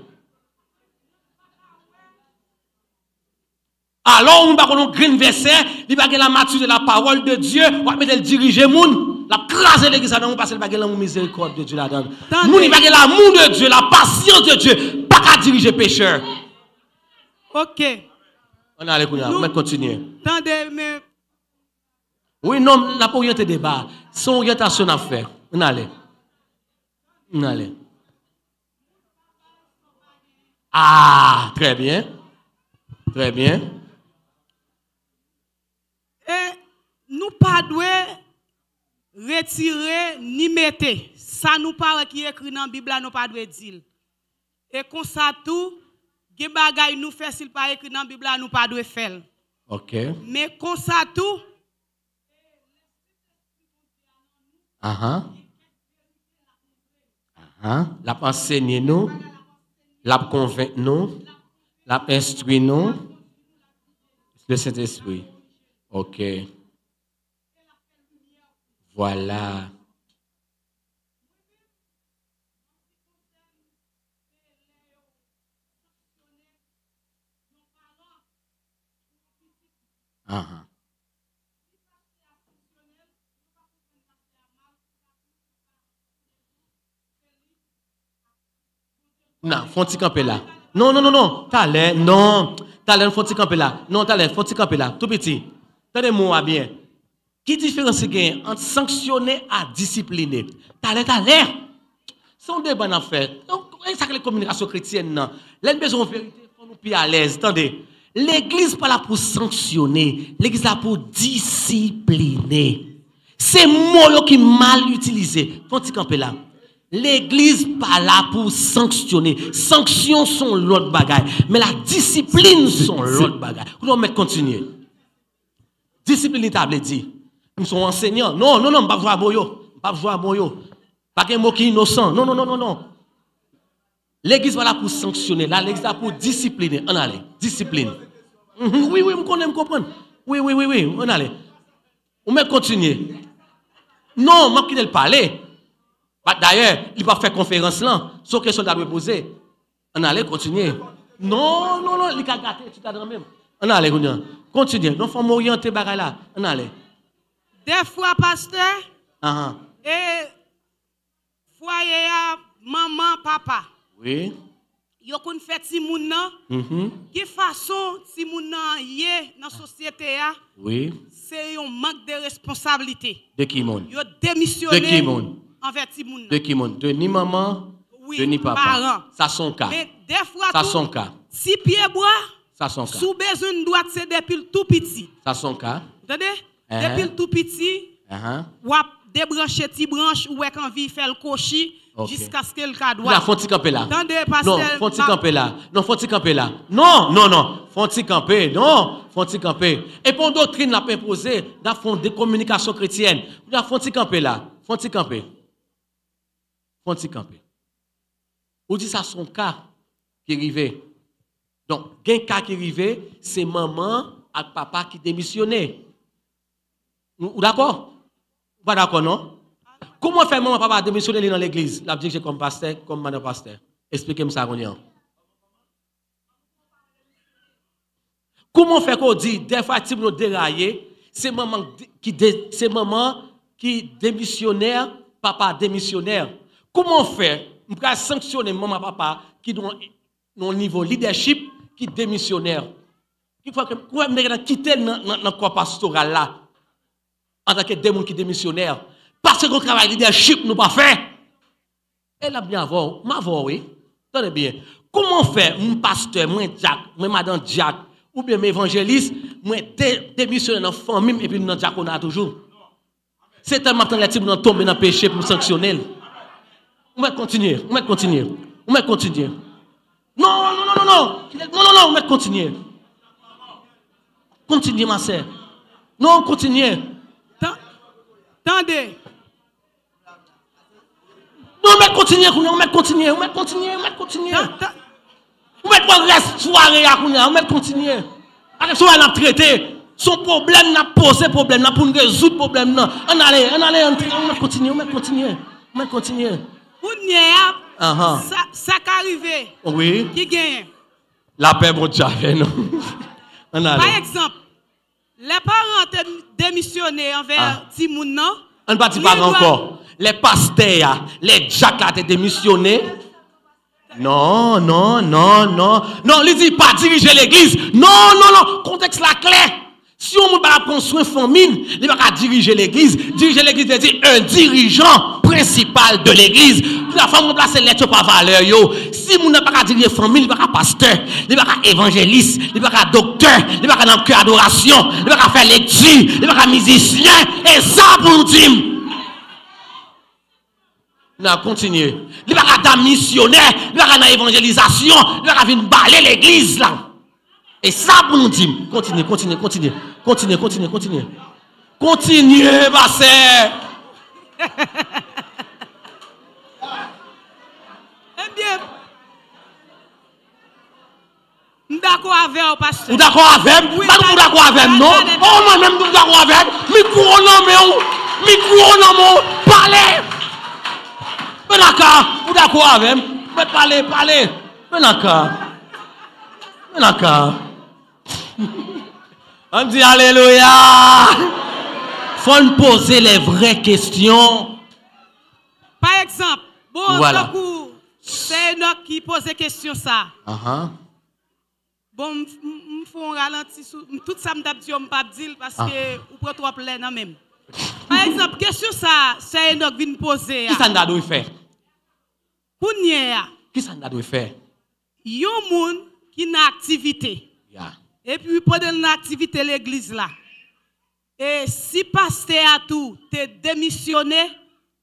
Speaker 2: Alors, on va avoir un grand verset, il va avoir la maturité de la parole de Dieu, on va mettre le diriger moun, la craser l'église là, parce qu'il va avoir l'amour miséricorde de Dieu là-dedans. Moun, il va avoir l'amour de Dieu, la patience de Dieu, pas qu'à diriger pécheur.
Speaker 4: Ok.
Speaker 2: On allait, on va continuer.
Speaker 4: Attendez, mais.
Speaker 2: Oui, non, la pas orienté débat. Son orientation à faire. On allait. On allait. Ah, très bien. Très bien.
Speaker 4: Et nous pas doué retirer ni mettre. Ça nous paraît qui est écrit dans la Bible, nous pas doué dire. Et comme ça tout, des bagailles nous fait s'il pas écrit dans la Bible, nous pas doué faire.
Speaker 2: OK.
Speaker 4: Mais comme ça tout,
Speaker 2: la enseigner nous, la convaincre nous, la instruire nous, le Saint-Esprit. OK. Voilà. Non, faut-il camper là. Non, non, non, non. T'allais, non. T'allais, faut-il camper là. Non, t'allais, faut-il camper là. Tout petit. Tenez-moi bien. Qui différence gagne entre sanctionner à discipliner? T'allais. C'est un débat en fait. Donc, ça que les communications chrétiennes, non. Les besoins de vérité, faut nous plus à l'aise. Attendez. L'église pas là pour sanctionner. L'église là pour discipliner. C'est mot qui mal utilisé. Faut-il camper là. L'église pas là pour sanctionner. Sanctions sont l'autre bagaille. Mais la discipline sont l'autre bagaille. Nous allons continuer. Discipline, il dit. Nous sommes enseignants. Non, non, non, pas jouer à boyo. Pas jouer à boyo. Pas qu'un mot qui est innocent. Non, non, non, non, non. L'église pas là pour sanctionner. Là, l'église là pour discipliner. On allait. Discipline. Oui, oui, me comprendre. Oui, on allait. On va continuer. Non, je vais le parler. D'ailleurs, il va faire conférence là. Sauf question doit poser. On allait continuer. Non, non, non, il va gâter tout à l'heure même. On allait continuer. Non, il faut m'orienter par là. On allait.
Speaker 4: Des fois, pasteur, et foyer, maman, papa.
Speaker 2: Oui.
Speaker 4: Yo kon fait si moun nan. Qui façon si moun nan yé dans société a.
Speaker 2: Oui.
Speaker 4: C'est un manque de responsabilité.
Speaker 2: De qui moun?
Speaker 4: Yo démissionné.
Speaker 2: De qui moun?
Speaker 4: Envers ti moun nan.
Speaker 2: De qui moun? De ni maman,
Speaker 4: oui,
Speaker 2: de ni papa.
Speaker 4: Parent.
Speaker 2: Ça son cas.
Speaker 4: Mais des fois
Speaker 2: ça son cas.
Speaker 4: Si pied bois,
Speaker 2: ça son cas.
Speaker 4: Sous besoin de droite c'est depuis le tout petit.
Speaker 2: Ça son cas.
Speaker 4: Entendez? Depuis le tout petit. Ou débrancher ti branche ou est envie faire le cochi jusqu'à ce que le cas doit.
Speaker 2: Là, faut-il camper là?
Speaker 4: Attendez, pasteur.
Speaker 2: Non, faut-il camper là? Non, faut-il camper là? Non, non, non. Faut-il camper? Non, faut-il camper? Et pour doctrine l'a imposé, dans fond des communications chrétiennes. Là, faut-il camper là? Faut-il camper? Faut-il camper? Ou dit ça son cas qui arrivait. Donc, un cas qui arrivait, c'est maman et papa qui démissionnaient. Ou d'accord? Pas d'accord, non? Comment faire maman papa démissionner dans l'église? La dire comme pasteur, comme madame pasteur. Expliquez-moi ça, Ronian. Comment faire qu'on dit, des fois, si nous dérailler, c'est maman qui démissionnaire, papa démissionnaire. Comment faire? On peut sanctionner maman papa qui ont un niveau leadership qui démissionnaire. Il faut que nous quitter dans corps pastoral là. En tant que des gens qui démissionnaires. Parce qu'on travaille leadership, nous pas fait. Elle a bien avoir, oui. Tenez bien. Comment faire, mon pasteur, moi Jack, moi madame Jack, ou bien mes évangélistes, moi démissionner dans la famille et puis dans le diaconat toujours.
Speaker 6: C'est tellement temps que nous tomber dans le péché pour sanctionner. On va continuer. On va continuer. On va continuer. Non, non, non, non, non. Non, non, non, on va continuer. Continuez, ma sœur. Non, continuez.
Speaker 4: Attendez.
Speaker 6: Non, on va continuer. On va continuer. On va continuer. On va continuer. On va pas rester soirée à Kounia. On va continuer. Avec ça, on a traité. Son problème n'a posé problème. Pour nous résoudre le problème. On allait, on va continuer. On va continuer. On va continuer.
Speaker 4: Kounia, ça qui arrive.
Speaker 6: Oui.
Speaker 4: Qui gagne?
Speaker 6: La paix, mon Dieu, non.
Speaker 4: Par exemple, les parents démissionné envers Timoun, non?
Speaker 6: On ne va pas encore. Les pasteurs, les jacques là, ont démissionné. Non, non, non, non. Non, il dit pas diriger l'église. Non, non, non. Contexte la clair. Si on ne va pas prendre soin de famille, il ne va pas diriger l'église. Diriger l'église, veut dire un dirigeant principal de l'église. La femme remplace les par valeur. Si on n'a pas diriger la famille, il ne va pas pasteur, il ne va pas évangéliste, il ne va pas docteur, il ne va pas dans le cœur d'adoration, il ne va pas faire lecture, il ne va pas musicien. Et ça pour nous dire. Non, continuez. Il ne va pas être missionnaire, il ne va pas dans l'évangélisation, il ne va pas venir balayer l'église là. Et ça pour nous dire. Continuez, continuez, continuez. Continuez, continuez, continuez. Continuez, ma sœur.
Speaker 4: Eh bien, nous sommes d'accord avec vous, pasteur.
Speaker 6: Vous d'accord avec moi? Vous d'accord avec moi? Non? Oh, moi-même, vous d'accord avec moi? Micro, non, mais micro, non, parlez. Mais d'accord, vous d'accord avec moi? Parlez, parlez. Mais d'accord. Mais d'accord. On dit alléluia. Faut nous poser les vraies questions.
Speaker 4: Par exemple, bon,
Speaker 6: voilà.
Speaker 4: C'est nous qui pose la question ça. Bon, je fais un ralenti sur tout ça, je ne peux pas dire parce que vous prenez trop plein même. Par exemple, question ça, c'est nous qui vient poser.
Speaker 6: Qui ça doit faire?
Speaker 4: Qui
Speaker 6: ça doit faire?
Speaker 4: Il y a un monde qui a une activité. Et puis, pendant l'activité l'église là, et si pasteur à tout, tu démissionné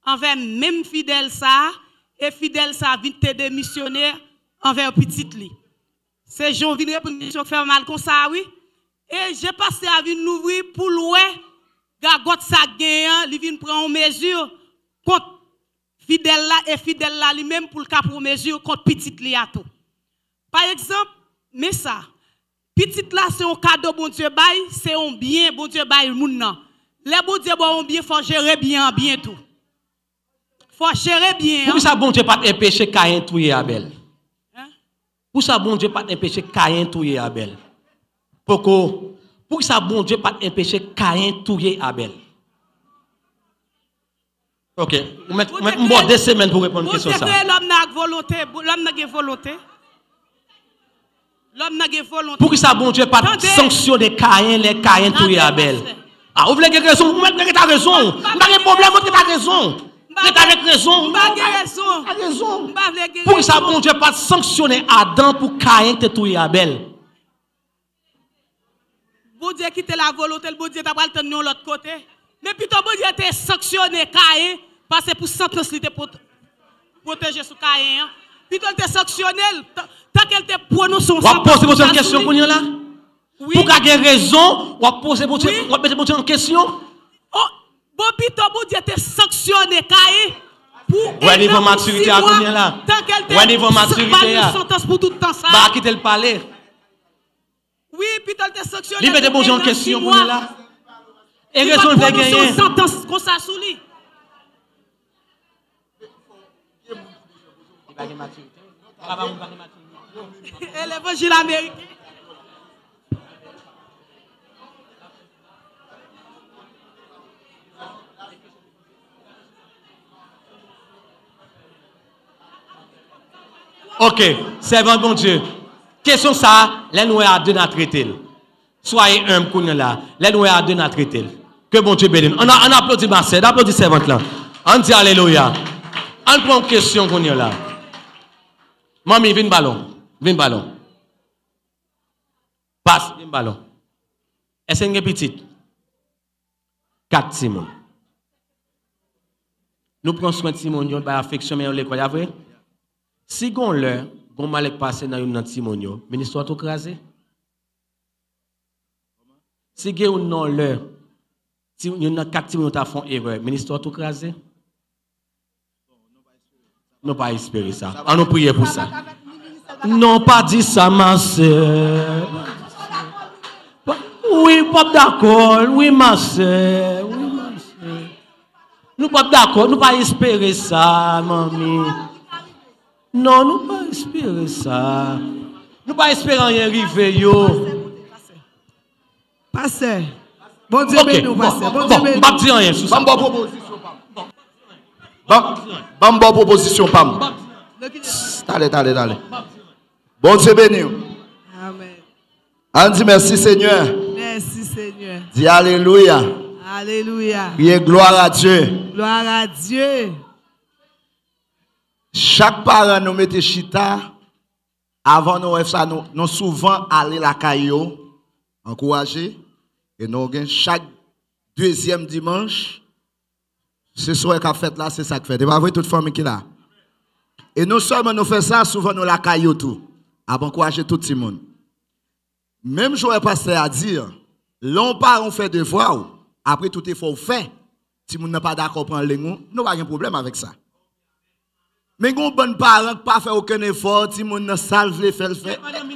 Speaker 4: envers même fidèle ça, et fidèle ça vient te démissionner envers petit li. C'est Jean vient répondre une question qui fait mal comme ça, oui. Et j'ai passé à venir l'ouvrir pour louer, gagot ça gagnant, il vient prendre une mesure contre fidèle là, et fidèle là lui-même pour le cas pour mesure contre petit li à tout. Par exemple, mais ça, petit là, c'est un cadeau, bon Dieu, c'est un bien, bon Dieu, moun. Les bon Dieu, bon bien, faut gérer bien tout. Faut gérer bien.
Speaker 6: Pourquoi ça, bon Dieu, pas empêcher Caïn touyer Abel? Pourquoi ça, bon Dieu, pas empêcher Caïn touyer Abel? Pourquoi ça, bon Dieu, pas empêcher Caïn touyer Abel? Ok, on met 2 semaines pour répondre à cette question.
Speaker 4: L'homme n'a volonté, l'homme n'a volonté. L'homme n'a pas volonté.
Speaker 6: Pour que ça, bon Dieu, pas sanctionner Caïn, les Caïn touyer Abel. Ah, vous voulez raison? Vous mettez raison. Vous n'avez pas de problème, vous avez raison. Vous avez raison. Vous avez raison. Pour que ça, bon Dieu, pas sanctionner Adam pour Caïn te touyer Abel.
Speaker 4: Bon Dieu quitte la volonté, bon Dieu t'a pas le temps de l'autre côté. Mais plutôt, bon Dieu t'a sanctionné Caïn parce que pour sentence, il pour protéger sur Caïn. Plutôt, il t'a sanctionné. Tant qu'elle te prononce son sang.
Speaker 6: Vous posez une question pour nous là? Oui. Pour qu'il y ait raison, vous posez une question?
Speaker 4: Oh, bon, plutôt, bon Dieu te sanctionné, Caïn. Pour
Speaker 6: ouais, niveau maturité à combien là?
Speaker 4: Tant qu'elle te
Speaker 6: ouais, niveau maturité
Speaker 4: à sentence pour tout le temps ça.
Speaker 6: Bah, quittez le palais.
Speaker 4: Oui, plutôt, elle te sanctionné.
Speaker 6: Il mettez une question pour nous là. Et raison de gagner.
Speaker 4: Sentence comme ça sous lui. Et l'évangile américain.
Speaker 6: Ok, servant bon Dieu. Question ça, les nous à deux à traiter. Soyez humble pour nous là. Les nous à deux à traiter. Que bon Dieu bénisse. On applaudit ma sœur, on applaudit servante là. On dit alléluia. On prend une question pour nous là. Mamie, viens ballon. Viens ballon. Passe, viens ballon. Est-ce que vous avez petit? 4 Simon. Nous prenons soin de Timonio, par affection, mais on l'école, vrai? Si on l'heure, on mal passé dans une Timonio, ministre tout crasé. Si on non l'heure, si on a 4 Timonio qui font erreur, ministre tout crasé. Non pas espérer ça. On nous prier pour ça. Non pas dit ça, ma soeur. Oui, pas d'accord. Oui, ma soeur. Oui, ma soeur. Nous pas d'accord. Nous pas espérer ça, mamie. Non, nous pas espérer ça. Nous pas espérer rien arriver, yo.
Speaker 7: Pasteur. Bon Dieu, okay. Nous, pasteur. Bon Dieu,
Speaker 6: bon, pas dire rien sur ça.
Speaker 5: Bonne proposition, Pam. Allez. Bon Dieu béni.
Speaker 7: Amen.
Speaker 5: On dit merci Seigneur.
Speaker 7: Merci Seigneur.
Speaker 5: Dis alléluia.
Speaker 7: Alléluia.
Speaker 5: Priez gloire à Dieu.
Speaker 7: Gloire à Dieu.
Speaker 5: Chaque parent nous mette chita. Avant nous ça nous souvent aller la caillou, encourager et nous chaque deuxième dimanche. Ce soir qu'a fait là, c'est ça que fait. Et pas vrai toute famille qui là. Et non seulement nous faisons ça, souvent nous la caillou tout. À encourager tout le monde. Même joueur pasteur à dire, l'on part on fait devoir, après tout effort fait, si nous n'est pas d'accord pour les nous pas de problème avec ça. Mais on bon parent qui pas fait aucun effort, si nous ne salve les fait. Oui, pas dans le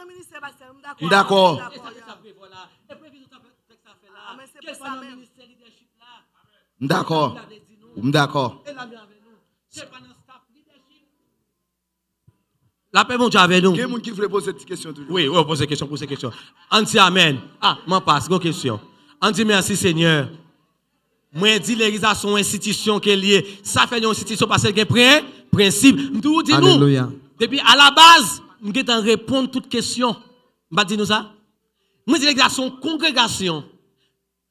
Speaker 5: ministère pasteur, d'accord. D'accord.
Speaker 6: La paix, mon Dieu, avec nous.
Speaker 5: Il y a des gens qui veulent poser cette question toujours.
Speaker 6: Oui, on pose question. On dit Amen. Ah, m'en passe, une question. On dit merci Seigneur. Moi, dis l'église à son institution qui est liée. Ça fait une institution parce qu'elle a un principe. Nous dis nous. Depuis à la base, nous allons répondre à toutes questions. Je dis nous ça. Moi, dis l'église à son congrégation.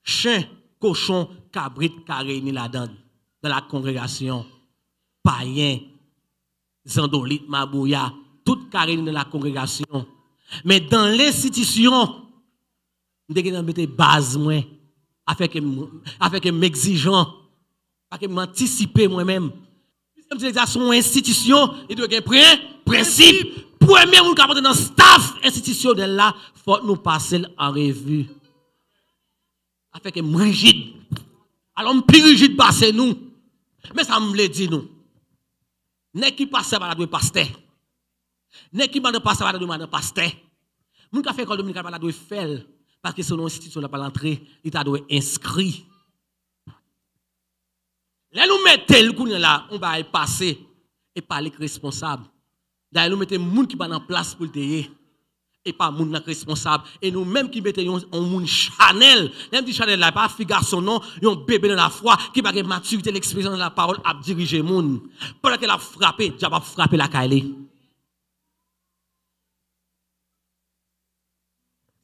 Speaker 6: Chien, cochon, cabrit, carré, ni la donne. Dans la congrégation. Païen, zandolite, mabouya. Tout carré dans la congrégation. Mais dans l'institution, nous devons mettre base moi, afin que m'exigeant, afin que m'anticiper moi-même. Dans son institution, il doit y avoir un principe. Premier monde qui est dans le staff institutionnel là, il faut nous passer en revue. Afin que moi rigide. Alors, plus rigide passer nous. Mais ça me dit nous. N'est qui passe par la pasteur. N'est qui m'a passé par la pasteur. Moun ka fait école dominical par la faire parce que son institution n'a pas l'entrée, il t'a doit inscrit. Là nous mettons le coup là, on va passer et parler responsable. D'ailleurs nous mettons moun qui va en place pour le payer et pas moun responsable et nous même qui mettons un moun Chanel, même dit Chanel là pas fille garçon non, un bébé dans la foi qui va avoir maturité l'expression de la parole à diriger moun. Pendant qu'elle a frappé, déjà pas frapper la caille.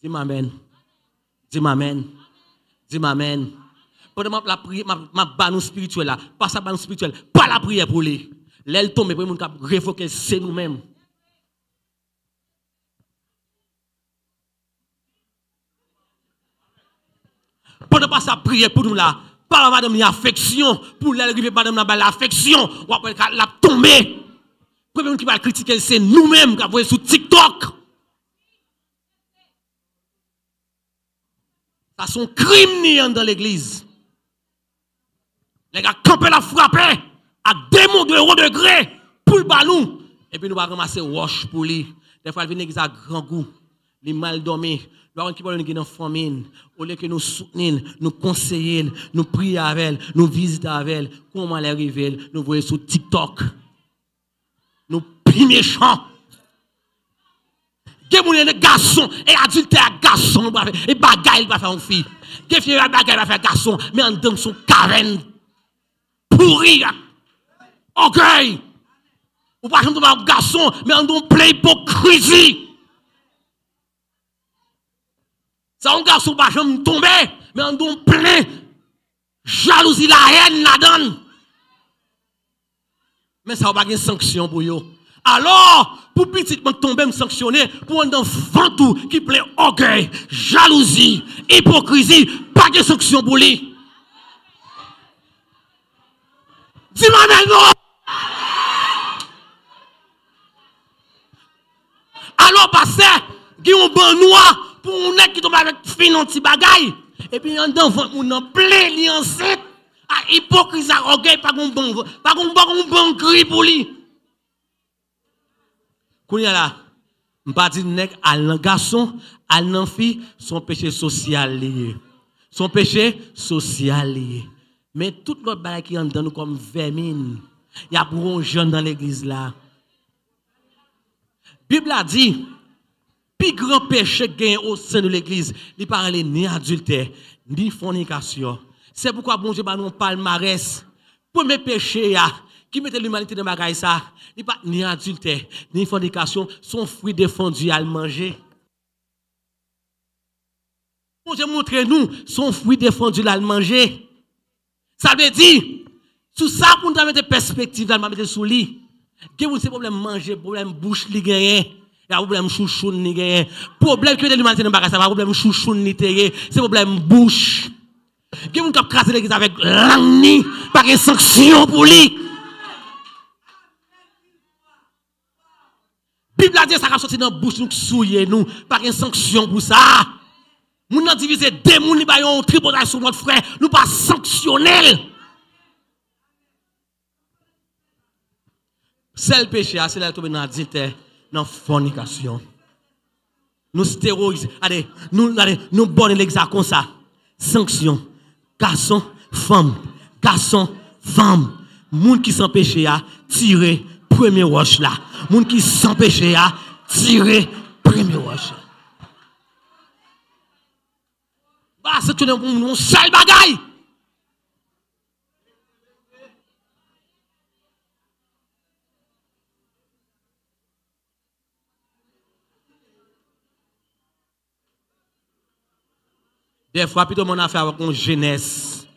Speaker 6: Dis m'amen. Dis m'amen. Dis m'amen. Pendant la prière, ma banou spirituel là, pas sa banou spirituel, pas la prière pour lui. L'aile tombe pour moun ka révoquer c'est nous-mêmes. Pendant pas sa prière pour nous là, pas la madame ni affection, pour l'aile arriver madame la l'affection, ou après la tomber. Premier monde qui va critiquer c'est nous-mêmes qui voyé sur TikTok. Ça son crime dans l'église. Les gars campent la frapper à des mots de euro degré pour le ballon. Et puis nous allons ramasser wash pour lui. Des fois, il vient l'église à grand goût. Il mal dormi. Nous avons qui parlent de famine. Au lieu que nous soutenons, nous conseillons, nous prions avec elle, nous visitons avec elle. Comment elle arrive, nous voyons sur TikTok. Nous plus méchants. Des garçons et adultes à garçons et bagaille va faire une fille. Des filles à bagaille va faire garçon, mais en dedans son caverne pourri. Orgueil. Ou pas comme un garçon, mais en dedans plein hypocrisie. Ça un garçon pas jamais tomber, mais en dedans plein jalousie, la haine là-dedans. Mais ça va pas une sanction pour eux. Alors, pour petitement tomber, me sanctionner, pour un enfant tout qui plaît orgueil, jalousie, hypocrisie, pas de sanction pour lui. Dis-moi maintenant. Alors, pasteur, qui ont bon noir pour un nèg qui tombe avec fin anti bagaille. Et puis, en dedans, on en plein, li enceinte. À hypocrisie, à orgueil, pas qu'on bon cri pour lui. Kounya là, m'pa di nèg al nan garçon, al nan fille, son péché social lié. Son péché social lié. Mais tout l'autre bagay qui en dedans nous comme vermine. Il y a pour un jeune dans l'église là. Bible a dit, plus grand péché gagne au sein de l'église, il parle ni adultère, ni fornication. C'est pourquoi bon Dieu ba nous palmarès. Premier péché qui mette l'humanité dans bagaille ça, il pas ni adultère, ni fornication, son fruit défendu à le manger. Bon Dieu montre nous son fruit défendu à le manger. Ça veut dire tout ça pour nous mettre perspective dans mettre sous lit. Que vous c'est problème manger, problème bouche li gagne. Il y a problème chouchou ni gagne. Problème que l'humanité dans bagaille ça pas problème chouchou ni terre, c'est problème bouche. Que vous cap craser l'église avec langue ni pas de sanction pour lui. Bible a dit ça va sortir dans bouche nous souiller nous, pas de sanction pour ça. Nous n'a divisé deux moun li ba yon tribunal sur notre frère, nous pas sanctionner. Seul péché, c'est là tomber dans adultère, dans fornication. Nous stéroïdes, allez, nous bonne l'exact comme ça. Sanction, garçon, femme, moun qui sans péché a tiré premier roche là. Moun qui sans péché a tiré premier roche. Bah, c'est tout un seul bagaille. Des fois, plutôt mon affaire avec une jeunesse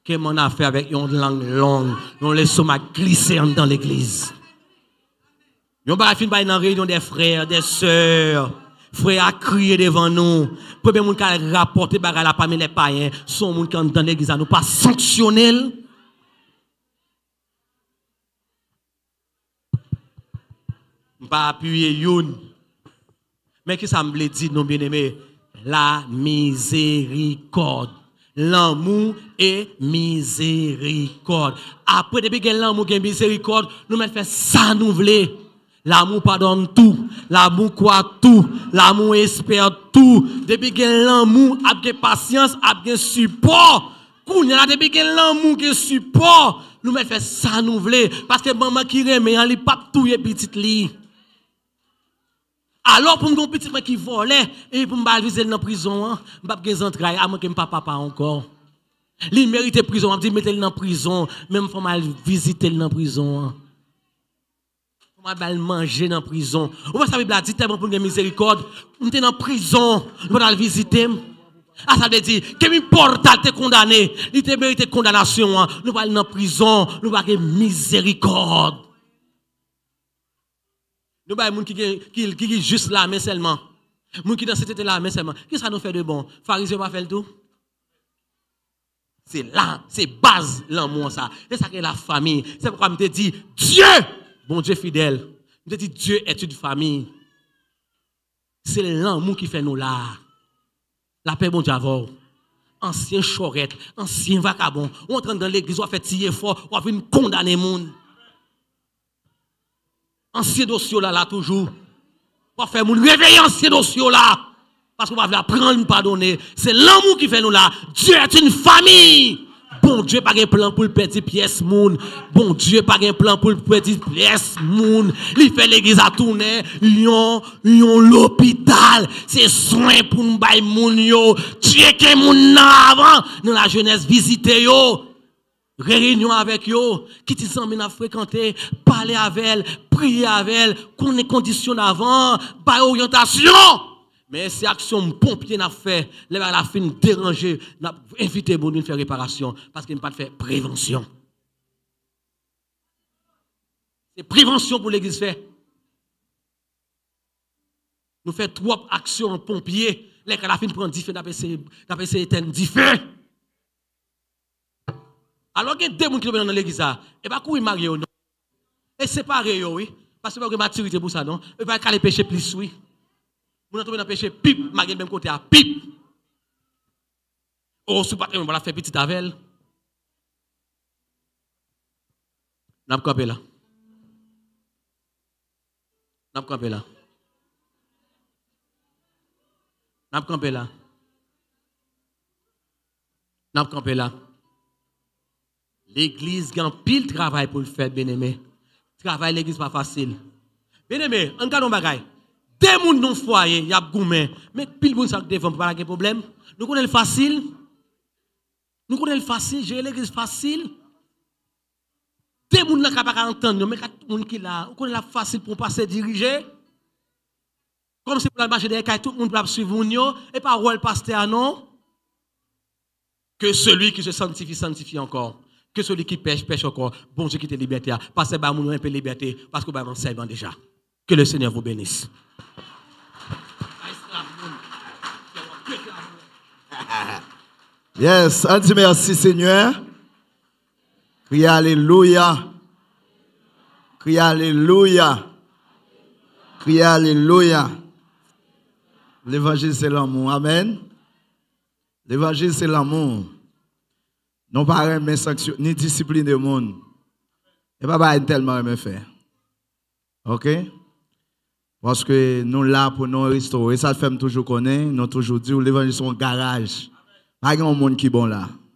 Speaker 6: que mon affaire avec une langue longue. On laisse ma glisser dans l'église. On va finir par une réunion des frères, des sœurs. Frères a crié devant nous. Premier monde qui a rapporté bagarre parmi les païens, son monde qui est dans l'église à nous pas sanctionner. Je pas appuyer youn. Mais qui ça me dit non bien aimé? La miséricorde. L'amour et miséricorde. Après depuis que l'amour et miséricorde, nous mettons ça nous voulons. L'amour pardonne tout, l'amour croit tout, l'amour espère tout. Depuis que l'amour a de patience, a de support. Depuis que l'amour a support, nous mettons ça nous voulons. Parce que maman qui remet, elle n'est pas tout petite li. Alors pour mon petit qui volait et pour me viser dans la prison, je ne vais pas entrer à moi que papa encore. Il mérite prison, on dit mettez-le dans la prison, même faut mal visiter dans la prison. On va manger dans la prison. On va savoir dit tellement pour une miséricorde, on est dans la prison, on va le visiter. Ah, ça veut dire que m'importe te condamné, il te mérite condamnation, nous va dans la prison, nous va avoir miséricorde. Nous avons des gens qui juste là, mais seulement. Les gens qui dans cette là, mais seulement. Qu'est-ce que ça nous fait de bon? Pharisien va faire le tout? C'est là, c'est base l'amour ça. C'est ça que la famille. C'est pourquoi je te dis, Dieu, bon Dieu fidèle. Je te dis, Dieu est une famille. C'est l'amour qui fait nous là. La paix, bon Dieu, avant. Ancien chorette, ancien vagabond. On entre dans l'église, on fait tirer fort, on va condamner les gens. Ancien dossier là toujours. On va faire mon réveiller ancien dossier là. Parce qu'on va apprendre, pardonner. C'est l'amour qui fait nous là. Dieu est une famille. Bon Dieu pas un plan pour le petit pièce moun. Bon Dieu pas un plan pour le petit pièce moun. Il fait l'église à tourner. Yon l'hôpital. C'est soin pour nous bailler moun yo. Dieu qui moun avant dans la jeunesse visiter yo. Réunion avec eux, qui t'y sont à fréquenter, parler avec elle, prier avec elle, qu'on ait conditions avant, par orientation. Mais c'est action pompier n'a fait, la fin déranger, n'a invité pour nous faire réparation, parce qu'il n'a pas fait prévention. C'est prévention pour l'église fait. Nous faisons trois actions pompiers, les la fin prend différents, d'après c'est éteindre différents. Alors que deux personnes qui sont dans l'église, et pas courir marier non. Et séparer oui, parce que pas de maturité pour ça non. Et pas aller pécher plus oui. Vous n'entendez dans péché pip, marier même côté à pip. Oh, sous patron, on va la faire petite avec. N'a pas campé là. N'a pas campé là. N'a pas campé là. N'a pas campé là. L'église a un pile travail pour le faire, bien-aimé. Travail l'église pas facile. Bien-aimé, on garde un bagage. Des gens dans le foyer, il y a gourmet. Mais pile moun ça devant pas de problème. Nous connaissons le facile. Nous connaissons le facile, gérer l'église facile. Des gens qui pas entendre, mais quatre moun qui là, on connaît la facile pour passer diriger. Comme si pour la marcher derrière tout le monde peut suivre nous et pas rôle pasteur non. Que celui qui se sanctifie encore. Que celui qui pêche encore. Bon Dieu qui te liberté. Parce que bah moun un peu liberté parce que bah mon servant déjà. Que le Seigneur vous bénisse.
Speaker 5: Yes, on dit merci Seigneur. Crie alléluia. Crie alléluia. Crie alléluia. L'évangile c'est l'amour. Amen. L'évangile c'est l'amour. Non pas aimer sanction ni discipline de monde. Et pas tellement aimer faire. OK? Parce que nous là pour nous restaurer, ça fait toujours connaître, nous toujours dit l'évangile c'est un garage. Pas grand monde qui bon là.